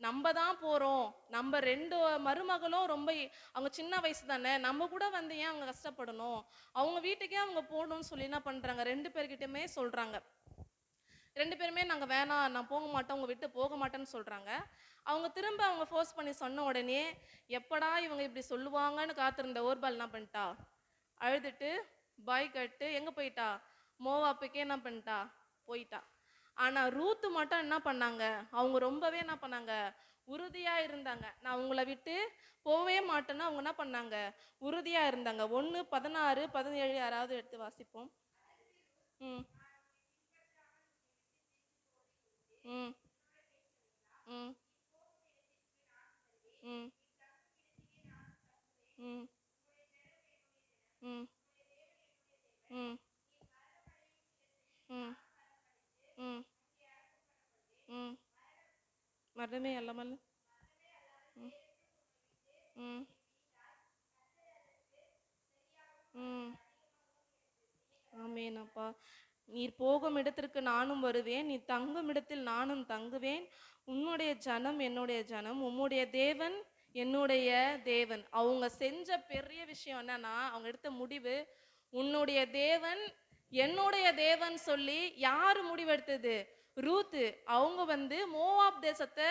நம்ம தான் போறோம், நம்ம 2 மருமகளும் ரொம்ப அவங்க சின்ன வயசு தானே, நம்ம கூட வந்து ஏன் அவங்க கஷ்டப்படணும், அவங்க வீட்டுக்கே அவங்க போகணும்னு சொல்லி என்ன பண்றாங்க? 2 பேர்கிட்டயுமே சொல்றாங்க. 2 பேருமே நாங்கள் வேணாம், நான் போக மாட்டோம், உங்க விட்டு போக மாட்டேன்னு சொல்றாங்க. அவங்க திரும்ப அவங்க ஃபோர்ஸ் பண்ணி சொன்ன உடனே எப்படா இவங்க இப்படி சொல்லுவாங்கன்னு காத்திருந்த ஓர்பால் என்ன பண்ணிட்டா? அழுதுட்டு பாய் கட்டு எங்க போயிட்டா? மோவாப்புக்கே என்ன பண்ணிட்டா? போயிட்டா. ஆனா ரூத்து மட்டும் என்ன பண்ணாங்க? அவங்க ரொம்பவே என்ன பண்ணாங்க? உறுதியா இருந்தாங்க. நான் உங்களை விட்டு போவே மாட்டேன்னு அவங்க என்ன பண்ணாங்க? உறுதியா இருந்தாங்க. 1:16, 17 யாராவது எடுத்து வாசிப்போம். ம் ம் ம் ம் ம் ம் ம் ம் ம் ம் மரணமே அல்லாமல் ம் ம் ம் ஆமேன் அப்பா. நீர் போகும் இடத்திற்கு நானும் வருவேன், நீ தங்கும் இடத்தில் நானும் தங்குவேன், உன்னுடைய ஜனம் என்னுடைய ஜனம், உம்முடைய தேவன் என்னுடைய தேவன். அவங்க செஞ்ச பெரிய விஷயம் என்னன்னா, அவங்க எடுத்த முடிவு, உன்னுடைய தேவன் என்னுடைய தேவன் சொல்லி யாரு முடிவெடுத்தது? ரூத்து அவங்க வந்து மோவாப் தேசத்தை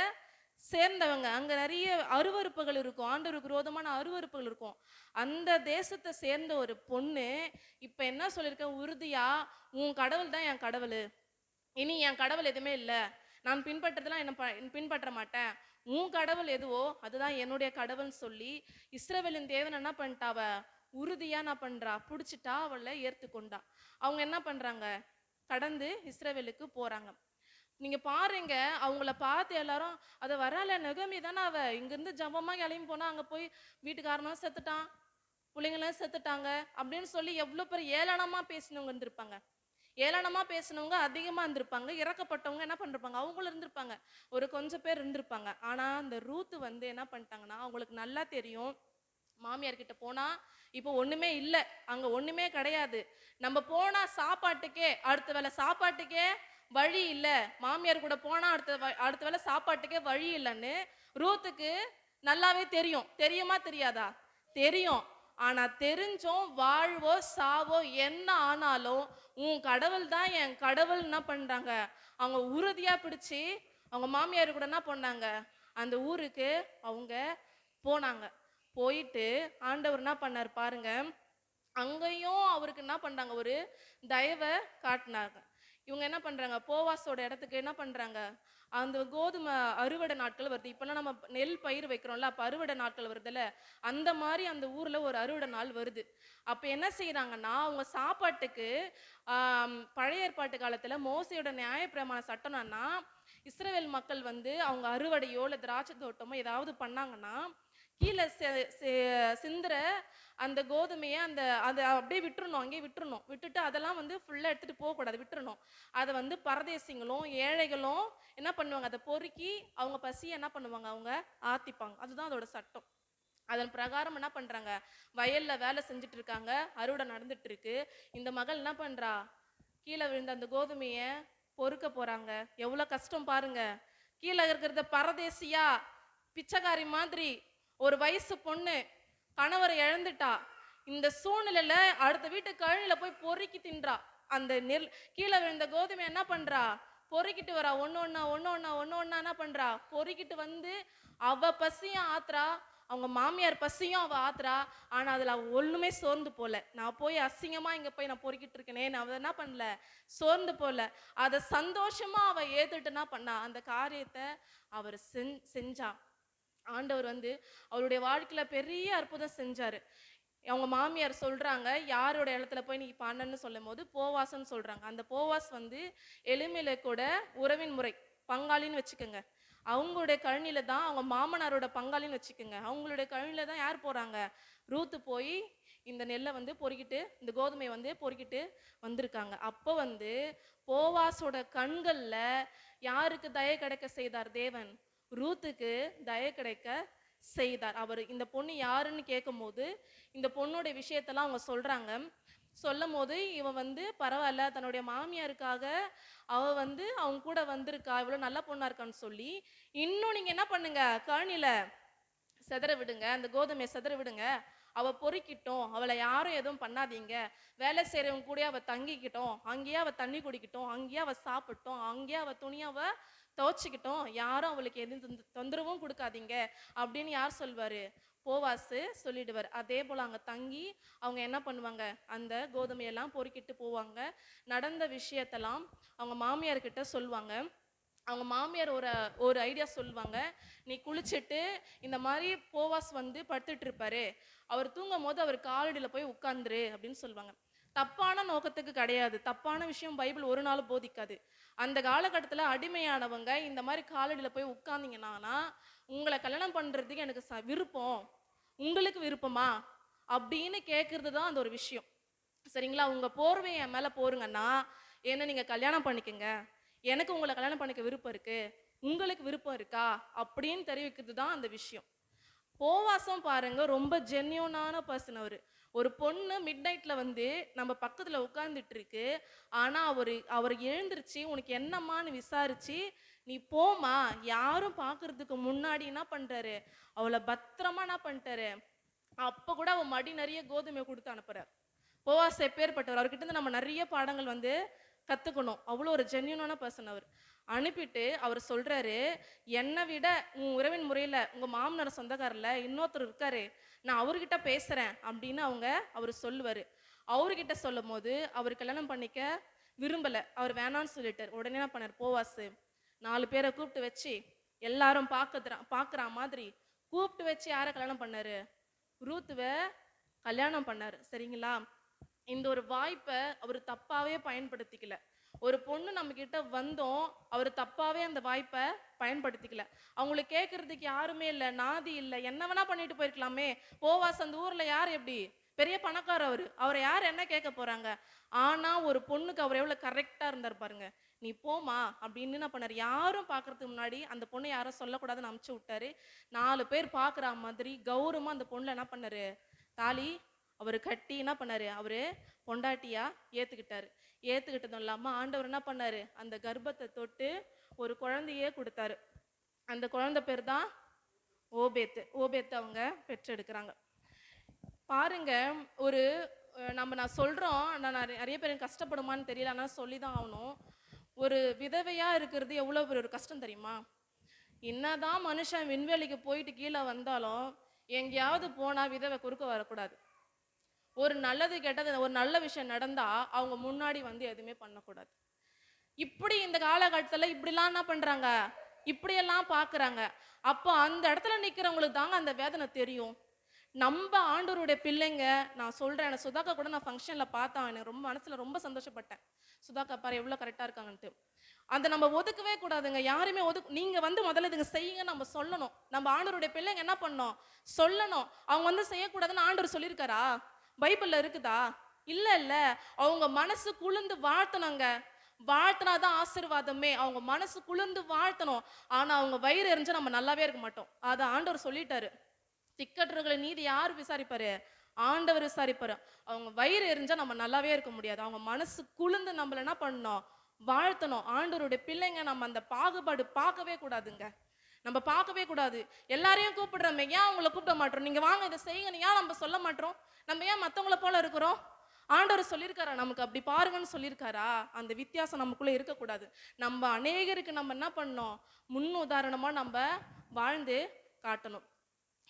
சேர்ந்தவங்க. அங்க நிறைய அருவருப்புகள் இருக்கும், ஆண்டவருக்கு விரோதமான அருவருப்புகள் இருக்கும். அந்த தேசத்தை சேர்ந்த ஒரு பொண்ணு இப்ப என்ன சொல்லியிருக்க உறுதியா, உன் கடவுள் தான் என் கடவுள், இனி என் கடவுள் எதுவுமே இல்லை, நான் பின்பற்றதெல்லாம் என்ன பின்பற்ற மாட்டேன், உன் கடவுள் எதுவோ அதுதான் என்னுடைய கடவுள்னு சொல்லி இஸ்ரவேலின் தேவன் என்ன பண்ணிட்டாவ உறுதியா என்ன பண்றா பிடிச்சிட்டா, அவளை ஏற்றுக்கொண்டா. அவங்க என்ன பண்றாங்க, கடந்து இஸ்ரவேலுக்கு போறாங்க. நீங்க பாருங்க, அவங்கள பார்த்து எல்லாரும் அதை வரால நெகமி தானே அவ, இங்கிருந்து ஜபமா கிளம்பி போனா அங்க போய் வீட்டுக்காரனும் செத்துட்டான், பிள்ளைங்களும் செத்துட்டாங்க அப்படின்னு சொல்லி எவ்வளவு பேர் ஏளனமா பேசினவங்க இருந்திருப்பாங்க. ஏளனமா பேசினவங்க அதிகமா இருந்திருப்பாங்க. இறக்கப்பட்டவங்க என்ன பண்ணிருப்பாங்க, அவங்களும் இருந்திருப்பாங்க, ஒரு கொஞ்சம் பேர் இருந்திருப்பாங்க. ஆனா அந்த ரூத்து வந்து என்ன பண்ணிட்டாங்கன்னா, அவங்களுக்கு நல்லா தெரியும் மாமியார் கிட்ட போனா இப்போ ஒண்ணுமே இல்லை, அங்க ஒண்ணுமே கிடையாது, நம்ம போனா சாப்பாட்டுக்கே அடுத்த வேளை சாப்பாட்டுக்கே வழி இல்லை, மாமியார் கூட போனா அடுத்த வேளை சாப்பாட்டுக்கே வழி இல்லைன்னு ரூத்துக்கு நல்லாவே தெரியும். தெரியுமா தெரியாதா? தெரியும். ஆனா தெரிஞ்சும் வாழ்வோ சாவோ என்ன ஆனாலும் உன் கடவுள் தான் என் கடவுள் என்ன பண்றாங்க, அவங்க உறுதியா பிடிச்சி அவங்க மாமியார் கூட என்ன பண்ணாங்க, அந்த ஊருக்கு அவங்க போனாங்க. போயிட்டு ஆண்டவர் என்ன பண்ணார் பாருங்க, அங்கேயும் அவருக்கு என்ன பண்றாங்க, ஒரு தயவை காட்டினாங்க. இவங்க என்ன பண்றாங்க, போவாசோட இடத்துக்கு என்ன பண்றாங்க, அந்த கோதுமை அறுவடை நாட்கள் வருது. இப்பெல்லாம் நம்ம நெல் பயிர் வைக்கிறோம்ல, அப்ப அறுவடை நாட்கள் வருதுல்ல, அந்த மாதிரி அந்த ஊர்ல ஒரு அறுவடை நாள் வருது. அப்ப என்ன செய்யறாங்கன்னா, அவங்க சாப்பாட்டுக்கு பழைய ஏற்பாட்டு காலத்துல மோசையோட நியாயப்பிரமாண சட்டம்னா, இஸ்ரவேல் மக்கள் வந்து அவங்க அறுவடையோ இல்லை திராட்சை தோட்டமோ ஏதாவது பண்ணாங்கன்னா கீழே சிந்துற அந்த கோதுமையை அதை அப்படியே விட்டுறணும், அங்கேயே விட்டுறணும். விட்டுட்டு அதெல்லாம் வந்து ஃபுல்லாக எடுத்துகிட்டு போகக்கூடாது, விட்டுறணும். அதை வந்து பரதேசிங்களும் ஏழைகளும் என்ன பண்ணுவாங்க, அதை பொறுக்கி அவங்க பசியை என்ன பண்ணுவாங்க, அவங்க ஆத்திப்பாங்க. அதுதான் அதோட சட்டம். அதன் பிரகாரம் என்ன பண்ணுறாங்க, வயலில் வேலை செஞ்சுட்டு இருக்காங்க, அறுவடை நடந்துட்டு இருக்கு. இந்த மகள் என்ன பண்ணுறா, கீழே விழுந்த அந்த கோதுமையை பொறுக்க போகிறாங்க. எவ்வளோ கஷ்டம் பாருங்க. கீழே இருக்கிறத பரதேசியா பிச்சைக்காரி மாதிரி ஒரு வயசு பொண்ணு கணவரை இழந்துட்டா. இந்த சூழ்நிலையில அடுத்த வீட்டு கழனில போய் பொறுக்கி தின்றா. அந்த நெல் கீழே விழுந்த கோதுமை என்ன பண்றா, பொறுக்கிட்டு வரா. ஒன்னு ஒன்னா என்ன பண்றா, பொறுக்கிட்டு வந்து அவ பசியும் ஆத்துறா, அவங்க மாமியார் பசியும் அவ ஆத்துறா. ஆனா அதுல அவ ஒண்ணுமே சோர்ந்து போல. நான் போய் அசிங்கமா இங்க போய் நான் பொறுக்கிட்டு இருக்கேனே, அவ என்ன பண்ணல, சோர்ந்து போல. அதை சந்தோஷமா அவ ஏத்துட்டு என்ன பண்ணா, அந்த காரியத்தை அவர் செஞ்சா. ஆண்டவர் வந்து அவருடைய வாழ்க்கையில பெரிய அற்புதம் செஞ்சாரு. அவங்க மாமியார் சொல்றாங்க, யாரோட இடத்துல போய் நீ பண்ணன்னு சொல்லும் போது போவாசன்னு சொல்றாங்க. அந்த போவாஸ் வந்து எளிமையில கூட உறவின் முறை பங்காளின்னு வச்சுக்கோங்க. அவங்களுடைய கழனில தான் அவங்க மாமனாரோட பங்காளின்னு வச்சுக்கோங்க. அவங்களுடைய கழனில தான் யார் போறாங்க, ரூத்து போய் இந்த நெல்லை வந்து பொறுக்கிட்டு, இந்த கோதுமையை வந்து பொறுக்கிட்டு வந்திருக்காங்க. அப்போ வந்து போவாசோட கண்கள்ல யாருக்கு தயை கிடைக்க செய்தார் தேவன், ரூத்துக்கு தயை கிடைக்க செய்தார். அவர் இந்த பொண்ணு யாருன்னு கேட்கும் போது இந்த பொண்ணோட விஷயத்தெல்லாம் அவங்க சொல்றாங்க. சொல்லும் போது இவன் வந்து பரவாயில்ல, தன்னுடைய மாமியாருக்காக அவ வந்து அவங்க கூட வந்திருக்கா, இவ்வளவு நல்ல பொண்ணா இருக்கான்னு சொல்லி இன்னும் நீங்க என்ன பண்ணுங்க, கழனில செதற விடுங்க, அந்த கோதுமையை செதற விடுங்க, அவ பொறுக்கிட்டோம், அவளை யாரும் எதுவும் பண்ணாதீங்க, வேலை செய்யறவங்க கூட அவ தங்கிக்கிட்டோம், அங்கேயே அவ தண்ணி குடிக்கட்டும், அங்கேயே அவ சாப்பிட்டோம், அங்கேயே அவ துணியாவ துவச்சிக்கிட்டோம், யாரும் அவளுக்கு எதுவும் தொந்தரவும் கொடுக்காதீங்க அப்படின்னு யார் சொல்வாரு, போவாசு சொல்லிடுவார். அதே போல அங்க தங்கி அவங்க என்ன பண்ணுவாங்க, அந்த கோதுமையெல்லாம் பொறுக்கிட்டு போவாங்க. நடந்த விஷயத்தெல்லாம் அவங்க மாமியார்கிட்ட சொல்லுவாங்க. அவங்க மாமியார் ஒரு ஐடியா சொல்லுவாங்க, நீ குளிச்சுட்டு இந்த மாதிரி போவாஸ் வந்து படுத்துட்டு இருப்பாரு, அவர் தூங்கும் போது அவர் காலடியில் போய் உட்கார்ந்துரு அப்படின்னு சொல்லுவாங்க. தப்பான நோக்கத்துக்கு கிடையாது, தப்பான விஷயம் பைபிள் ஒரு நாள் போதிக்காது. அந்த காலகட்டத்தில் அடிமையானவங்க இந்த மாதிரி காலடியில் போய் உட்கார்ந்தீங்கன்னா, உங்களை கல்யாணம் பண்ணுறதுக்கு எனக்கு விருப்பம், உங்களுக்கு விருப்பமா அப்படின்னு கேட்கறது தான் அந்த ஒரு விஷயம். சரிங்களா, உங்கள் போர்வை என் மேலே போருங்கன்னா என்ன நீங்கள் கல்யாணம் பண்ணிக்கங்க, எனக்கு உங்களை கல்யாணம் பண்ணிக்க விருப்பம் இருக்கு, உங்களுக்கு விருப்பம் இருக்கா அப்படின்னு தெரிவிக்கிறது தான் அந்த விஷயம். போவாசம் பாருங்க, ரொம்ப ஜென்யூனான பர்சன். ஒரு பொண்ணு மிட் நைட்ல வந்து நம்ம பக்கத்துல உட்கார்ந்துட்டு இருக்கு, ஆனா அவர் எழுந்திருச்சு உனக்கு என்னம்மான்னு விசாரிச்சு நீ போமா, யாரும் பாக்குறதுக்கு முன்னாடி என்ன பண்றாரு, அவளை பத்திரமா என்ன பண்ணிட்டாரு, அப்ப கூட அவன் மடி நிறைய கோதுமை கொடுத்து அனுப்புறாரு. போவாஸ் எப்பேற்பட்டவர், அவர்கிட்ட இருந்து நம்ம நிறைய பாடங்கள் வந்து கத்துக்கணும். அவ்வளோ ஒரு ஜென்யூனான பர்சன் அவர். அனுப்பிட்டு அவர் சொல்றாரு, என்னை விட உன் உறவின் முறையில் உங்கள் மாமனார் சொந்தக்காரில் இன்னொருத்தர் இருக்காரு, நான் அவர்கிட்ட பேசுகிறேன் அப்படின்னு அவர் சொல்லுவார். அவர்கிட்ட சொல்லும் போது அவர் கல்யாணம் பண்ணிக்க விரும்பலை, அவர் வேணான்னு சொல்லிட்டார். உடனே என்ன பண்ணார், போவாசு 4 பேரை கூப்பிட்டு வச்சு எல்லாரும் பார்க்குற மாதிரி கூப்பிட்டு வச்சு யாரை கல்யாணம் பண்ணாரு, ரூத்துவை கல்யாணம் பண்ணார். சரிங்களா? இந்த ஒரு வாய்ப்பை அவர் தப்பாவே பயன்படுத்திக்கல. ஒரு பொண்ணு நம்ம கிட்ட வந்தோம், அவர் தப்பாவே அந்த வாய்ப்பை பயன்படுத்திக்கல. அவங்களுக்கு கேட்கறதுக்கு யாருமே இல்லை, நாதி இல்லை, என்ன வேணா பண்ணிட்டு போயிருக்கலாமே. போவாஸ் அந்த ஊர்ல யார், எப்படி பெரிய பணக்காரர், அவரை யார் என்ன கேட்க போறாங்க. ஆனா ஒரு பொண்ணுக்கு அவர் எவ்வளவு கரெக்டா இருந்தார் பாருங்க. நீ போமா அப்படின்னு என்ன பண்ணாரு, யாரும் பாக்குறதுக்கு முன்னாடி அந்த பொண்ணை யாரும் சொல்லக்கூடாதுன்னு அமுச்சு விட்டாரு. 4 பேர் பாக்குற மாதிரி கௌரவமா அந்த பொண்ணுல என்ன பண்ணாரு, தாலி அவர் கட்டி என்ன பண்ணாரு, அவரு பொண்டாட்டியா ஏத்துக்கிட்டாரு. ஏத்துக்கிட்டதும் இல்லாம ஆண்டவர் என்ன பண்ணாரு, அந்த கர்ப்பத்தை தொட்டு ஒரு குழந்தையே கொடுத்தாரு. அந்த குழந்தை பேர் தான் ஓபேத்து. ஓபேத்து அவங்க பெற்றெடுக்கிறாங்க. பாருங்க, ஒரு நான் சொல்றோம், நான் நிறைய பேர் கஷ்டப்படுமான்னு தெரியல, ஆனால் சொல்லிதான் ஆகணும். ஒரு விதவையா இருக்கிறது எவ்வளவு பெரிய ஒரு கஷ்டம் தெரியுமா? என்னதான் மனுஷன் விண்வெளிக்கு போயிட்டு கீழே வந்தாலும் எங்கேயாவது போனா விதவை குறுக்க வரக்கூடாது. ஒரு நல்லது கெட்டது, ஒரு நல்ல விஷயம் நடந்தா அவங்க முன்னாடி வந்து எதுவுமே பண்ணக்கூடாது. இப்படி இந்த காலகட்டத்தில் இப்படிலாம் என்ன பண்றாங்க, இப்படியெல்லாம் பாக்குறாங்க. அப்போ அந்த இடத்துல நிக்கிறவங்களுக்கு தாங்க அந்த வேதனை தெரியும். நம்ம ஆண்டவருடைய பிள்ளைங்க. நான் சொல்றேன், எனக்கு சுதாக்கா கூட நான் ஃபங்க்ஷன்ல பார்த்தேன், எனக்கு ரொம்ப மனசுல ரொம்ப சந்தோஷப்பட்டேன். சுதாக்கா பாரு எவ்வளவு கரெக்டா இருக்காங்கன்ட்டு. அந்த நம்ம ஒதுக்கவே கூடாதுங்க, யாருமே நீங்க முதல்ல இதுங்க செய்யுங்க நம்ம சொல்லணும். நம்ம ஆண்டவருடைய பிள்ளைங்க என்ன பண்ணோம், சொல்லணும். அவங்க செய்யக்கூடாதுன்னு ஆண்டவர் சொல்லியிருக்காரா, பைபிள்ல இருக்குதா? இல்ல இல்ல. அவங்க மனசு குளிர்ந்து வாழ்த்தணுங்க. வாழ்த்தினாதான் ஆசீர்வாதமே. அவங்க மனசு குளிர்ந்து வாழ்த்தணும். ஆனா அவங்க வயிறு எரிஞ்சா நம்ம நல்லாவே இருக்க மாட்டோம். அதை ஆண்டவர் சொல்லிட்டாரு. திக்கற்றவர்களை நீதி யார் விசாரிப்பாரு, ஆண்டவர் விசாரிப்பாரு. அவங்க வயிறு எரிஞ்சா நம்ம நல்லாவே இருக்க முடியாது. அவங்க மனசு குளிர்ந்து நம்மள என்ன பண்ணணும், வாழ்த்தணும். ஆண்டவருடைய பிள்ளைங்க நம்ம அந்த பாகுபாடு பார்க்கவே கூடாதுங்க. நம்ம பார்க்கவே கூடாது. எல்லாரையும் கூப்பிடுறோமே, ஏன் அவங்கள கூப்பிட மாட்டோம், நீங்க வாங்க இதை செய்யுங்க ஏன் நம்ம சொல்ல மாட்டோம்? நம்ம ஏன் மற்றவங்கள போல இருக்கிறோம்? ஆண்டவர் சொல்லியிருக்காரா நமக்கு அப்படி பாருங்கன்னு சொல்லியிருக்காரா? அந்த வித்தியாசம் நமக்குள்ள இருக்கக்கூடாது. நம்ம அநேகருக்கு நம்ம என்ன பண்ணோம், முன் உதாரணமா நம்ம வாழ்ந்து காட்டணும்.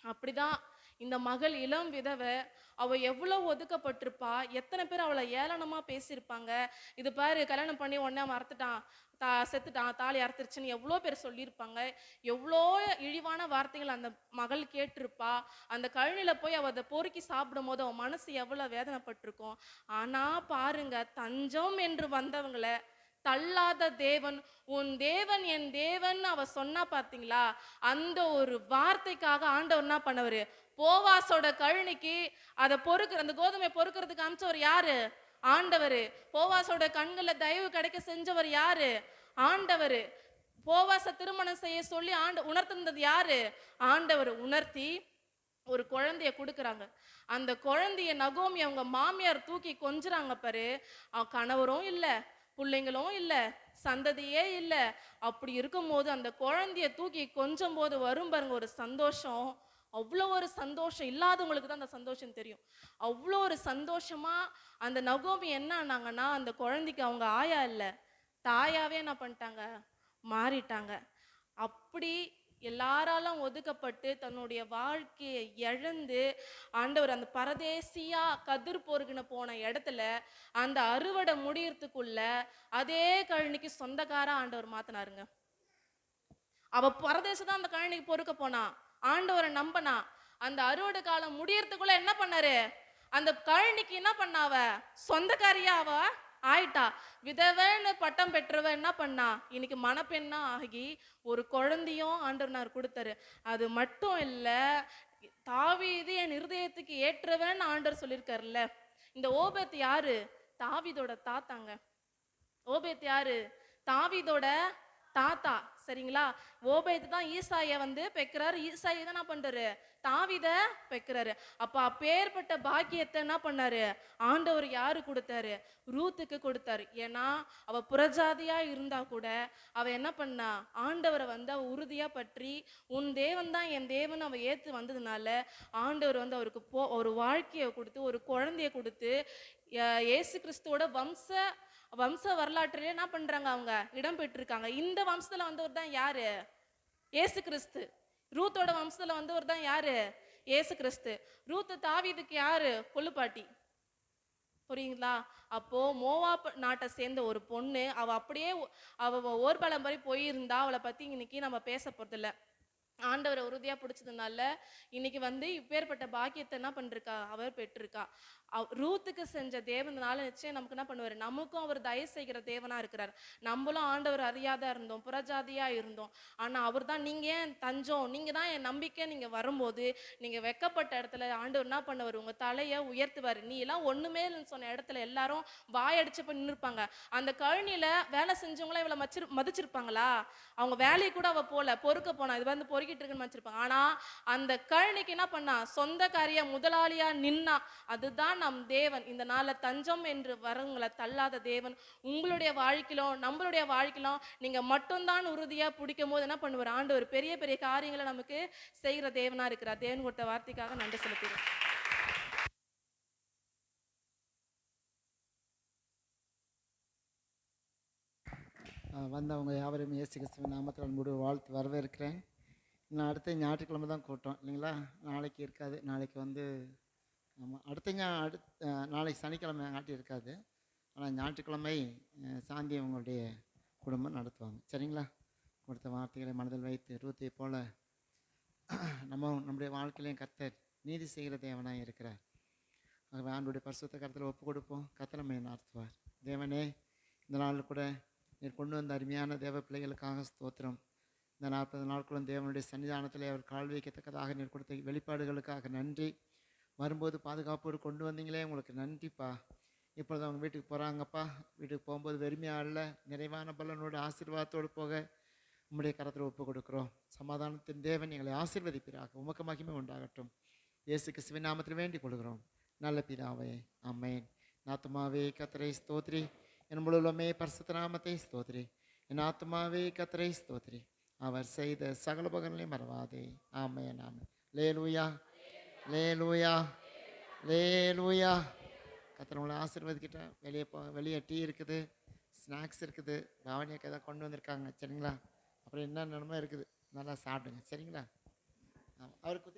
அப்படிதான் இந்த மகள் இளம் விதவை, அவ எவ்வளவு ஒதுக்கப்பட்டிருப்பா, எத்தனை பேர் அவளை ஏளனமா பேசியிருப்பாங்க. இது பாரு, கல்யாணம் பண்ணி உடனே அவன் அறுத்துட்டான், செத்துட்டான், தாலி அறுத்துருச்சுன்னு எவ்வளோ பேர் சொல்லியிருப்பாங்க. எவ்வளோ இழிவான வார்த்தைகள் அந்த மகள் கேட்டிருப்பா. அந்த கழனில போய் அவ அதை பொறுக்கி சாப்பிடும் போது அவன் மனசு எவ்வளோ வேதனைப்பட்டிருக்கும். ஆனா பாருங்க, தஞ்சம் என்று வந்தவங்களை தள்ளாத தேவன், உன் தேவன் என் தேவன் அவ சொன்னா பார்த்தீங்களா? அந்த ஒரு வார்த்தைக்காக ஆண்டவர் என்ன பண்ணவர், போவாசோட கழனிக்கு அதை அந்த கோதுமை பொறுக்கிறதுக்கு அனுப்பிச்சவர் யாரு? ஆண்டவர். போவாசோட கண்கள்ல தயவு கிடைக்க செஞ்சவர் யாரு? ஆண்டவர். போவாச திருமணம் செய்ய சொல்லி உணர்த்திருந்தது யாரு? ஆண்டவர். உணர்த்தி ஒரு குழந்தைய கொடுக்குறாங்க. அந்த குழந்தைய நகோமி அவங்க மாமியார் தூக்கி கொஞ்சுறாங்க பாரு. கணவரும் இல்லை, பிள்ளைங்களும் இல்லை, சந்ததியே இல்லை. அப்படி இருக்கும் போது அந்த குழந்தைய தூக்கி கொஞ்சம் போது வரும் பாருங்க ஒரு சந்தோஷம். அவ்வளோ ஒரு சந்தோஷம், இல்லாதவங்களுக்கு தான் அந்த சந்தோஷம் தெரியும். அவ்வளோ ஒரு சந்தோஷமா அந்த நகோமி என்ன ஆனாங்கன்னா, அந்த குழந்தைக்கு அவங்க ஆயா இல்லை, தாயாவே என்ன பண்ணிட்டாங்க, மாறிட்டாங்க. அப்படி எல்லாராலும் ஒதுக்கப்பட்டு தன்னுடைய வாழ்க்கையை இழந்து ஆண்டவர் அந்த பரதேசியா கதிர் பொறுகின போன இடத்துல அந்த அறுவடை முடியறதுக்குள்ள அதே கழனிக்கு சொந்தக்கார ஆண்டவர் மாத்தினாருங்க. அவ பரதேசதான் அந்த கழனிக்கு பொறுக்க போனா, ஆண்டவரை நம்பனா. அந்த அறுவடை காலம் முடியறதுக்குள்ள என்ன பண்ணாரு, அந்த கழனிக்கு என்ன பண்ணாவ, சொந்தக்காரியா அவ ஆயிட்டா. விதவைன்னு பட்டம் பெற்றவ என்ன பண்ணா, இன்னைக்கு மணப்பெண்ணா ஆகி ஒரு குழந்தையும் ஆண்டவனார் கொடுத்தாரு. அது மட்டும் இல்ல, தாவீது என் இருதயத்துக்கு ஏற்றவன் ஆண்டவர் சொல்லியிருக்காருல்ல. இந்த ஓபேத் யாரு, தாவீதோட தாத்தாங்க. ஓபேத் யாரு, தாவீதோட தாத்தா. சரிங்களா? ஓபேத் தான் ஈசாயை பெக்கிறாரு. ஈசாயை தான் என்ன பண்றாரு, தாவீத பெக்கிறாரு. அப்ப அப்பேற்பட்ட பாக்கியத்தை என்ன பண்ணாரு, ஆண்டவர் யாரு கொடுத்தாரு, ரூத்துக்கு கொடுத்தாரு. ஏன்னா அவ புறஜாதியா இருந்தா கூட அவ என்ன பண்ணா, ஆண்டவரை அவ உறுதியா பற்றி உன் தேவன் தான் என் தேவன் அவ ஏத்து வந்ததுனால ஆண்டவர் அவருக்கு ஒரு வாழ்க்கையை கொடுத்து ஒரு குழந்தைய கொடுத்து இயேசு கிறிஸ்துவோட வம்ச வரலாற்றிலே என்ன பண்றாங்க, அவங்க இடம் பெற்றிருக்காங்க. இந்த வம்சத்துல வந்தவர் தான் யாரு? இயேசு கிறிஸ்து. ரூத்தோட வம்சத்துல வந்தவர் தான் யாரு? இயேசு கிறிஸ்து. ரூத் தாவீதுக்கு யாரு? கொள்ளுப்பாட்டி. புரியுங்களா? அப்போ மோவாப் நாட்டை சேர்ந்த ஒரு பொண்ணு, அவ அப்படியே அவ ஓர்பலம் வரை போயிருந்தா, அவளை பத்தி இன்னைக்கு நம்ம பேச போறதில்ல. ஆண்டவரை உறுதியா பிடிச்சதுனால இன்னைக்கு வந்து இப்பேற்பட்ட பாக்கியத்தை என்ன பண்ணிருக்கா, அவர் பெற்றிருக்கா. ரூத்துக்கு செஞ்ச தேவனால நிச்சயம் நமக்கு என்ன பண்ணுவாரு, நமக்கும் அவர் தயவு செய்கிற தேவனா இருக்கிறார். நம்மளும் ஆண்டவர் அறியாத இருந்தோம், புறஜாதியா இருந்தோம். ஆனா அவர் தான், நீங்க ஏன் தஞ்சம், நீங்க தான் என் நம்பிக்கை. நீங்க வரும்போது நீங்க வெக்கப்பட்ட இடத்துல ஆண்டவர் என்ன பண்ணுவார், உங்க தலையை உயர்த்துவார். நீ எல்லாம் ஒண்ணுமே இல்லைன்னு சொன்ன இடத்துல எல்லாரும் வாயடிச்சு போய் நின்றுப்பாங்க. அந்த கழனியில வேலை செஞ்சவங்களா இவளை மதிச்சிருப்பாங்களா? அவங்க வேலையை கூட அவ போல பொறுக்க போனா, இது வந்து பொறுக்கிட்டு இருக்குன்னு வச்சிருப்பாங்க. ஆனா அந்த கழனிக்கு என்ன பண்ணா, சொந்தக்காரியா முதலாளியா நின்னா. அதுதான் நம் தேவன். இந்த நாள்ல தஞ்சம் என்று வரவங்களை தள்ளாத தேவன் உங்களுடைய வாழ்க்கையிலும் நம்மளுடைய வாழ்க்கையிலும் நீங்க மட்டும்தான் உறுதியா பிடிக்கும் போது என்ன பண்ணுவார், ஆண்டவர் பெரிய பெரிய காரியங்களை நமக்கு செய்கிற தேவனா இருக்கிறார். தேவன் கொடுத்த வார்த்தைக்காக நன்றி செலுத்துகிறேன். வந்தவங்க யாவரையும் இயேசு கிறிஸ்துவின் நாமத்தில் அன்போடு வாழ்த்து வரவேற்கிறேன். நான் அடுத்த ஞாயிற்றுக்கிழமை தான் கூட்டம் இல்லைங்களா? நாளைக்கு இருக்காது. நாளைக்கு வந்து ஆமாம், நாளைக்கு சனிக்கிழமை ஆட்டி இருக்காது. ஆனால் ஞாயிற்றுக்கிழமை சாந்தி அவங்களுடைய குடும்பம் நடத்துவாங்க. சரிங்களா? கொடுத்த வார்த்தைகளை மனதில் வைத்து ரூத்தை போல நம்முடைய வாழ்க்கையிலையும் கர்த்தர் நீதி செய்கிற தேவனாக இருக்கிறார். ஆகவே ஆண்டுடைய பரிசுத்த கருத்தில் ஒப்பு கொடுப்போம். கர்த்தர் நம்மை நடத்துவார். தேவனே, இந்த நாளில் கூட நீர் கொண்டு வந்த அருமையான தேவ பிள்ளைகளுக்காக ஸ்தோத்திரம். இந்த 40 நாட்களும் தேவனுடைய சன்னிதானத்தில் அவர் கால் வைக்கத்தக்கதாக நீர் கொடுத்த வெளிப்பாடுகளுக்காக நன்றி. வரும்போது பாதுகாப்போடு கொண்டு வந்தீங்களே, உங்களுக்கு நன்றிப்பா. இப்பொழுது அவங்க வீட்டுக்கு போகிறாங்கப்பா. வீட்டுக்கு போகும்போது வெறுமையாக இல்லை, நிறைவான பலனோடு ஆசீர்வாதத்தோடு போக உம்முடைய கரத்தில் ஒப்பு கொடுக்குறோம். சமாதானத்தின் தேவன் எங்களை ஆசீர்வதிப்பீராக. உமக்கு மகிமை உண்டாகட்டும். இயேசு கிறிஸ்துவின் நாமத்தில் வேண்டிக் கொள்கிறோம் நல்ல பிதாவே, ஆமென். ஆத்துமாவே கர்த்தரை ஸ்தோத்திரி, என் முழுவதுமே பரிசுத்த நாமத்தை ஸ்தோத்திரி. என் ஆத்துமாவே கர்த்தரை ஸ்தோத்திரி, அவர் செய்த சகல உபகாரங்களையும் மறவாதே. ஆமென், ஆமென். லேலூயா, லேலூயா, லேலூயா. கர்த்தர் உங்களை ஆசீர்வதிக்கிட்டேன். வெளியே டீ இருக்குது, ஸ்நாக்ஸ் இருக்குது, பாவனியாக்கு எதாவது கொண்டு வந்திருக்காங்க. சரிங்களா? அப்புறம் என்ன நிலமை இருக்குது, நல்லா சாப்பிடுங்க. சரிங்களா? அவருக்கு